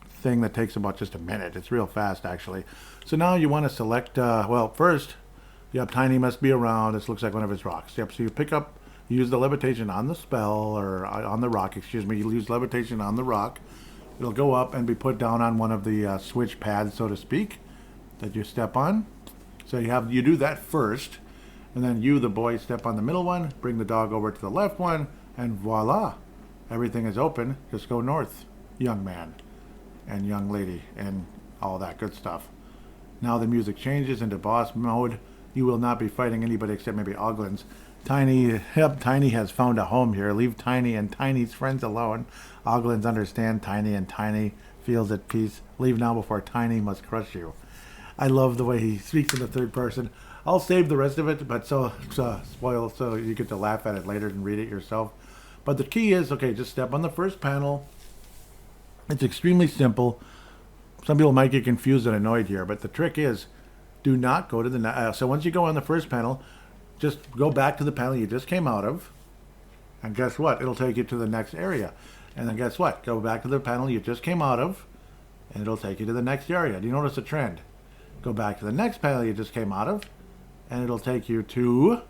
thing that takes about just a minute. It's real fast, actually. So now you want to select, first, yep, Tiny must be around. This looks like one of his rocks. Yep, so you use the levitation on the spell, or on the rock, you use levitation on the rock. It'll go up and be put down on one of the switch pads, so to speak, that you step on. So you do that first, and then you, the boy, step on the middle one, bring the dog over to the left one, and voila, everything is open. Just go north, young man and young lady, and all that good stuff. Now the music changes into boss mode. You will not be fighting anybody except maybe Oglins. Tiny has found a home here. Leave Tiny and Tiny's friends alone. Oglins understand Tiny, and Tiny feels at peace. Leave now before Tiny must crush you. I love the way he speaks in the third person. I'll save the rest of it, but spoil so you get to laugh at it later and read it yourself. But the key is, just step on the first panel. It's extremely simple. Some people might get confused and annoyed here, but the trick is, do not go to the... so once you go on the first panel, just go back to the panel you just came out of. And guess what? It'll take you to the next area. And then guess what? Go back to the panel you just came out of, and it'll take you to the next area. Do you notice a trend? Go back to the next panel you just came out of, and it'll take you to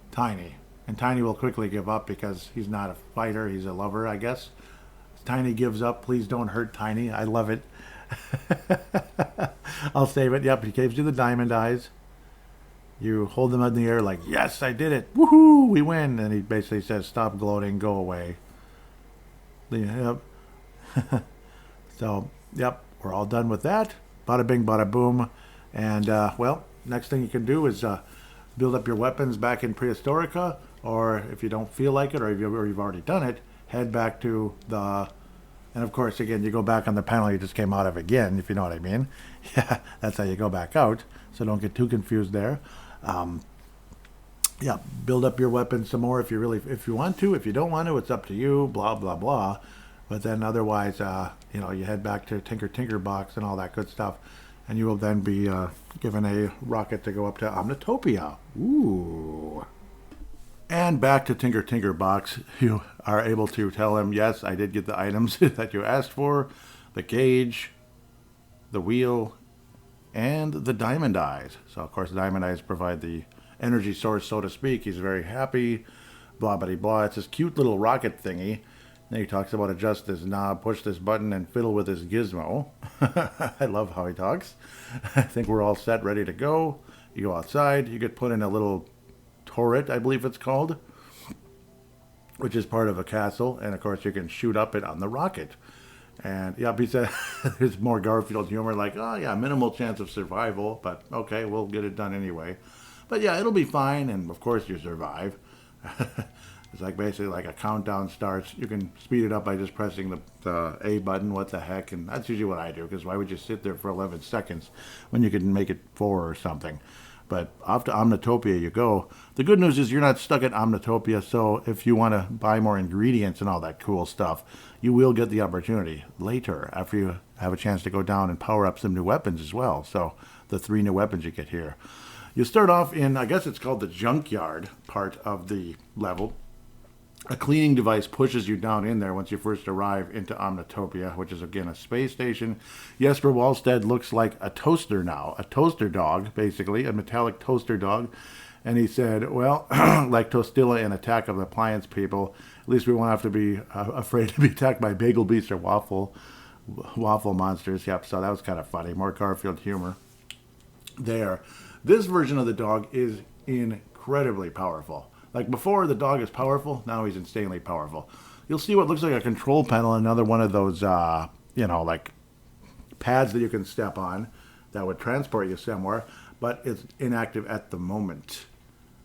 Tiny. And Tiny will quickly give up because he's not a fighter, he's a lover, I guess. Tiny gives up. Please don't hurt Tiny. I love it. I'll save it. Yep, he gives you the diamond eyes. You hold them in the air like, yes, I did it. Woohoo, we win. And he basically says, stop gloating, go away. Yep. So, yep, we're all done with that. Bada bing, bada boom. And, well, next thing you can do is build up your weapons back in Prehistorica, or if you don't feel like it, or you've already done it, head back to the... And, of course, again, you go back on the panel you just came out of again, if you know what I mean. Yeah, that's how you go back out, so don't get too confused there. Yeah, build up your weapons some more if you want to. If you don't want to, it's up to you, blah, blah, blah. But then otherwise, you know, you head back to Tinker Box and all that good stuff, and you will then be given a rocket to go up to Omnitopia. Ooh. And back to Tinker Box, you are able to tell him, yes, I did get the items that you asked for, the cage, the wheel, and the diamond eyes. So, of course, the diamond eyes provide the energy source, so to speak. He's very happy, blah, blah, blah. It's this cute little rocket thingy. Then he talks about adjust this knob, push this button, and fiddle with this gizmo. I love how he talks. I think we're all set, ready to go. You go outside. You get put in a little turret, I believe it's called, which is part of a castle. And, of course, you can shoot up it on the rocket. And, yeah, he said there's more Garfield humor, like, oh, yeah, minimal chance of survival, but, okay, we'll get it done anyway. But, yeah, it'll be fine, and, of course, you survive. It's like basically like a countdown starts. You can speed it up by just pressing the A button. What the heck? And that's usually what I do, because why would you sit there for 11 seconds when you can make it 4 or something? But off to Omnitopia you go. The good news is you're not stuck at Omnitopia, so if you want to buy more ingredients and all that cool stuff, you will get the opportunity later after you have a chance to go down and power up some new weapons as well. So the 3 new weapons you get here. You start off in, I guess it's called the junkyard part of the level. A cleaning device pushes you down in there once you first arrive into Omnitopia, which is, again, a space station. Jesper Wallstead looks like a toaster now, a toaster dog, basically, a metallic toaster dog. And he said, well, like Tostilla in Attack of the Appliance People, at least we won't have to be afraid to be attacked by bagel beasts or waffle monsters. Yep, so that was kind of funny. More Garfield humor there. This version of the dog is incredibly powerful. Like before, the dog is powerful. Now he's insanely powerful. You'll see what looks like a control panel, another one of those, you know, like pads that you can step on that would transport you somewhere, but it's inactive at the moment.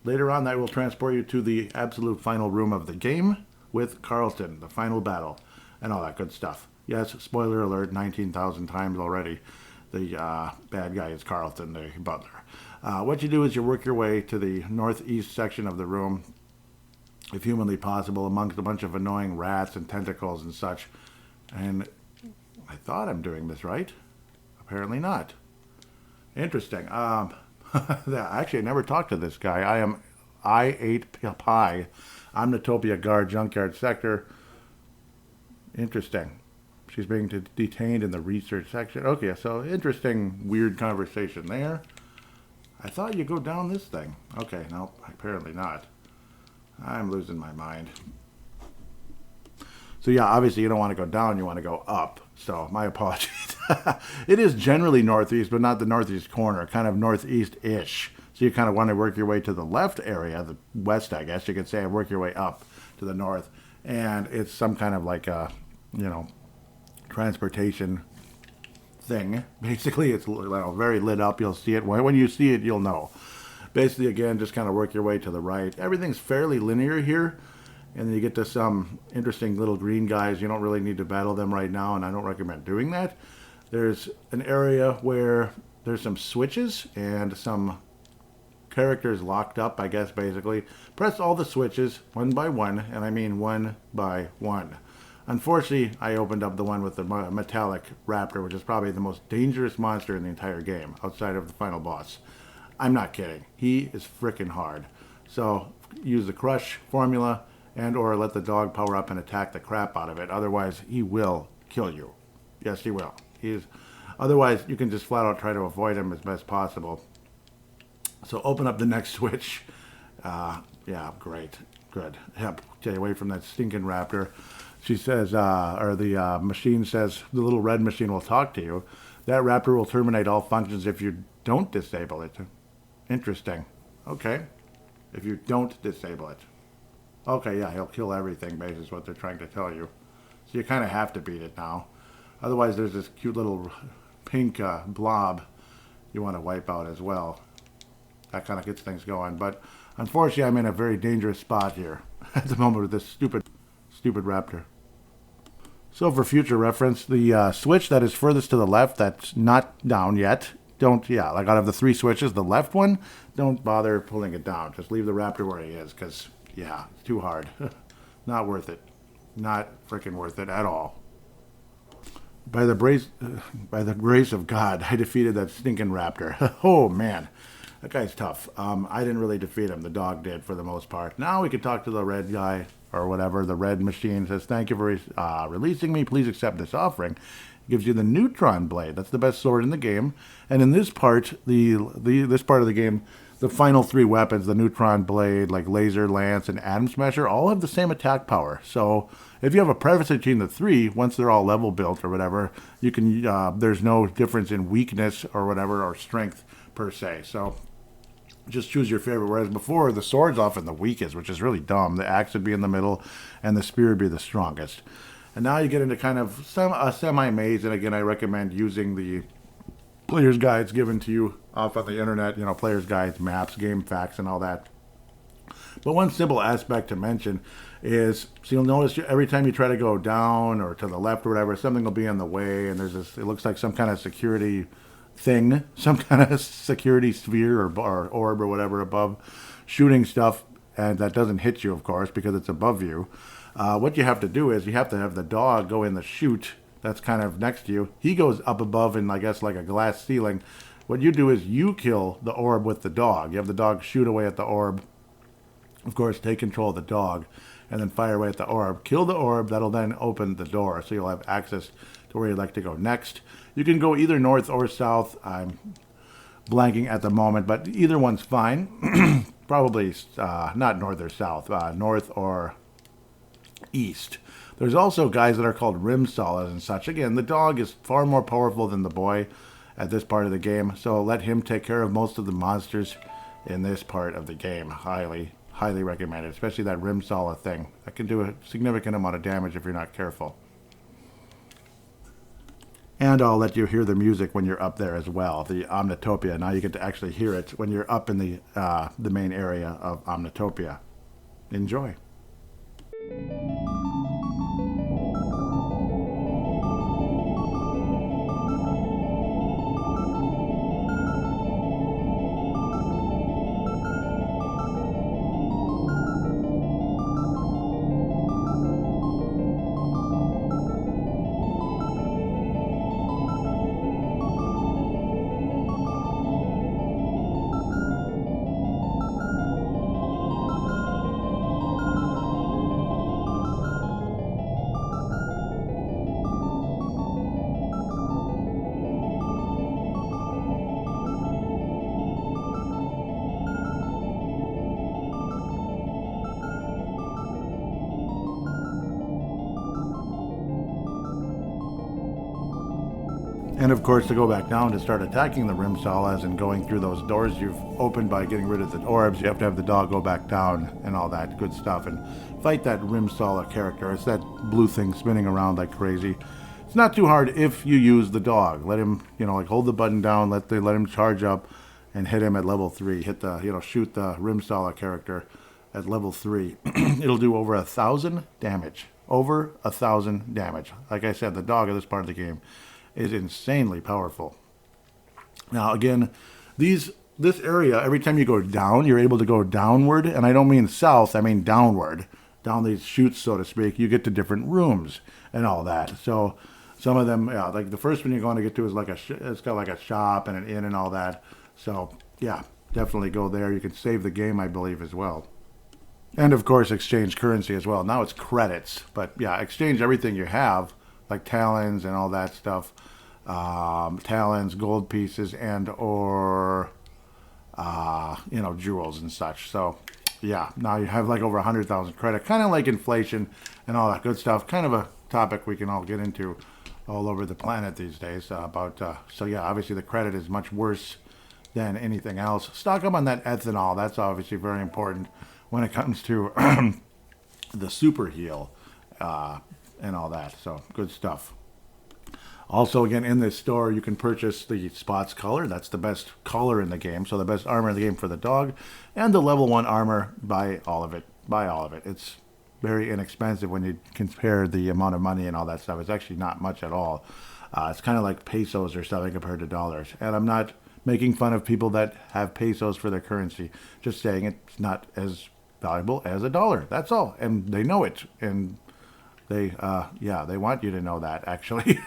Later on, that will transport you to the absolute final room of the game with Carlton, the final battle, and all that good stuff. Yes, spoiler alert, 19,000 times already. The bad guy is Carlton, the butler. What you do is you work your way to the northeast section of the room, if humanly possible, amongst a bunch of annoying rats and tentacles and such. And I thought I'm doing this right. Apparently not. Interesting. Actually, I never talked to this guy. I am I-8 Pi, Omnitopia Guard, Junkyard Sector. Interesting. She's being detained in the research section. Okay, so interesting, weird conversation there. I thought you go down this thing. Okay, no, apparently not. I'm losing my mind. So yeah, obviously you don't want to go down, you want to go up. So my apologies. It is generally northeast, but not the northeast corner, kind of northeast-ish. So you kind of want to work your way to the left area, the west, I guess you could say, and work your way up to the north. And it's some kind of like a, you know, transportation thing. Basically, it's very lit up. You'll see it. When you see it, you'll know. Basically, again, just kind of work your way to the right. Everything's fairly linear here. And then you get to some interesting little green guys. You don't really need to battle them right now, and I don't recommend doing that. There's an area where there's some switches and some characters locked up, I guess, basically. Press all the switches one by one, and I mean one by one. Unfortunately, I opened up the one with the metallic raptor, which is probably the most dangerous monster in the entire game, outside of the final boss. I'm not kidding. He is freaking hard. So use the crush formula and or let the dog power up and attack the crap out of it. Otherwise, he will kill you. Yes, he will. Otherwise, you can just flat out try to avoid him as best possible. So open up the next switch. Yeah, great. Good. Yep, stay away from that stinking raptor. She says, or the machine says, the little red machine will talk to you. That raptor will terminate all functions if you don't disable it. Interesting. Okay. If you don't disable it. Okay, yeah, he'll kill everything, basically, is what they're trying to tell you. So you kind of have to beat it now. Otherwise, there's this cute little pink blob you want to wipe out as well. That kind of gets things going. But unfortunately, I'm in a very dangerous spot here at the moment with this stupid raptor. So for future reference, the switch that is furthest to the left, that's not down yet, like out of the 3 switches, the left one, don't bother pulling it down. Just leave the raptor where he is, because, yeah, it's too hard. Not worth it. Not freaking worth it at all. By the grace of God, I defeated that stinking raptor. Oh, man. That guy's tough. I didn't really defeat him. The dog did for the most part. Now we can talk to the red guy or whatever. The red machine says, "Thank you for releasing me. Please accept this offering." It gives you the neutron blade. That's the best sword in the game. And in this part, this part of the game, the final 3 weapons, the neutron blade, like laser, lance, and atom smasher, all have the same attack power. So if you have a preference between the 3, once they're all level built or whatever, you can. There's no difference in weakness or whatever or strength per se. So just choose your favorite. Whereas before, the sword's often the weakest, which is really dumb. The axe would be in the middle, and the spear would be the strongest. And now you get into kind of a semi-maze, and again, I recommend using the player's guides given to you off on the internet, player's guides, maps, game facts, and all that. But one simple aspect to mention is, so you'll notice every time you try to go down or to the left or whatever, something will be in the way, and there's this, it looks like some kind of security thing, some kind of security sphere or orb or whatever above, shooting stuff, and that doesn't hit you, of course, because it's above you. What you have to do is you have to have the dog go in the chute that's kind of next to you. He goes up above in, I guess, like a glass ceiling. What you do is you kill the orb with the dog. You have the dog shoot away at the orb. Of course, take control of the dog and then fire away at the orb. Kill the orb. That'll then open the door, so you'll have access to where you'd like to go next. You can go either north or south. I'm blanking at the moment, but either one's fine. Probably not north or south, north or east. There's also guys that are called rim salas and such. Again, the dog is far more powerful than the boy at this part of the game, so let him take care of most of the monsters in this part of the game. Highly recommended, especially that rim sala thing. That can do a significant amount of damage if you're not careful. And I'll let you hear the music when you're up there as well, the Omnitopia. Now you get to actually hear it when you're up in the main area of Omnitopia. Enjoy. And of course, to go back down to start attacking the rim salas and going through those doors you've opened by getting rid of the orbs, you have to have the dog go back down and all that good stuff and fight that rim sala character. It's that blue thing spinning around like crazy. It's not too hard if you use the dog. Let him, like hold the button down, let him charge up and hit him at level 3. Hit the, shoot the rim sala character at level 3. It'll do over 1,000 damage. Over 1,000 damage. Like I said, the dog in this part of the game is insanely powerful. Now again, this area, every time you go down, you're able to go downward, and I don't mean south, I mean downward. down these chutes, so to speak, you get to different rooms and all that. So some of them, yeah, like the first one you're going to get to is like it's got like a shop and an inn and all that. So yeah, definitely go there. You can save the game, I believe, as well. And of course, exchange currency as well. Now it's credits, but yeah, exchange everything you have, like talons and all that stuff. Talons, gold pieces, and or jewels and such. So yeah, now you have like over 100,000 credit, kind of like inflation and all that good stuff. Kind of a topic we can all get into all over the planet these days. So yeah, obviously the credit is much worse than anything else. Stock up on that ethanol. That's obviously very important when it comes to the super heal and all that. So good stuff. Also, again, in this store, you can purchase the Spots color. That's the best color in the game. So the best armor in the game for the dog. And the level 1 armor, buy all of it. Buy all of it. It's very inexpensive when you compare the amount of money and all that stuff. It's actually not much at all. It's kind of like pesos or something compared to dollars. And I'm not making fun of people that have pesos for their currency. Just saying it's not as valuable as a dollar. That's all. And they know it. And they want you to know that, actually.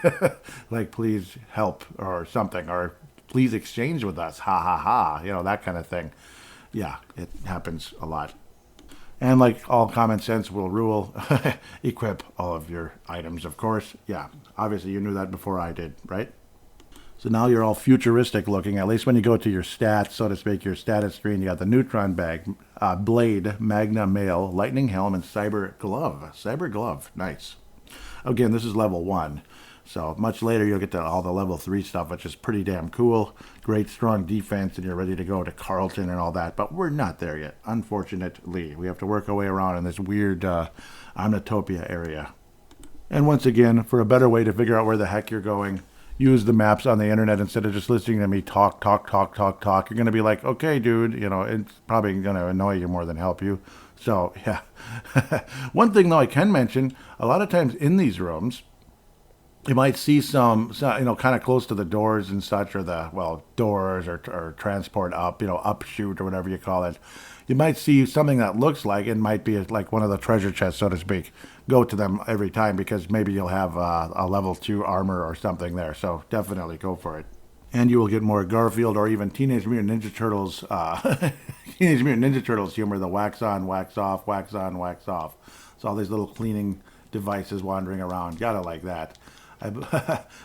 Like, please help or something, or please exchange with us, ha ha ha, that kind of thing. Yeah, it happens a lot. And like all common sense will rule, equip all of your items, of course. Yeah, obviously you knew that before I did, right? So now you're all futuristic looking, at least when you go to your stats, so to speak, your status screen. You got the Neutron Bag, Blade, Magna Mail, Lightning Helm, and Cyber Glove. Cyber Glove, nice. Again, this is level 1. So much later you'll get to all the level 3 stuff, which is pretty damn cool. Great strong defense, and you're ready to go to Carlton and all that. But we're not there yet, unfortunately. We have to work our way around in this weird Omnitopia area. And once again, for a better way to figure out where the heck you're going, use the maps on the internet instead of just listening to me talk. You're going to be like, okay, dude, it's probably going to annoy you more than help you. So, yeah. One thing, though, I can mention, a lot of times in these rooms, you might see some kind of close to the doors and such, or doors or transport up, upshoot or whatever you call it. You might see something that looks like it might be like one of the treasure chests, so to speak. Go to them every time because maybe you'll have a level 2 armor or something there. So definitely go for it. And you will get more Garfield or even Teenage Mutant Ninja Turtles, Teenage Mutant Ninja Turtles humor, the wax on, wax off, wax on, wax off. So all these little cleaning devices wandering around. Gotta like that.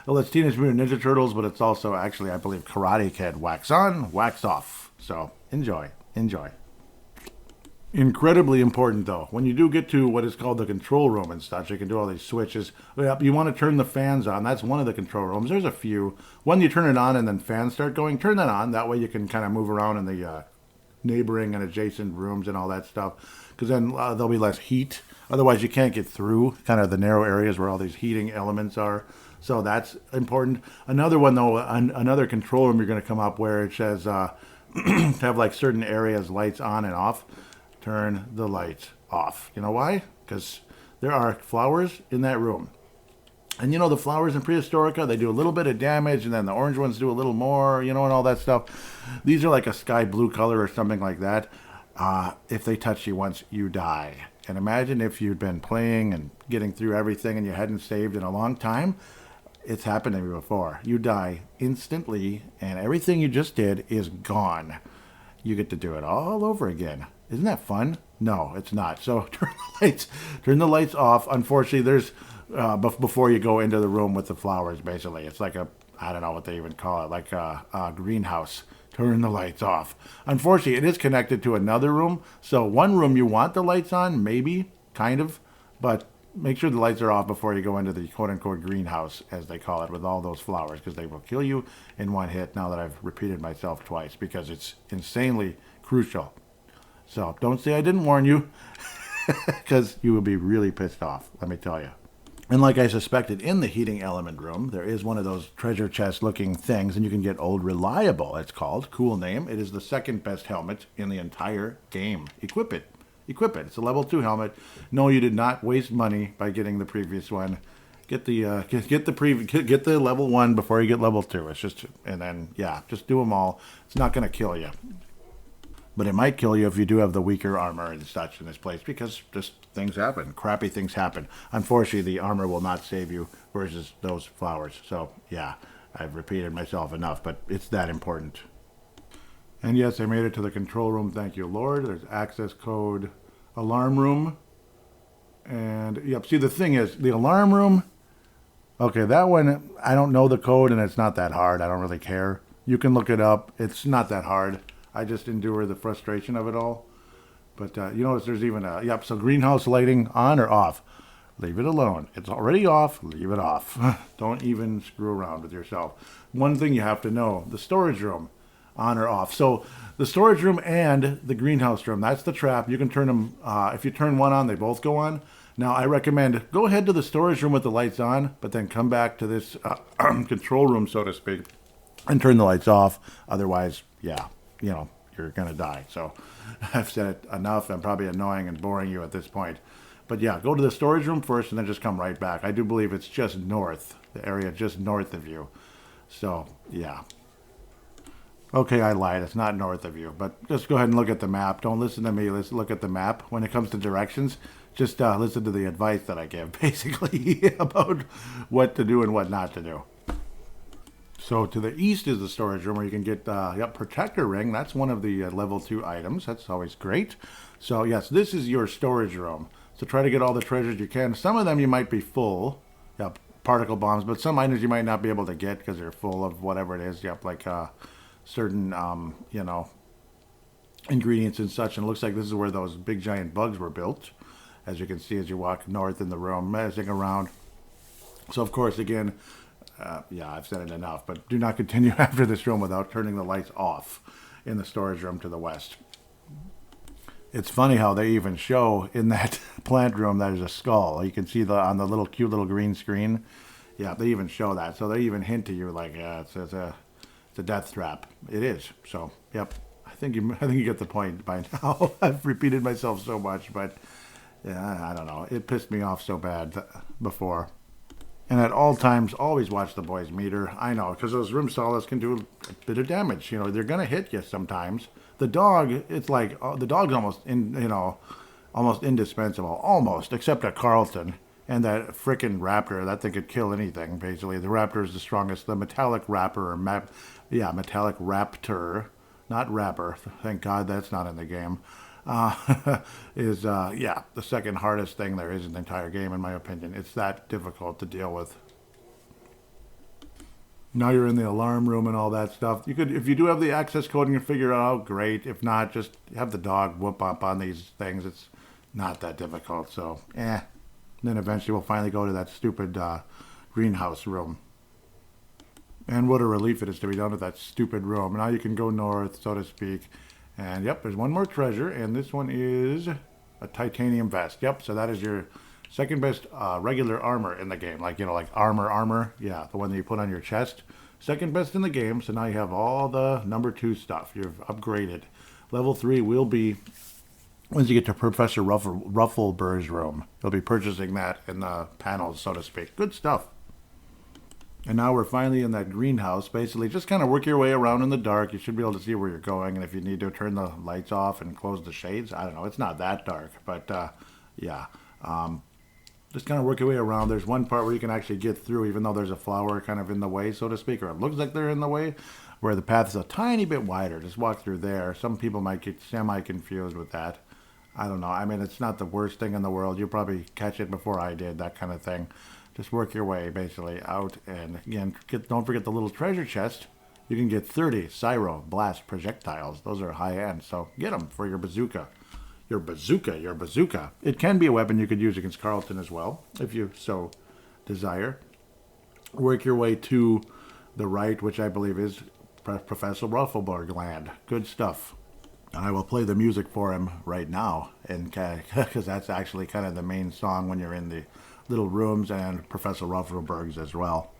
Well, it's Teenage Mutant Ninja Turtles, but it's also actually, I believe, Karate Kid. Wax on, wax off. So enjoy. Incredibly important, though. When you do get to what is called the control room and stuff, you can do all these switches. You want to turn the fans on. That's one of the control rooms. There's a few. When you turn it on and then fans start going, turn that on. That way you can kind of move around in the neighboring and adjacent rooms and all that stuff. Because then there'll be less heat. Otherwise, you can't get through kind of the narrow areas where all these heating elements are. So that's important. Another one, though, another control room you're going to come up where it says have like certain areas lights on and off. Turn the lights off. You know why? Because there are flowers in that room. And the flowers in Prehistorica, they do a little bit of damage, and then the orange ones do a little more, and all that stuff. These are like a sky blue color or something like that. If they touch you once, you die. And imagine if you'd been playing and getting through everything and you hadn't saved in a long time. It's happened to me before. You die instantly, and everything you just did is gone. You get to do it all over again. Isn't that fun? No, it's not. So turn the lights off. Unfortunately, there's before you go into the room with the flowers. Basically, it's like I don't know what they even call it, like a greenhouse. Turn the lights off. Unfortunately, it is connected to another room. So one room you want the lights on, maybe, kind of, but make sure the lights are off before you go into the quote-unquote greenhouse, as they call it, with all those flowers, because they will kill you in one hit. Now that I've repeated myself twice, because it's insanely crucial. So don't say I didn't warn you, because you will be really pissed off, let me tell you. And like I suspected, in the heating element room, there is one of those treasure chest looking things, and you can get Old Reliable, it's called. Cool name. It is the second best helmet in the entire game. Equip it. It's a level 2 helmet. No, you did not waste money by getting the previous one. Get the level 1 before you get level 2. It's just, and then, yeah, just do them all. It's not going to kill you. But it might kill you if you do have the weaker armor and such in this place, because just things happen. Crappy things happen. Unfortunately, the armor will not save you versus those flowers. So, yeah, I've repeated myself enough, but it's that important. And yes, I made it to the control room. Thank you, Lord. There's access code, alarm room. And, yep, see, the thing is, the alarm room, okay, that one, I don't know the code, and it's not that hard. I don't really care. You can look it up. It's not that hard. I just endure the frustration of it all. But you notice there's even a, yep, so greenhouse lighting on or off? Leave it alone. It's already off. Leave it off. Don't even screw around with yourself. One thing you have to know, the storage room, on or off. So the storage room and the greenhouse room, that's the trap. You can turn them, if you turn one on, they both go on. Now, I recommend go ahead to the storage room with the lights on, but then come back to this control room, so to speak, and turn the lights off. Otherwise, yeah, you're going to die. So I've said it enough. I'm probably annoying and boring you at this point. But yeah, go to the storage room first and then just come right back. I do believe it's just north, the area just north of you. So, yeah. Okay, I lied. It's not north of you. But just go ahead and look at the map. Don't listen to me. Let's look at the map. When it comes to directions, just listen to the advice that I give, basically, about what to do and what not to do. So to the east is the storage room where you can get, protector ring. That's one of the level 2 items. That's always great. So yes, this is your storage room. So try to get all the treasures you can. Some of them you might be full, particle bombs, but some items you might not be able to get because they're full of whatever it is. Like certain, ingredients and such. And it looks like this is where those big giant bugs were built, as you can see as you walk north in the room, messing around. So of course, again, I've said it enough, but do not continue after this room without turning the lights off in the storage room to the west. It's funny how they even show in that plant room there's a skull. You can see on the little cute little green screen. Yeah, they even show that. So they even hint to you like it's a death trap. It is. So, yep. I think you get the point by now. I've repeated myself so much, but yeah, I don't know. It pissed me off so bad before. And at all times, always watch the boys' meter. I know, because those room solids can do a bit of damage. They're going to hit you sometimes. The dog, it's like, the dog's almost indispensable. Almost, except at Carlton. And that frickin' raptor, that thing could kill anything, basically. The raptor is the strongest. The metallic raptor, metallic raptor, not rapper. Thank God that's not in the game. Is the second hardest thing there is in the entire game, in my opinion. It's that difficult to deal with. Now you're in the alarm room and all that stuff. You could, if you do have the access code and you figure it out, great. If not, just have the dog whoop up on these things. It's not that difficult. So, Then eventually we'll finally go to that stupid greenhouse room. And what a relief it is to be done with that stupid room. Now you can go north, so to speak. And yep, there's one more treasure, and this one is a titanium vest. Yep, so that is your second best regular armor in the game. Like armor. Yeah, the one that you put on your chest. Second best in the game, so now you have all the number 2 stuff. You've upgraded. Level 3 will be, once you get to Professor Rufflebur's room, you'll be purchasing that in the panels, so to speak. Good stuff. And now we're finally in that greenhouse. Basically, just kind of work your way around in the dark. You should be able to see where you're going. And if you need to turn the lights off and close the shades, I don't know. It's not that dark. But, just kind of work your way around. There's one part where you can actually get through, even though there's a flower kind of in the way, so to speak. Or it looks like they're in the way, where the path is a tiny bit wider. Just walk through there. Some people might get semi-confused with that. I don't know. I mean, it's not the worst thing in the world. You'll probably catch it before I did, that kind of thing. Just work your way, basically, out. And, again, don't forget the little treasure chest. You can get 30 Cyro Blast projectiles. Those are high-end, so get them for your bazooka. Your bazooka. It can be a weapon you could use against Carlton as well, if you so desire. Work your way to the right, which I believe is Professor Ruffleburg land. Good stuff. And I will play the music for him right now, because that's actually kind of the main song when you're in the little rooms, and Professor Ruffleburg's as well.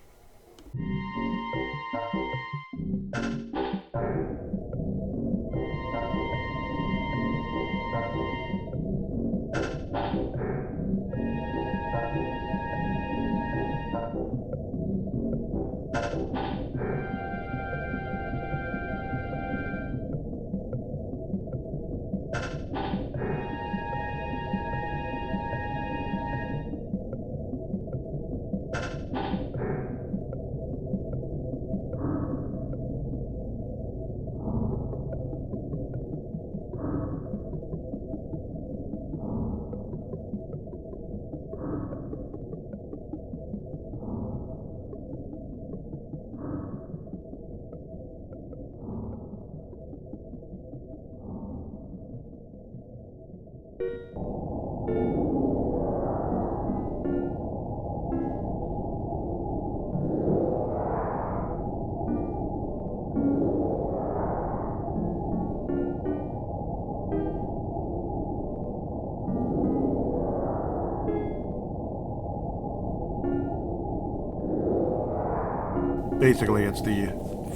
Basically, it's the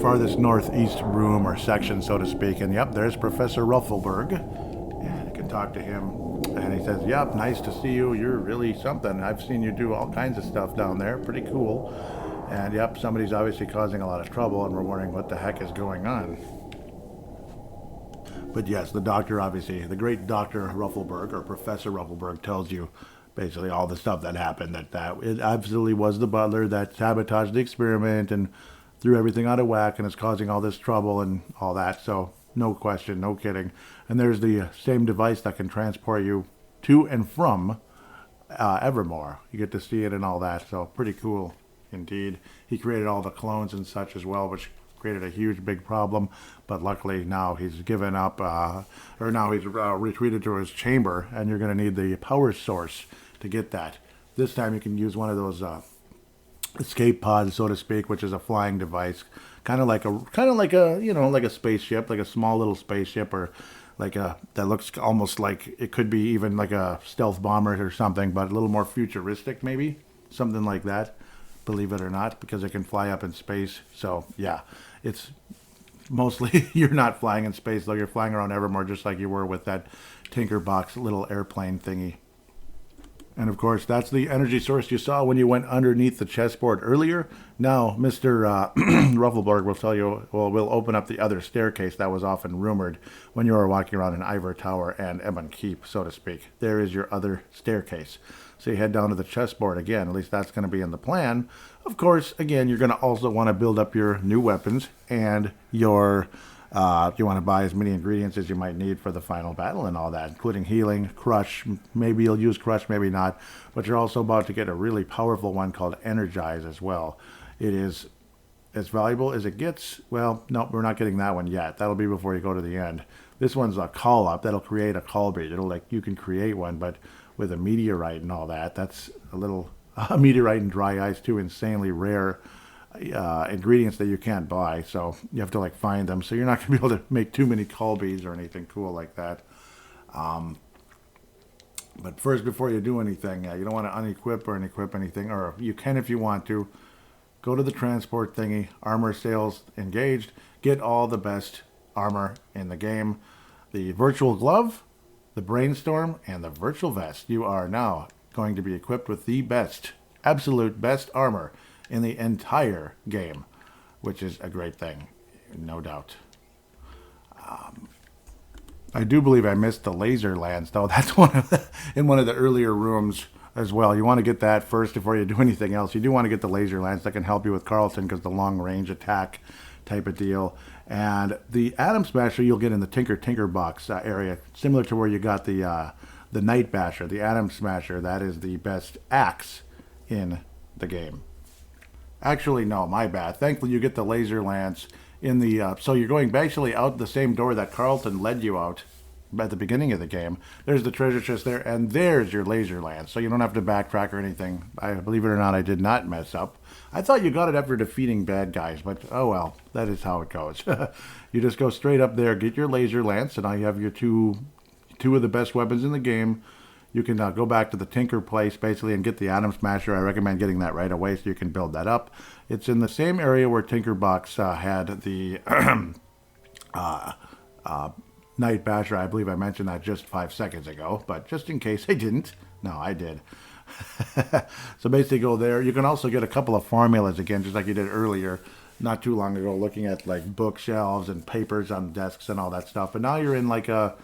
farthest northeast room or section, so to speak. And yep, there's Professor Ruffleberg. And you can talk to him. And he says, yep, nice to see you. You're really something. I've seen you do all kinds of stuff down there. Pretty cool. And yep, somebody's obviously causing a lot of trouble, and we're wondering what the heck is going on. But yes, the doctor, obviously, the great Dr. Ruffleberg, or Professor Ruffleberg, tells you basically all the stuff that happened, that it absolutely was the butler that sabotaged the experiment and threw everything out of whack and is causing all this trouble and all that. So no question, no kidding. And there's the same device that can transport you to and from Evermore. You get to see it and all that, so pretty cool indeed. He created all the clones and such as well, which created a huge big problem, but luckily now he's given up, or now he's retreated to his chamber, and you're going to need the power source to get that. This time you can use one of those escape pods, so to speak, which is a flying device, kind of like a like a spaceship, like a small little spaceship, or like a that looks almost like it could be even like a stealth bomber or something, but a little more futuristic, maybe something like that. Believe it or not, because it can fly up in space. So yeah, it's mostly you're not flying in space, though. You're flying around Evermore just like you were with that Tinkerbox little airplane thingy. And of course, that's the energy source you saw when you went underneath the chessboard earlier. Now, Mr. Ruffleberg will tell you, well, we'll open up the other staircase that was often rumored when you were walking around in Ivor Tower and Ebon Keep, so to speak. There is your other staircase. So you head down to the chessboard again. At least that's going to be in the plan. Of course, again, you're going to also want to build up your new weapons and your... you want to buy as many ingredients as you might need for the final battle and all that, including healing, crush. Maybe you'll use crush, maybe not. But you're also about to get a really powerful one called energize as well. It is as valuable as it gets. Well, no, we're not getting that one yet. That'll be before you go to the end. This one's a call up. That'll create a call bead. It'll you can create one, but with a meteorite and all that, that's a little meteorite and dry ice, two insanely rare ingredients that you can't buy, so you have to find them. So you're not going to be able to make too many call beads or anything cool like that. But first, before you do anything, you don't want to unequip or unequip anything, or you can if you want to. Go to the transport thingy, armor sales engaged, get all the best armor in the game. The virtual glove, the brainstorm, and the virtual vest. You are now going to be equipped with the best, absolute best armor in the entire game, which is a great thing, no doubt. I do believe I missed the laser lance, though. That's in one of the earlier rooms as well. You want to get that first before you do anything else. You do want to get the laser lance that can help you with Carlton, because the long range attack type of deal. And the Atom Smasher you'll get in the Tinker Box area, similar to where you got the Night Basher. The Atom Smasher, that is the best axe in the game. Actually, no, my bad. Thankfully, you get the laser lance in the... so you're going basically out the same door that Carlton led you out at the beginning of the game. There's the treasure chest there, and there's your laser lance. So you don't have to backtrack or anything. Believe it or not, I did not mess up. I thought you got it after defeating bad guys, but oh well, that is how it goes. You just go straight up there, get your laser lance, and now you have your two of the best weapons in the game. You can go back to the Tinker place, basically, and get the Atom Smasher. I recommend getting that right away so you can build that up. It's in the same area where Tinkerbox had the Night Basher. I believe I mentioned that just 5 seconds ago, but just in case I didn't. No, I did. So basically go there. You can also get a couple of formulas again, just like you did earlier, not too long ago, looking at bookshelves and papers on desks and all that stuff. But now you're in like a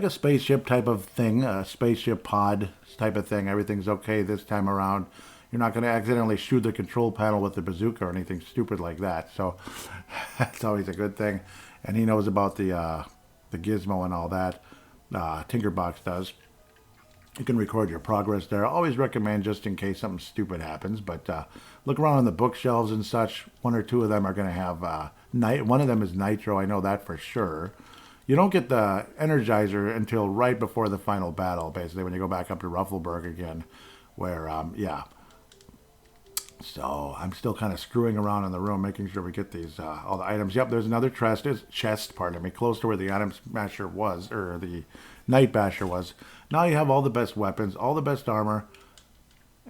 spaceship type of thing, a spaceship pod type of thing. Everything's okay this time around. You're not going to accidentally shoot the control panel with the bazooka or anything stupid like that. So that's always a good thing. And he knows about the gizmo and all that. Tinkerbox does. You can record your progress there. I always recommend, just in case something stupid happens. But look around on the bookshelves and such. One or two of them are going to have one of them is nitro. I know that for sure. You don't get the Energizer until right before the final battle, basically, when you go back up to Ruffleberg again, where, yeah. So I'm still kind of screwing around in the room, making sure we get these, all the items. Yep, there's another chest, pardon me, close to where the Atom Smasher was, or the Night Basher was. Now you have all the best weapons, all the best armor,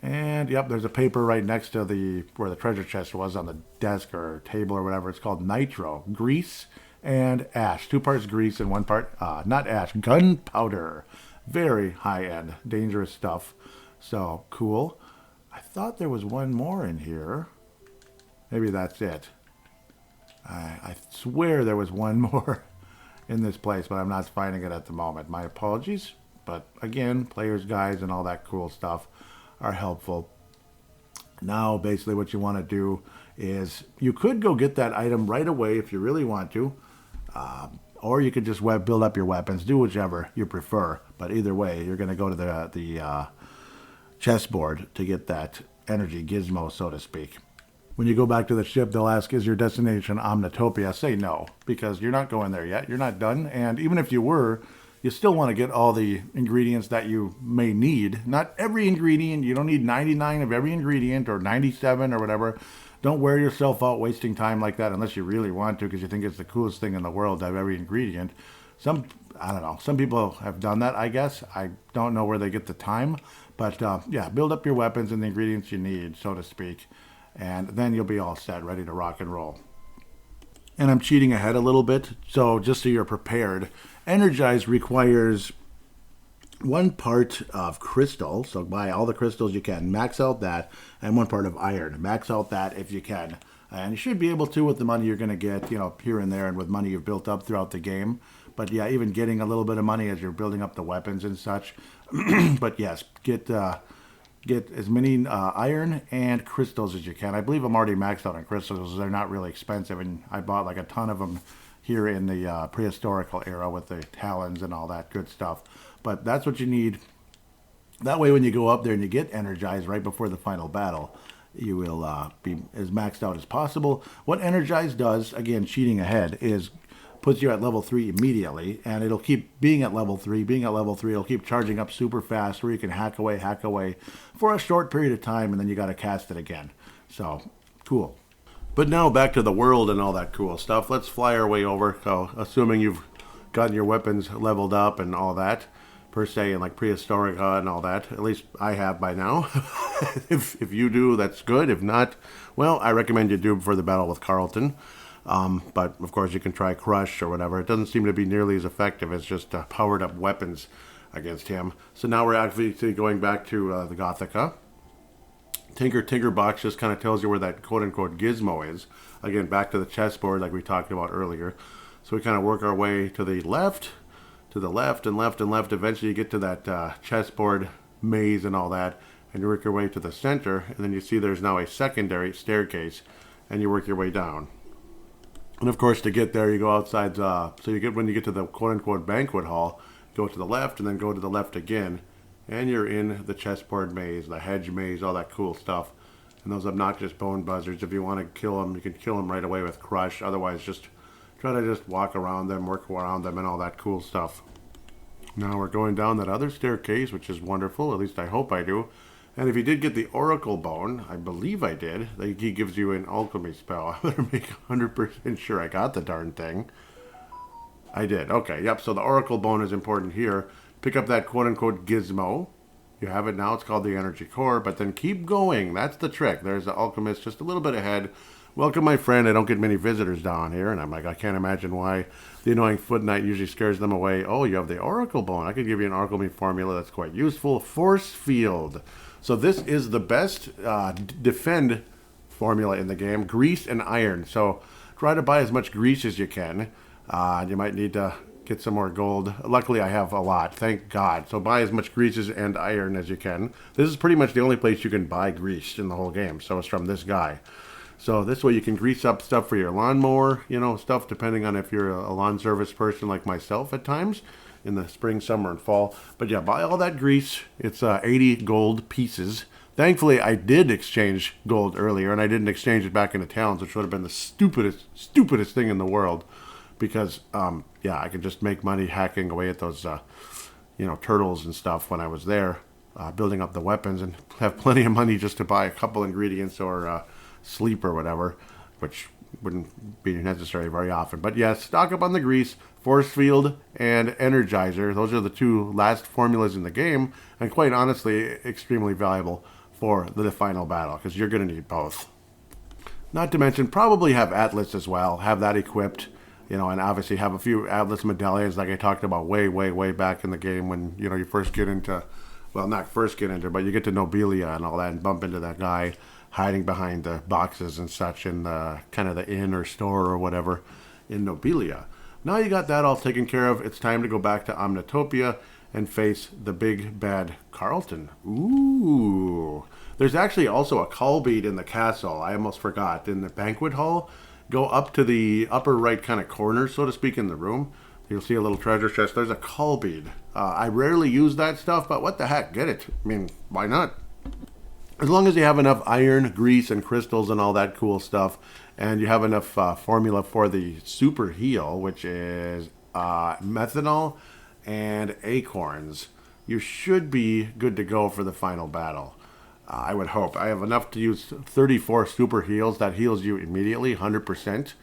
And yep, there's a paper right next to where the treasure chest was on the desk or table or whatever. It's called nitro, grease and ash. 2 parts grease and 1 part, not ash, gunpowder. Very high end, dangerous stuff. So cool. I thought there was one more in here. Maybe that's it. I swear there was one more in this place, but I'm not finding it at the moment. My apologies. But again, player's guides and all that cool stuff are helpful. Now, basically what you want to do is you could go get that item right away if you really want to. Or you could just build up your weapons. Do whichever you prefer. But either way, you're going to go to the chessboard to get that energy gizmo, so to speak. When you go back to the ship, they'll ask, is your destination Omnitopia? Say no, because you're not going there yet. You're not done. And even if you were, you still want to get all the ingredients that you may need. Not every ingredient. You don't need 99 of every ingredient or 97 or whatever. Don't wear yourself out wasting time like that unless you really want to, because you think it's the coolest thing in the world to have every ingredient. I don't know. Some people have done that, I guess. I don't know where they get the time. But yeah, build up your weapons and the ingredients you need, so to speak. And then you'll be all set, ready to rock and roll. And I'm cheating ahead a little bit, so just so you're prepared. Energize requires 1 part of crystal, so buy all the crystals you can, max out that, and 1 part of iron. Max out that if you can. And you should be able to with the money you're going to get, here and there, and with money you've built up throughout the game. But yeah, even getting a little bit of money as you're building up the weapons and such. But yes, get as many iron and crystals as you can. I believe I'm already maxed out on crystals. They're not really expensive, and I bought like a ton of them here in the prehistorical era with the talons and all that good stuff. But that's what you need. That way when you go up there and you get energized right before the final battle, you will be as maxed out as possible. What Energize does, again, cheating ahead, is puts you at level 3 immediately, and it'll keep being at level 3. Being at level 3, it'll keep charging up super fast, where you can hack away for a short period of time, and then you got to cast it again. So, cool. But now back to the world and all that cool stuff. Let's fly our way over, so assuming you've gotten your weapons leveled up and all that, per se, and like Prehistorica and all that. At least I have by now. If you do, that's good. If not, well, I recommend you do before the battle with Carlton. But of course you can try Crush or whatever. It doesn't seem to be nearly as effective as just powered up weapons against him. So now we're actually going back to the Gothica. Tinker box just kind of tells you where that quote-unquote gizmo is. Again, back to the chessboard like we talked about earlier. So we kind of work our way to the left, and left. Eventually you get to that chessboard maze and all that, and you work your way to the center, and then you see there's now a secondary staircase, and you work your way down. And of course, to get there, you go outside. When you get to the quote-unquote banquet hall, go to the left, and then go to the left again, and you're in the chessboard maze, the hedge maze, all that cool stuff. And those obnoxious bone buzzards, if you want to kill them, you can kill them right away with Crush. Otherwise, just try to just walk around them, work around them, and all that cool stuff. Now we're going down that other staircase, which is wonderful. At least I hope I do. And if you did get the Oracle Bone, I believe I did, he gives you an alchemy spell. I better make 100% sure I got the darn thing. I did. Okay, yep. So the Oracle Bone is important here. Pick up that quote-unquote gizmo. You have it now. It's called the Energy Core. But then keep going. That's the trick. There's the alchemist just a little bit ahead. Welcome, my friend. I don't get many visitors down here. And I'm like, I can't imagine why the annoying Foot Knight usually scares them away. Oh, you have the Oracle Bone. I could give you an alchemy formula that's quite useful. Force Field. So this is the best defend formula in the game. Grease and iron. So try to buy as much grease as you can. You might need to get some more gold. Luckily, I have a lot. Thank God. So buy as much greases and iron as you can. This is pretty much the only place you can buy grease in the whole game. So it's from this guy. So this way you can grease up stuff for your lawnmower, stuff depending on if you're a lawn service person like myself at times in the spring, summer, and fall. But yeah, buy all that grease. It's 80 gold pieces. Thankfully, I did exchange gold earlier, and I didn't exchange it back into talents, which would have been the stupidest thing in the world. Because, I could just make money hacking away at those, turtles and stuff when I was there, building up the weapons, and have plenty of money just to buy a couple ingredients or sleep or whatever, which wouldn't be necessary very often. But yes, stock up on the grease, force field, and energizer. Those are the 2 last formulas in the game, and quite honestly, extremely valuable for the final battle, because you're going to need both. Not to mention, probably have Atlas as well. Have that equipped, and obviously have a few Atlas medallions like I talked about way back in the game when, you first get into, well, not first get into, but you get to Nobilia and all that and bump into that guy hiding behind the boxes and such in the kind of the inn or store or whatever in Nobilia. Now you got that all taken care of, it's time to go back to Omnitopia and face the big bad Carlton. Ooh. There's actually also a call bead in the castle. I almost forgot. In the banquet hall, go up to the upper right kind of corner, so to speak, in the room. You'll see a little treasure chest. There's a call bead. I rarely use that stuff, but what the heck? Get it. I mean, why not? As long as you have enough iron, grease, and crystals and all that cool stuff, and you have enough formula for the super heal, which is methanol and acorns, you should be good to go for the final battle. I would hope. I have enough to use 34 super heals. That heals you immediately, 100%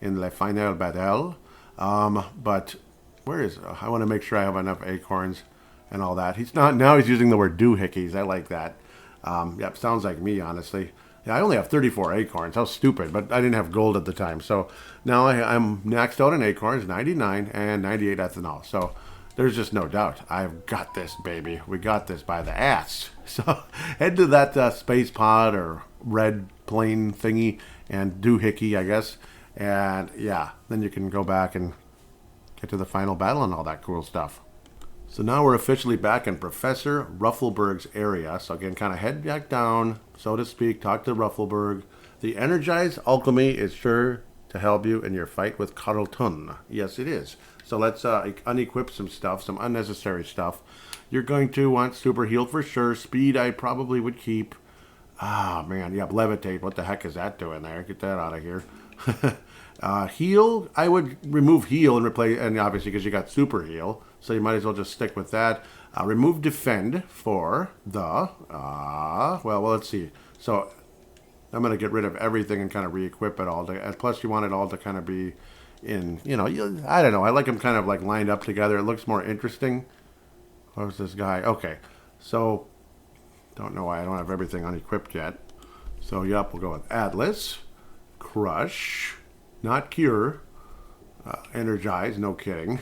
in the final battle. But where is... I want to make sure I have enough acorns and all that. He's not... Now he's using the word doohickeys. I like that. Yep, sounds like me, honestly. Yeah, I only have 34 acorns. How stupid. But I didn't have gold at the time. So now I'm maxed out in acorns, 99 and 98 ethanol. So there's just no doubt. I've got this, baby. We got this by the ass. So head to that space pod or red plane thingy and doohickey, I guess. And yeah, then you can go back and get to the final battle and all that cool stuff. So now we're officially back in Professor Ruffleberg's area. So again, kind of head back down, so to speak, talk to Ruffleberg. The Energized Alchemy is sure to help you in your fight with Carlton. Yes, it is. So let's unequip some stuff, some unnecessary stuff. You're going to want Super Heal for sure. Speed I probably would keep. Ah, man, yeah, Levitate. What the heck is that doing there? Get that out of here. Heal, I would remove Heal and replace, and obviously because you got Super Heal, so you might as well just stick with that. Remove Defend for the, well, let's see. So I'm going to get rid of everything and kind of re-equip it all. Plus you want it all to kind of be in, I don't know. I like them kind of like lined up together. It looks more interesting. Where's this guy? Okay. So, don't know why I don't have everything unequipped yet. So, yep, we'll go with Atlas. Crush. Not Cure. Energize. No kidding.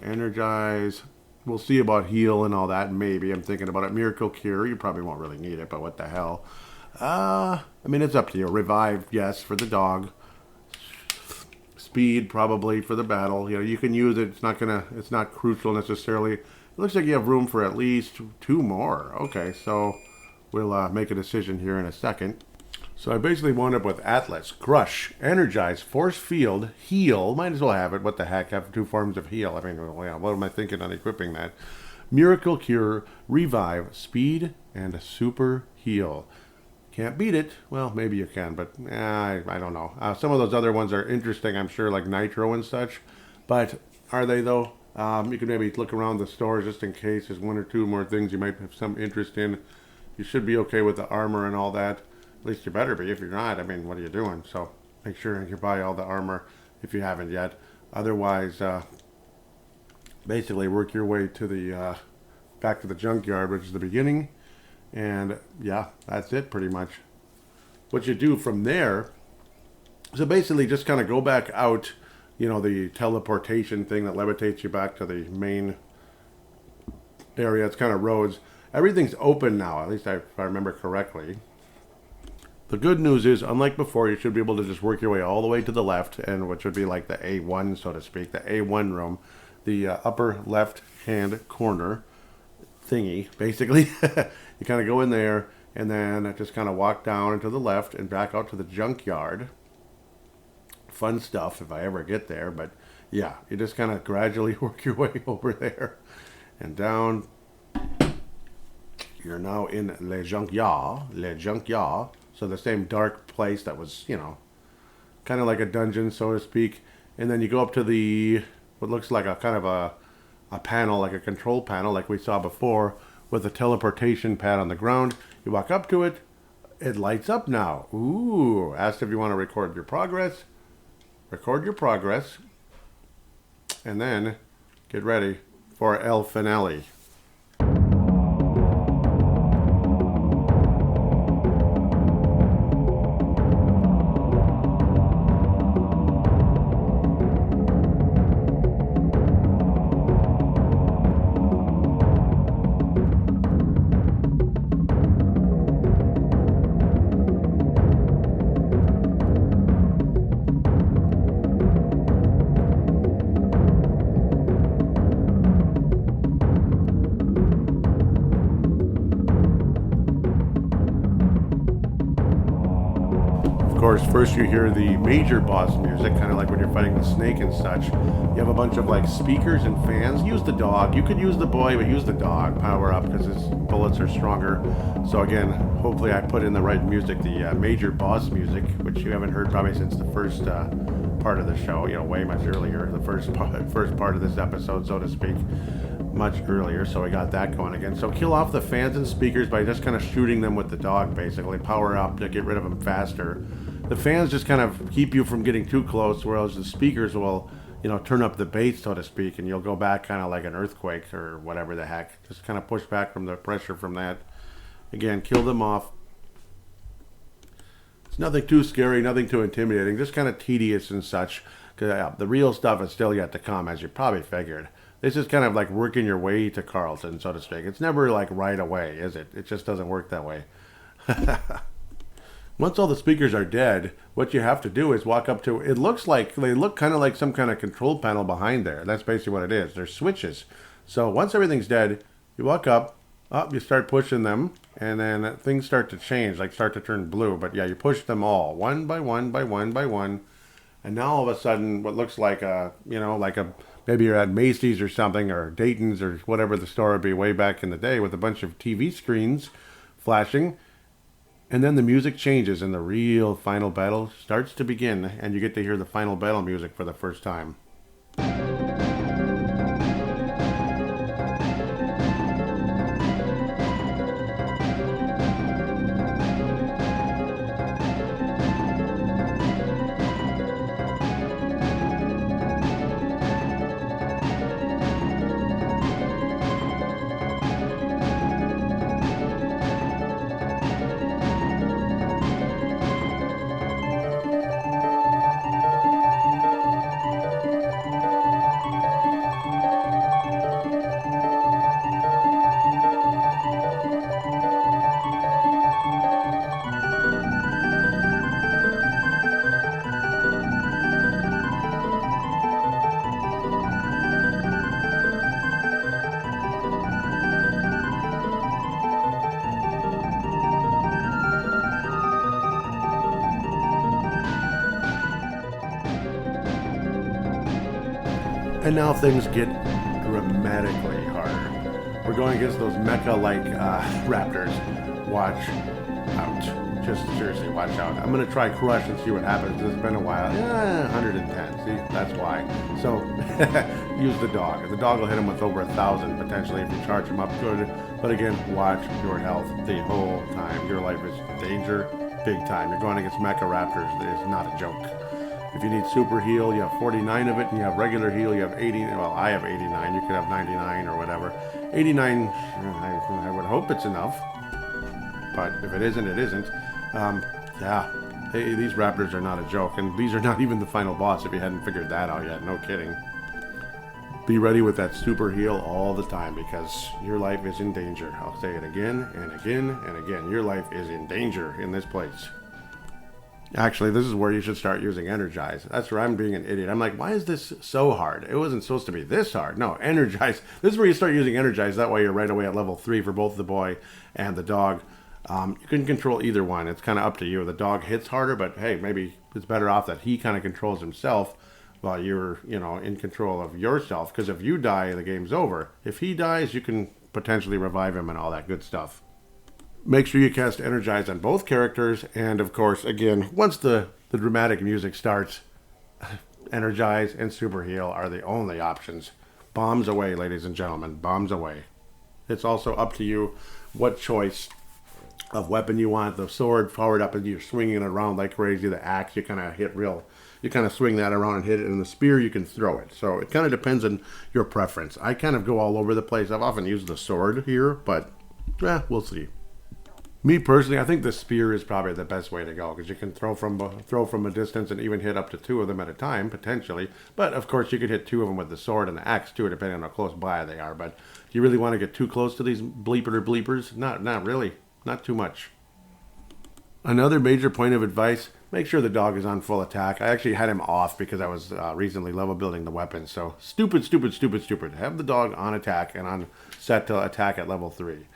Energize. We'll see about Heal and all that. Maybe. I'm thinking about it. Miracle Cure. You probably won't really need it, but what the hell. I mean, it's up to you. Revive, yes, for the dog. Speed, probably, for the battle. You can use it. It's not crucial necessarily. It looks like you have room for at least 2 more. Okay, so we'll make a decision here in a second. So I basically wound up with Atlas, Crush, Energize, Force Field, Heal. Might as well have it. What the heck? Have 2 forms of heal. I mean, what am I thinking on equipping that? Miracle Cure, Revive, Speed, and Super Heal. Can't beat it. Well, maybe you can, but I don't know. Some of those other ones are interesting, I'm sure, like Nitro and such. But are they, though? You can maybe look around the store just in case there's 1 or 2 more things you might have some interest in. You should be okay with the armor and all that. At least you better be. If you're not, I mean, what are you doing? So make sure you buy all the armor if you haven't yet. Otherwise, basically work your way to the back to the junkyard, which is the beginning. And yeah, that's it pretty much. What you do from there, so basically just kind of go back out, the teleportation thing that levitates you back to the main area. It's kind of roads. Everything's open now, at least if I remember correctly. The good news is, unlike before, you should be able to just work your way all the way to the left, and which would be like the A1, so to speak, the A1 room, the upper left-hand corner thingy, basically. You kind of go in there, and then just kind of walk down and to the left and back out to the junkyard. Fun stuff if I ever get there, but yeah, you just kind of gradually work your way over there and down. You're now in Le Junkyard. So the same dark place that was, kind of like a dungeon, so to speak. And then you go up to what looks like a kind of a panel, like a control panel, like we saw before, with a teleportation pad on the ground. You walk up to it. It lights up now. Ooh. Asked if you want to record your progress. Record your progress. And then get ready for El Finale. course, first you hear the major boss music, kind of like when you're fighting the snake and such. You have a bunch of like speakers and fans. Use the dog. You could use the boy, but use the dog. Power up because his bullets are stronger. So again, hopefully I put in the right music, the major boss music, which you haven't heard probably since the first part of the show, way much earlier. The first part of this episode, so to speak, much earlier. So we got that going again. So kill off the fans and speakers by just kind of shooting them with the dog, basically. Power up to get rid of them faster. The fans just kind of keep you from getting too close, whereas the speakers will, turn up the bass, so to speak, and you'll go back kind of like an earthquake or whatever the heck. Just kind of push back from the pressure from that. Again, kill them off. It's nothing too scary, nothing too intimidating, just kind of tedious and such. Because the real stuff is still yet to come, as you probably figured. This is kind of like working your way to Carlton, so to speak. It's never like right away, is it? It just doesn't work that way. Once all the speakers are dead, what you have to do is walk up to, they look kind of like some kind of control panel behind there. That's basically what it is. They're switches. So once everything's dead, you walk up, you start pushing them, and then things start to change, like start to turn blue. But yeah, you push them all, one by one, by one, by one. And now all of a sudden, what looks like maybe you're at Macy's or something, or Dayton's, or whatever the store would be way back in the day, with a bunch of TV screens flashing. And then the music changes and the real final battle starts to begin, and you get to hear the final battle music for the first time. And now things get dramatically harder. We're going against those mecha-like raptors. Watch out. Just seriously, watch out. I'm going to try Crush and see what happens. It's been a while. 110. See, that's why. So, use the dog. The dog will hit him with over 1,000, potentially, if you charge him up good. But again, watch your health the whole time. Your life is in danger, big time. You're going against mecha raptors. It is not a joke. If you need super heal, you have 49 of it, and you have regular heal, you have 80. Well, I have 89. You could have 99 or whatever. 89, I would hope it's enough. But if it isn't, it isn't. These raptors are not a joke, and these are not even the final boss if you hadn't figured that out yet. No kidding. Be ready with that super heal all the time, because your life is in danger. I'll say it again and again and again. Your life is in danger in this place. Actually, this is where you should start using Energize. That's where I'm being an idiot. I'm like, why is this so hard? It wasn't supposed to be this hard. No, Energize. This is where you start using Energize. That way you're right away at level 3 for both the boy and the dog. You can control either one. It's kind of up to you. The dog hits harder, but hey, maybe it's better off that he kind of controls himself while you're, in control of yourself. Because if you die, the game's over. If he dies, you can potentially revive him and all that good stuff. Make sure you cast Energize on both characters, and of course, again, once the dramatic music starts, Energize and Super Heal are the only options. Bombs away, ladies and gentlemen, bombs away. It's also up to you what choice of weapon you want. The sword powered up and you're swinging it around like crazy. The axe, you kind of swing that around and hit it, and the spear, you can throw it. So it kind of depends on your preference. I kind of go all over the place. I've often used the sword here, but we'll see. Me personally, I think the spear is probably the best way to go, because you can throw from a distance and even hit up to 2 of them at a time, potentially. But, of course, you could hit 2 of them with the sword and the axe, too, depending on how close by they are. But do you really want to get too close to these bleepers? Not really. Not too much. Another major point of advice, make sure the dog is on full attack. I actually had him off because I was recently level building the weapon. So, stupid. Have the dog on attack and on set to attack at level 3.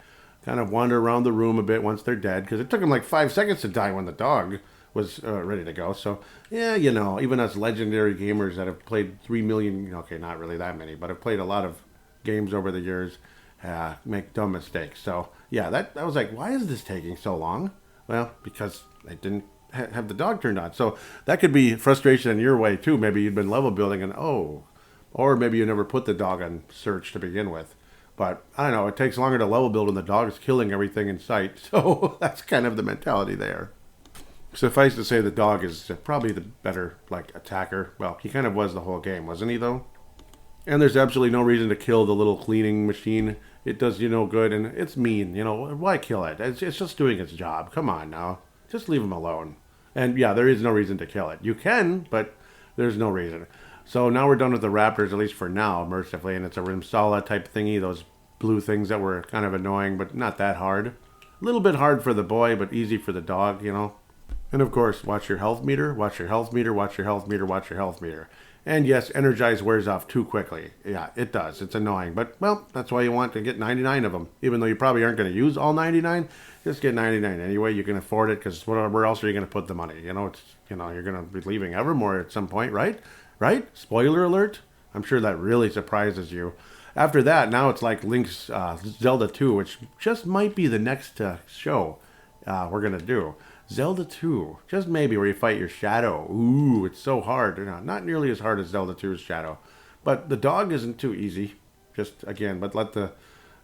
Kind of wander around the room a bit once they're dead, because it took them like 5 seconds to die when the dog was ready to go. So yeah, you know, even us legendary gamers that have played 3 million, okay, not really that many, but have played a lot of games over the years, make dumb mistakes. So yeah, that I was like, why is this taking so long? Well, because I didn't have the dog turned on. So that could be frustration in your way too. Maybe you'd been level building and or maybe you never put the dog on search to begin with. But I don't know, it takes longer to level build when the dog is killing everything in sight. So that's kind of the mentality there. Suffice to say, the dog is probably the better like attacker. Well, he kind of was the whole game, wasn't he though? And there's absolutely no reason to kill the little cleaning machine. It does you no good, and it's mean. You know, why kill it? It's just doing its job. Come on now. Just leave him alone. And yeah, there is no reason to kill it. You can, but there's no reason. So now we're done with the raptors, at least for now, mercifully. And it's a Rimsala type thingy, those blue things that were kind of annoying, but not that hard. A little bit hard for the boy, but easy for the dog, you know. And of course, watch your health meter, watch your health meter, watch your health meter, watch your health meter. And yes, Energize wears off too quickly. Yeah, it does. It's annoying. But, well, that's why you want to get 99 of them. Even though you probably aren't going to use all 99, just get 99 anyway. You can afford it because where else are you going to put the money? You know, you're going to be leaving Evermore at some point, right? Right? Spoiler alert. I'm sure that really surprises you. After that, now it's like Link's Zelda 2, which just might be the next show we're going to do. Zelda 2, just maybe, where you fight your shadow. Ooh, it's so hard. Not nearly as hard as Zelda 2's shadow. But the dog isn't too easy. Just, again, but let the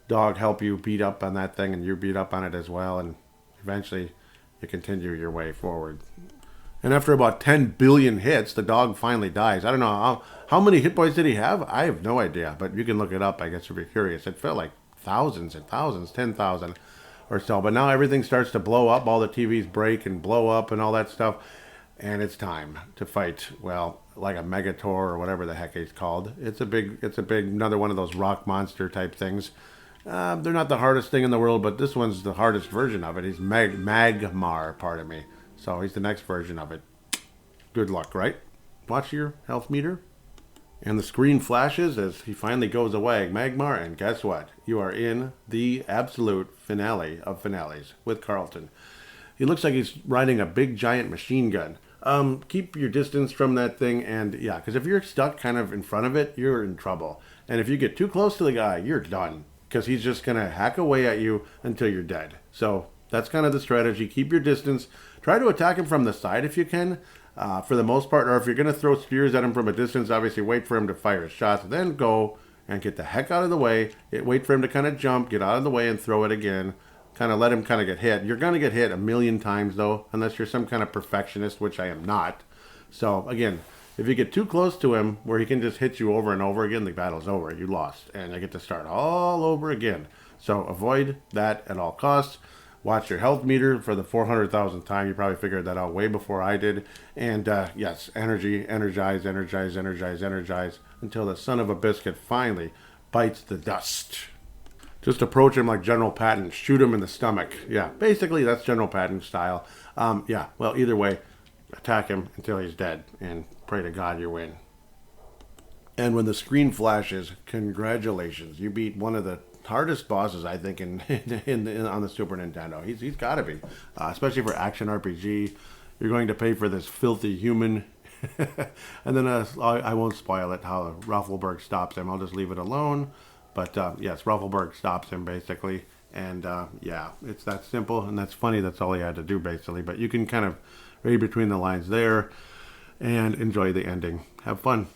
dog help you beat up on that thing, and you beat up on it as well, and eventually you continue your way forward. And after about 10 billion hits, the dog finally dies. I don't know, how many hit points did he have? I have no idea, but you can look it up, I guess, if you're curious. It felt like thousands and thousands, 10,000. Or so, but now everything starts to blow up. All the TVs break and blow up and all that stuff, and it's time to fight. Well, like a Megator or whatever the heck it's called. It's a big, another one of those rock monster type things. They're not the hardest thing in the world, but this one's the hardest version of it. He's Magmar, pardon me. So he's the next version of it. Good luck, right? Watch your health meter. And the screen flashes as he finally goes away, Magmar, and guess what? You are in the absolute finale of finales with Carlton. He looks like he's riding a big giant machine gun. Keep your distance from that thing, and yeah, because if you're stuck kind of in front of it, you're in trouble. And if you get too close to the guy, you're done, because he's just going to hack away at you until you're dead. So that's kind of the strategy. Keep your distance. Try to attack him from the side if you can. For the most part, or if you're going to throw spears at him from a distance, obviously wait for him to fire his shots, then go and get the heck out of the way. Wait for him to kind of jump, get out of the way, and throw it again. Kind of let him kind of get hit. You're going to get hit a million times, though, unless you're some kind of perfectionist, which I am not. So, again, if you get too close to him, where he can just hit you over and over again, the battle's over. You lost, and I get to start all over again. So avoid that at all costs. Watch your health meter for the 400,000th time. You probably figured that out way before I did. And yes, energize, until the son of a biscuit finally bites the dust. Just approach him like General Patton. Shoot him in the stomach. Yeah, basically that's General Patton style. Yeah, well, either way, attack him until he's dead. And pray to God you win. And when the screen flashes, congratulations. You beat one of the hardest bosses, I think, in on the Super Nintendo. He's got to be, especially for action RPG. You're going to pay for this filthy human, and then I won't spoil it how Ruffleberg stops him. I'll just leave it alone. But yes, Ruffleberg stops him basically, and yeah, it's that simple and that's funny. That's all he had to do basically. But you can kind of read between the lines there and enjoy the ending. Have fun.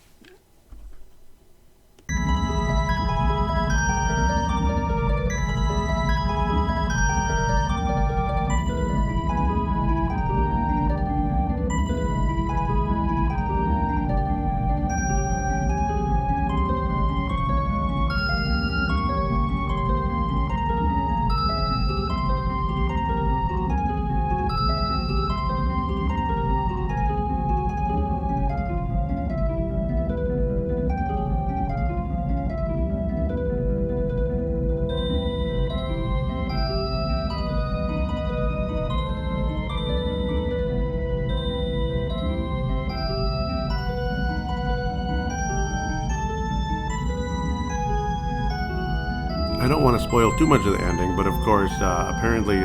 I don't want to spoil too much of the ending, but of course, apparently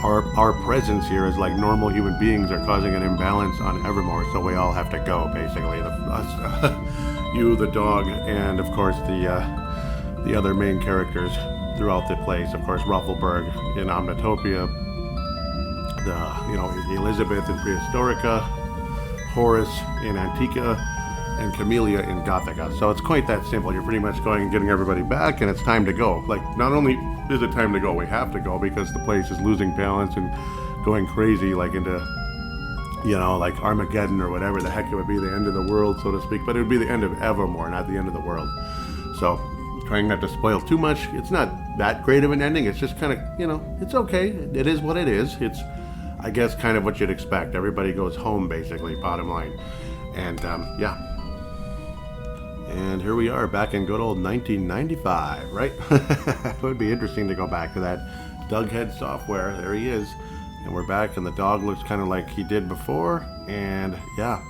our presence here as like normal human beings are causing an imbalance on Evermore, so we all have to go basically. You, the dog, and of course the other main characters throughout the place. Of course, Ruffleberg in Omnitopia, Elizabeth in Prehistorica, Horace in Antica, and Camellia in Gothica. So it's quite that simple. You're pretty much going and getting everybody back, and it's time to go. Like, not only is it time to go, we have to go because the place is losing balance and going crazy, like into, like Armageddon or whatever the heck it would be, the end of the world, so to speak. But it would be the end of Evermore, not the end of the world. So, trying not to spoil too much. It's not that great of an ending. It's just kind of, it's okay. It is what it is. It's, I guess, kind of what you'd expect. Everybody goes home, basically, bottom line. And, And here we are back in good old 1995, right? It would be interesting to go back to that. Doughead Software, there he is. And we're back, and the dog looks kind of like he did before. And, yeah.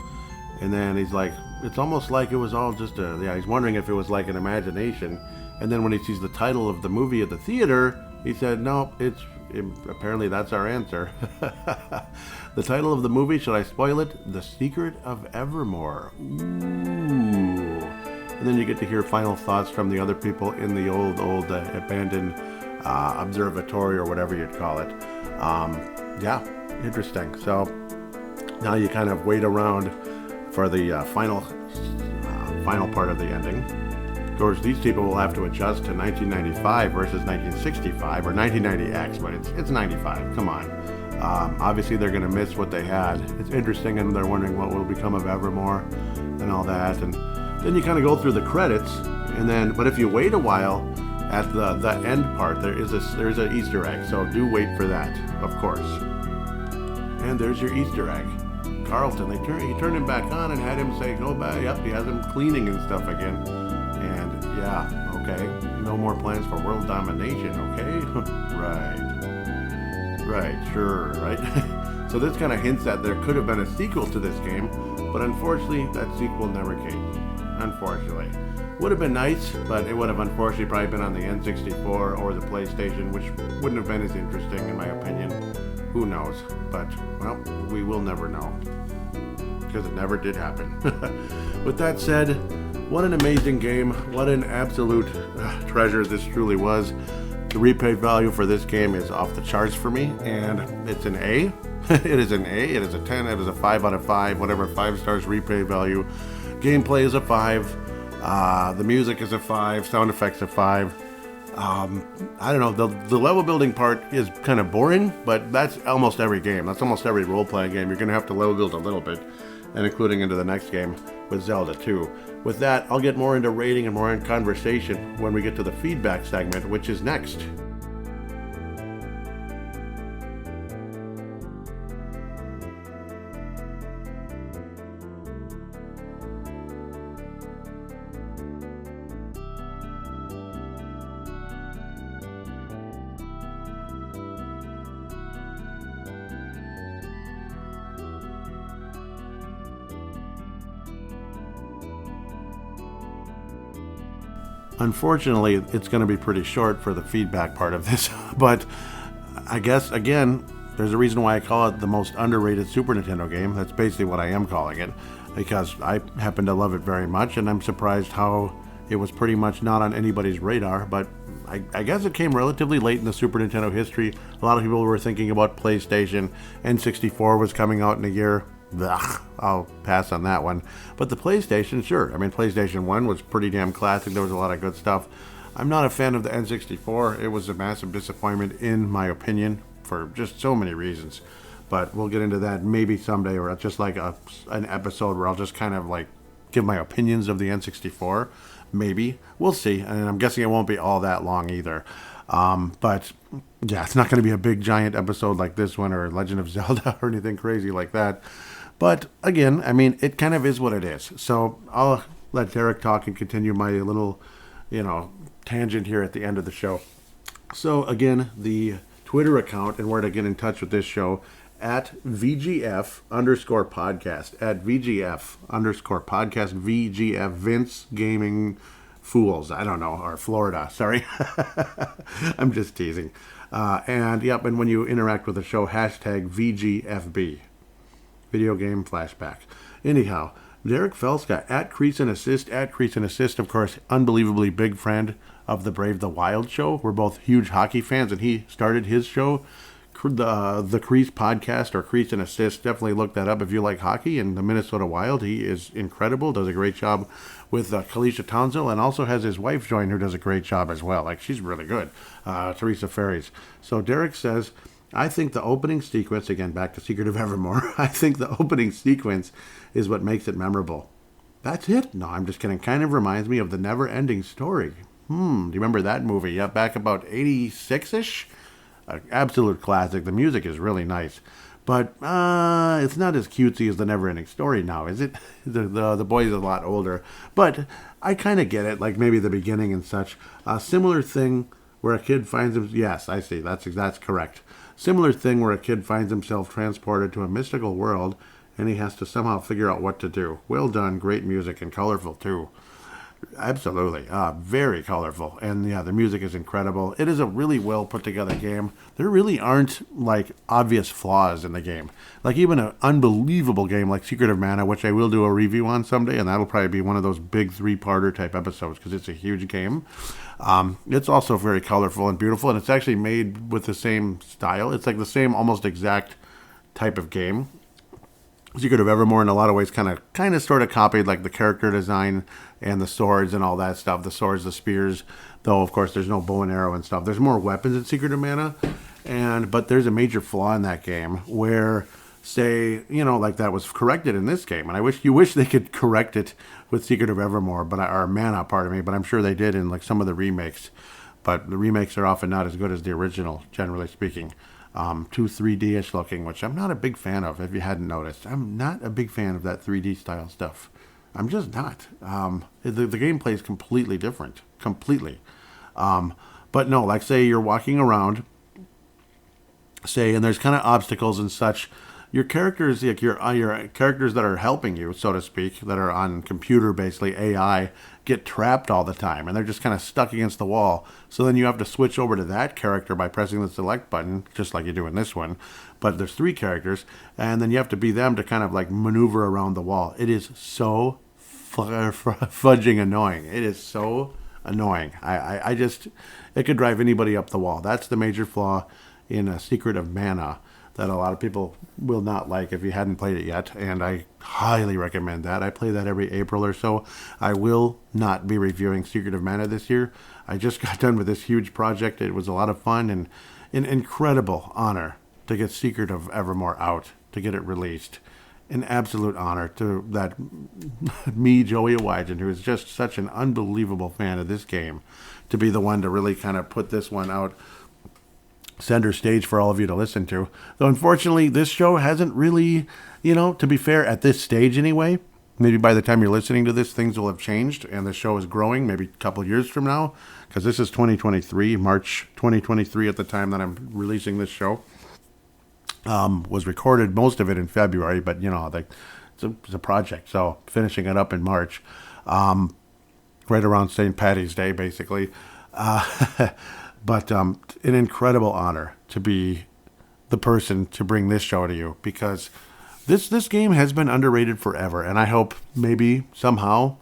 And then he's like, it's almost like it was all just he's wondering if it was like an imagination. And then when he sees the title of the movie at the theater, he said, no, apparently that's our answer. The title of the movie, should I spoil it? The Secret of Evermore. Ooh. And then you get to hear final thoughts from the other people in the old abandoned observatory or whatever you'd call it. Yeah, interesting. So now you kind of wait around for the final part of the ending. Of course, these people will have to adjust to 1995 versus 1965, or 1990X, but it's 95. Come on. Obviously, they're going to miss what they had. It's interesting, and they're wondering what will become of Evermore and all that. And then you kind of go through the credits, but if you wait a while at the end part, there's an Easter egg. So do wait for that, of course. And there's your Easter egg. Carlton, he turned him back on and had him say, go back. Yep, he has him cleaning and stuff again. And yeah, okay. No more plans for world domination, okay? Right, sure, right? So this kind of hints that there could have been a sequel to this game, but unfortunately, that sequel never came. Unfortunately. Would have been nice, but it would have unfortunately probably been on the N64 or the PlayStation, which wouldn't have been as interesting in my opinion. Who knows? But, well, we will never know. Because it never did happen. With that said, what an amazing game. What an absolute treasure this truly was. The replay value for this game is off the charts for me, and it's an A. It is an A. It is a 10. It is a 5 out of 5. Whatever, 5 stars replay value. Gameplay is a 5. The music is a 5. Sound effects a 5. I don't know. The level building part is kind of boring, but that's almost every game. That's almost every role-playing game. You're going to have to level build a little bit, and including into the next game with Zelda 2. With that, I'll get more into rating and more in conversation when we get to the feedback segment, which is next. Unfortunately, it's going to be pretty short for the feedback part of this, but I guess, again, there's a reason why I call it the most underrated Super Nintendo game. That's basically what I am calling it, because I happen to love it very much, and I'm surprised how it was pretty much not on anybody's radar, but I guess it came relatively late in the Super Nintendo history. A lot of people were thinking about PlayStation. N64 was coming out in a year. Ugh, I'll pass on that one. But the PlayStation, sure. I mean, PlayStation 1 was pretty damn classic. There was a lot of good stuff. I'm not a fan of the N64. It was a massive disappointment, in my opinion, for just so many reasons. But we'll get into that maybe someday, or just like an episode where I'll just kind of like give my opinions of the N64. Maybe. We'll see. And I'm guessing it won't be all that long either. But yeah, it's not going to be a big giant episode like this one or Legend of Zelda or anything crazy like that. But again, I mean, it kind of is what it is. So I'll let Derek talk and continue my little, tangent here at the end of the show. So again, the Twitter account and where to get in touch with this show at VGF_podcast, at VGF_podcast, VGF, Vince Gaming Fools, I don't know, or Florida, sorry. I'm just teasing. And when you interact with the show, hashtag VGFB, Video Game Flashback. Anyhow, Derek Felska at Crease and Assist, of course, unbelievably big friend of the Brave the Wild show. We're both huge hockey fans, and he started his show, the Crease podcast, or Crease and Assist. Definitely look that up if you like hockey. And the Minnesota Wild, he is incredible, does a great job with Kalisha Townsend, and also has his wife join, who does a great job as well. Like, she's really good, Teresa Ferries. So Derek says, I think the opening sequence, again, back to Secret of Evermore, I think the opening sequence is what makes it memorable. That's it? No, I'm just kidding. Kind of reminds me of The Never-Ending Story. Do you remember that movie? Yeah, back about 86-ish? Absolute classic. The music is really nice. But it's not as cutesy as The Never-Ending Story now, is it? The boy's a lot older. But I kind of get it, like maybe the beginning and such. A similar thing where a kid finds him... Yes, I see. That's correct. Similar thing where a kid finds himself transported to a mystical world, and he has to somehow figure out what to do. Well done. Great music, and colorful, too. Absolutely. Very colorful. And yeah, the music is incredible. It is a really well put together game. There really aren't like obvious flaws in the game. Like even an unbelievable game like Secret of Mana, which I will do a review on someday, and that'll probably be one of those big 3-parter type episodes because it's a huge game. It's also very colorful and beautiful, and it's actually made with the same style. It's like the same almost exact type of game. Secret of Evermore in a lot of ways kind of sort of copied like the character design and the swords and all that stuff. The swords, the spears, though of course there's no bow and arrow and stuff. There's more weapons in Secret of Mana, but there's a major flaw in that game where, say, like that was corrected in this game, and you wish they could correct it with Secret of Evermore, or Mana, pardon me, but I'm sure they did in like some of the remakes. But the remakes are often not as good as the original, generally speaking. Too 3D-ish looking, which I'm not a big fan of, if you hadn't noticed. I'm not a big fan of that 3D style stuff. I'm just not. The gameplay is completely different. Completely. But no, like say you're walking around, and there's kind of obstacles and such. Your characters, like your characters that are helping you, so to speak, that are on computer, basically AI, get trapped all the time, and they're just kind of stuck against the wall. So then you have to switch over to that character by pressing the select button, just like you do in this one. But there's 3 characters, and then you have to be them to kind of like maneuver around the wall. It is so fudging annoying. It is so annoying. I just, it could drive anybody up the wall. That's the major flaw in A Secret of Mana that a lot of people will not like if you hadn't played it yet, and I highly recommend that. I play that every April or so. I will not be reviewing Secret of Mana this year. I just got done with this huge project. It was a lot of fun and an incredible honor to get Secret of Evermore out, to get it released. An absolute honor to that me, Joey Awajan, who is just such an unbelievable fan of this game, to be the one to really kind of put this one out center stage for all of you to listen to. Though unfortunately this show hasn't really, to be fair, at this stage anyway, maybe by the time you're listening to this, things will have changed and the show is growing maybe a couple years from now, because this is 2023, March 2023 at the time that I'm releasing this show. Was recorded, most of it in February, but it's a project, so finishing it up in March, right around St. Paddy's Day, basically. But an incredible honor to be the person to bring this show to you, because this game has been underrated forever, and I hope maybe somehow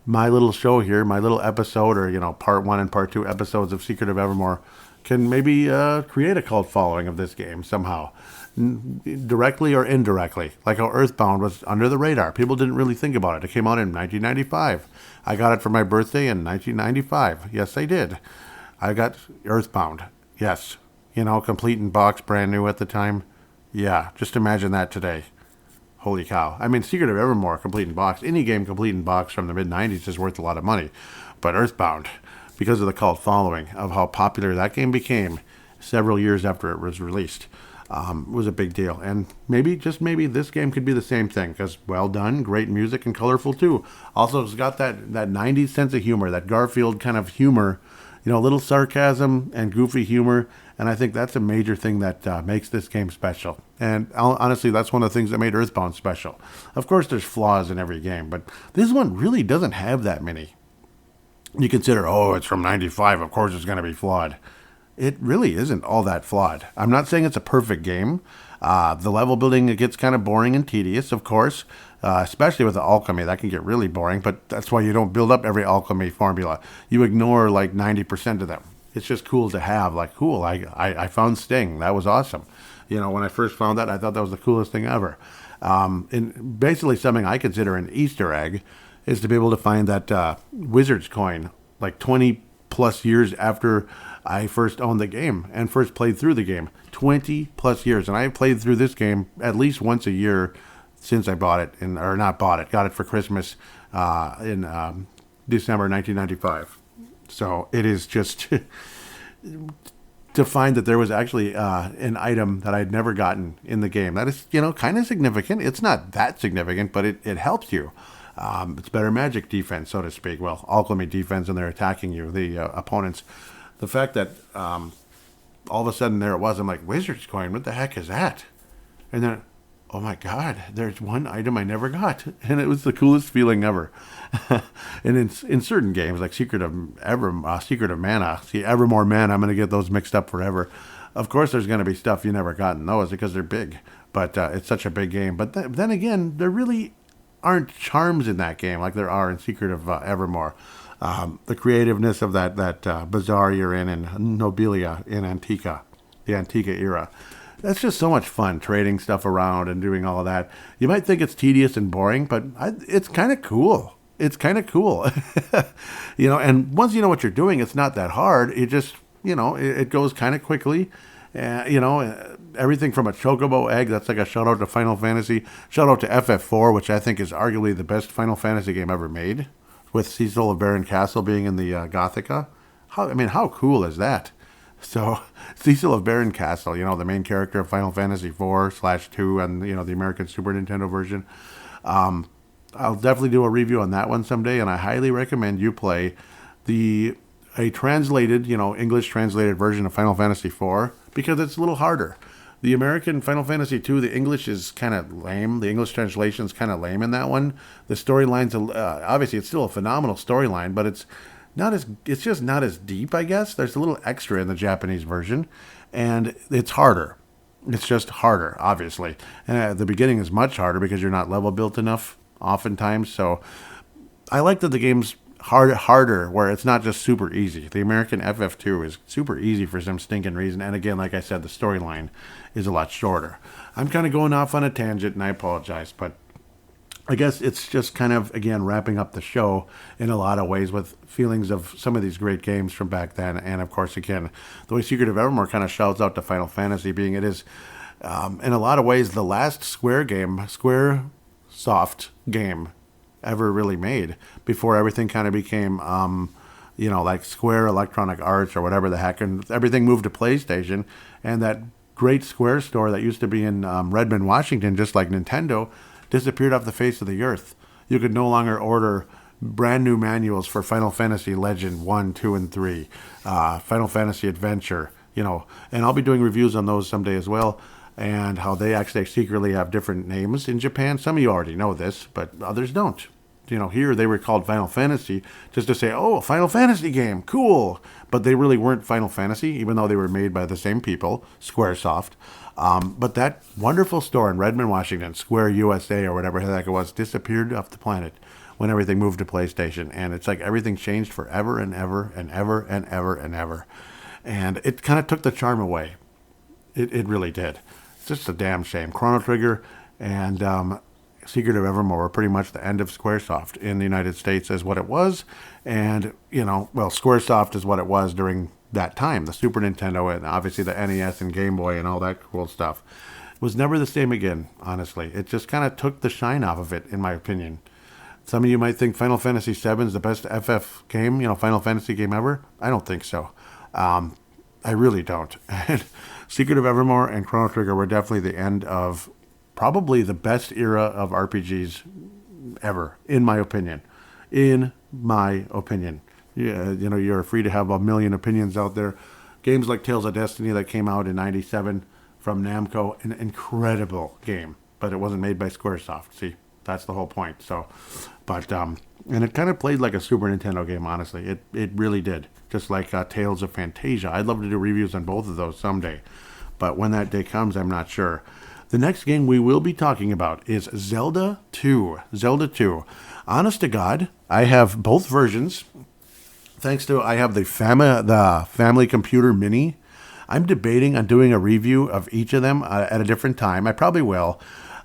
my little show here, my little episode, or part 1 and part 2 episodes of Secret of Evermore can maybe create a cult following of this game somehow, directly or indirectly, like how Earthbound was under the radar. People didn't really think about it. It came out in 1995. I got it for my birthday in 1995. Yes, I did. I got Earthbound. Yes. Complete in box, brand new at the time. Yeah, just imagine that today. Holy cow. I mean, Secret of Evermore, complete in box. Any game complete in box from the mid-90s is worth a lot of money. But Earthbound, because of the cult following of how popular that game became several years after it was released, was a big deal. And maybe, just maybe, this game could be the same thing, because well done, great music, and colorful too. Also, it's got that 90s sense of humor, that Garfield kind of humor, a little sarcasm and goofy humor, and I think that's a major thing that makes this game special. And honestly, that's one of the things that made Earthbound special. Of course, there's flaws in every game, but this one really doesn't have that many. You consider, it's from 95, of course it's going to be flawed. it really isn't all that flawed. I'm not saying it's a perfect game. The level building, it gets kind of boring and tedious, of course, especially with the alchemy. That can get really boring, but that's why you don't build up every alchemy formula. You ignore like 90% of them. It's just cool to have. Like, cool, I found Sting. That was awesome. When I first found that, I thought that was the coolest thing ever. And basically, something I consider an Easter egg is to be able to find that Wizard's coin like 20 plus years after I first owned the game and first played through the game. 20 plus years. And I played through this game at least once a year since I bought it, or not bought it, got it for Christmas in December 1995. So it is just to find that there was actually an item that I'd never gotten in the game. That is, kind of significant. It's not that significant, but it helps you. It's better magic defense, so to speak. Well, alchemy defense, and they're attacking you, the opponents. The fact that all of a sudden there it was, I'm like, Wizard's coin, what the heck is that? And then, oh my God, there's one item I never got. And it was the coolest feeling ever. And in certain games, like Secret of Mana, see, Evermore Mana, I'm going to get those mixed up forever. Of course, there's going to be stuff you never got in those because they're big. But it's such a big game. But then again, there really aren't charms in that game like there are in Secret of Evermore. The creativeness of that bazaar you're in Nobilia in Antica, the Antica era. That's just so much fun, trading stuff around and doing all of that. You might think it's tedious and boring, but it's kind of cool. It's kind of cool. And once you know what you're doing, it's not that hard. It just, it goes kind of quickly. Everything from a chocobo egg, that's like a shout out to Final Fantasy, shout out to FF4, which I think is arguably the best Final Fantasy game ever made, with Cecil of Baron Castle being in the Gothica. How cool is that? So, Cecil of Baron Castle, the main character of Final Fantasy 4/2 and, the American Super Nintendo version. I'll definitely do a review on that one someday, and I highly recommend you play a translated, English translated version of Final Fantasy 4, because it's a little harder. The American Final Fantasy 2, the English is kind of lame. The English translation is kind of lame in that one. The storyline's, obviously, it's still a phenomenal storyline, but it's just not as deep, I guess. There's a little extra in the Japanese version, and it's harder. It's just harder, obviously. And the beginning is much harder because you're not level built enough, oftentimes. So I like that the game's harder, where it's not just super easy. The American FF2 is super easy for some stinking reason. And again, like I said, the storyline is a lot shorter. I'm kind of going off on a tangent, and I apologize, but I guess it's just kind of, again, wrapping up the show in a lot of ways with feelings of some of these great games from back then. And, of course, again, the way Secret of Evermore kind of shouts out to Final Fantasy, being it is, in a lot of ways, the last Square Soft game ever really made before everything kind of became, like Square Electronic Arts or whatever the heck, and everything moved to PlayStation. And that great Square store that used to be in Redmond, Washington, just like Nintendo, disappeared off the face of the earth. You could no longer order brand new manuals for Final Fantasy Legend 1, 2, and 3, Final Fantasy Adventure, and I'll be doing reviews on those someday as well, and how they actually secretly have different names in Japan. Some of you already know this, but others don't. Here they were called Final Fantasy just to say, oh, a Final Fantasy game, cool. But they really weren't Final Fantasy, even though they were made by the same people, Squaresoft. But that wonderful store in Redmond, Washington, Square USA or whatever the heck it was, disappeared off the planet when everything moved to PlayStation. And it's like everything changed forever and ever and ever and ever and ever. And it kind of took the charm away. It really did. It's just a damn shame. Chrono Trigger and Secret of Evermore were pretty much the end of Squaresoft in the United States as what it was. And, Squaresoft is what it was during that time. The Super Nintendo and obviously the NES and Game Boy and all that cool stuff was never the same again, honestly. It just kind of took the shine off of it, in my opinion. Some of you might think Final Fantasy VII is the best FF game, Final Fantasy game ever. I don't think so. I really don't. Secret of Evermore and Chrono Trigger were definitely the end of probably the best era of RPGs ever, in my opinion. In my opinion. Yeah, you're free to have a million opinions out there. Games like Tales of Destiny that came out in 97 from Namco, an incredible game, but it wasn't made by Squaresoft. See, That's the whole point. So, but and it kind of played like a Super Nintendo game. Honestly, it really did. Just like Tales of Fantasia. I'd love to do reviews on both of those someday, but when that day comes, I'm not sure. The next game we will be talking about is Zelda 2. Zelda 2. Honest to God, I have both versions. Thanks to I have the Family Computer Mini. I'm debating on doing a review of each of them at a different time. I probably will.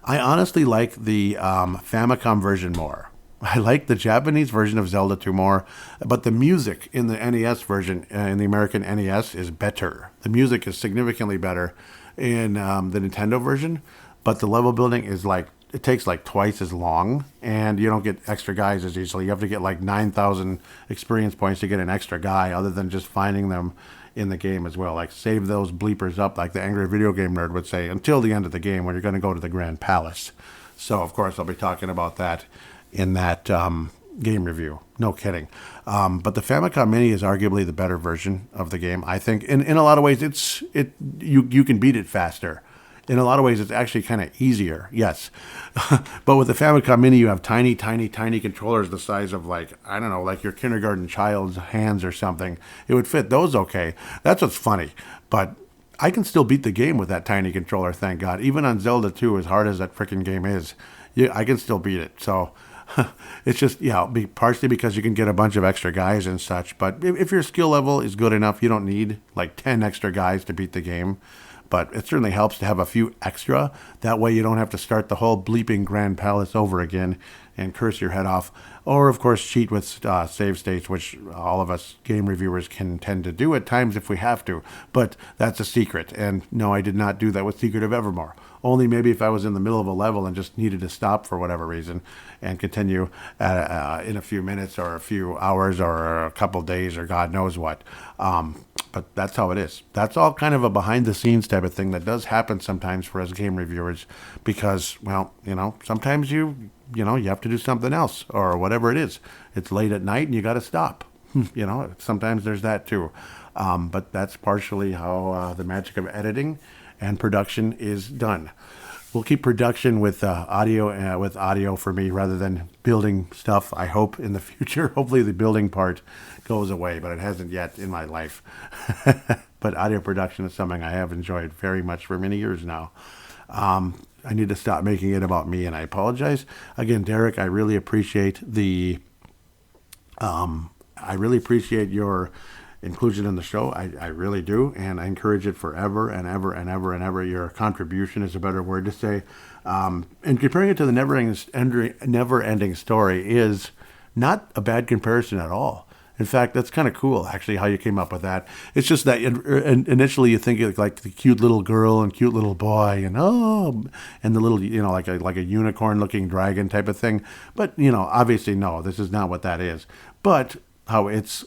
I honestly like the Famicom version more. I like the Japanese version of Zelda 2 more, but the music in the NES version, in the American NES, is better. The music is significantly better in the Nintendo version, but the level building is like, it takes like twice as long, and you don't get extra guys as easily. You have to get like 9,000 experience points to get an extra guy, other than just finding them in the game as well. Like, save those bleepers up, like the angry video game nerd would say, until the end of the game when you're going to go to the Grand Palace. So, of course, I'll be talking about that in that game review. No kidding. But the Famicom Mini is arguably the better version of the game. I think in a lot of ways you can beat it faster. In a lot of ways, it's actually kind of easier, yes. But with the Famicom Mini, you have tiny, tiny, tiny controllers the size of, like, I don't know, like your kindergarten child's hands or something. It would fit those okay. That's what's funny. But I can still beat the game with that tiny controller, thank God. Even on Zelda 2, as hard as that freaking game is, I can still beat it. So it's just, partially because you can get a bunch of extra guys and such. But if your skill level is good enough, you don't need like 10 extra guys to beat the game. But it certainly helps to have a few extra. That way you don't have to start the whole bleeping Grand Palace over again and curse your head off. Or, of course, cheat with save states, which all of us game reviewers can tend to do at times if we have to. But that's a secret. And no, I did not do that with Secret of Evermore. Only maybe if I was in the middle of a level and just needed to stop for whatever reason and continue in a few minutes or a few hours or a couple days or God knows what. But that's how it is. That's all kind of a behind-the-scenes type of thing that does happen sometimes for us game reviewers because, well, sometimes you have to do something else or whatever it is. It's late at night and you got to stop. Sometimes there's that too. But that's partially how the magic of editing and production is done. We'll keep production with audio for me rather than building stuff, I hope, in the future. Hopefully the building part goes away, but it hasn't yet in my life. But audio production is something I have enjoyed very much for many years now. I need to stop making it about me, and I apologize. Again, Derek, I really appreciate your inclusion in the show. I really do, and I encourage it forever and ever and ever and ever. Your contribution is a better word to say. And comparing it to the never-ending story is not a bad comparison at all. In fact, that's kind of cool, actually, how you came up with that. It's just that initially you think of like the cute little girl and cute little boy and the little, like a unicorn-looking dragon type of thing. But, obviously, no, this is not what that is. But how it's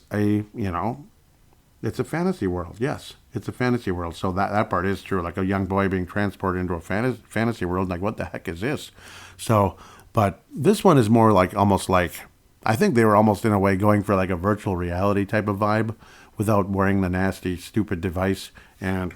it's a fantasy world. Yes, it's a fantasy world. So that part is true. Like a young boy being transported into a fantasy world. Like, what the heck is this? So, but this one is more like almost like, I think they were almost in a way going for like a virtual reality type of vibe without wearing the nasty, stupid device. And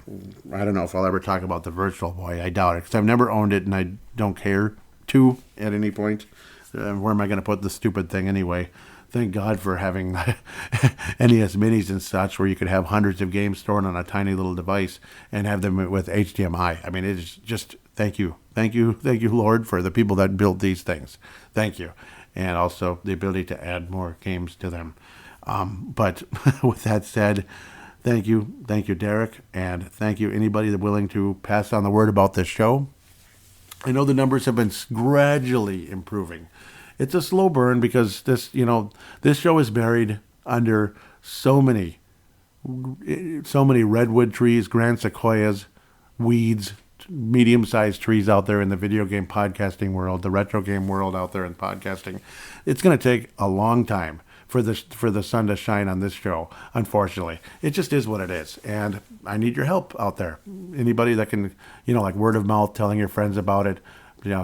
I don't know if I'll ever talk about the Virtual Boy. I doubt it because I've never owned it and I don't care to at any point. Where am I going to put the stupid thing anyway? Thank God for having NES minis and such where you could have hundreds of games stored on a tiny little device and have them with HDMI. I mean, it is just, thank you. Thank you, Lord, for the people that built these things. Thank you. And also the ability to add more games to them. But with that said, thank you, Derek, and thank you anybody that's willing to pass on the word about this show. I know the numbers have been gradually improving. It's a slow burn because this show is buried under so many redwood trees, grand sequoias, weeds, medium-sized trees out there in the video game podcasting world, the retro game world out there in podcasting. It's going to take a long time for the sun to shine on this show, unfortunately. It just is what it is, and I need your help out there. Anybody that can, like word of mouth, telling your friends about it,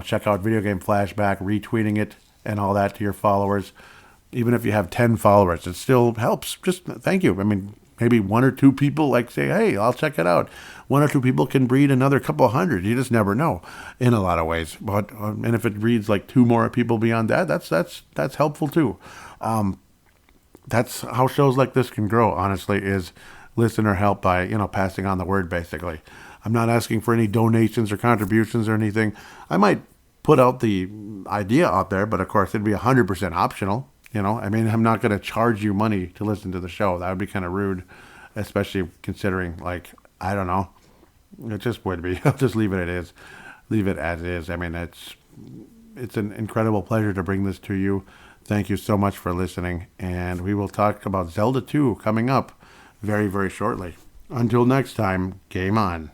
check out Video Game Flashback, retweeting it, and all that to your followers. Even if you have 10 followers, it still helps. Just thank you. I mean, maybe one or two people like say, hey, I'll check it out. One or two people can breed another couple hundred. You just never know in a lot of ways. But and if it breeds like two more people beyond that, that's helpful too. That's how shows like this can grow, honestly, is listener help by, passing on the word, basically. I'm not asking for any donations or contributions or anything. I might put out the idea out there, but of course it'd be 100% optional. I'm not going to charge you money to listen to the show. That would be kind of rude, especially considering, like, I don't know. It just would be. I'll just leave it as is. It's an incredible pleasure to bring this to you. Thank you so much for listening, and we will talk about Zelda 2 coming up very, very shortly. Until next time, game on.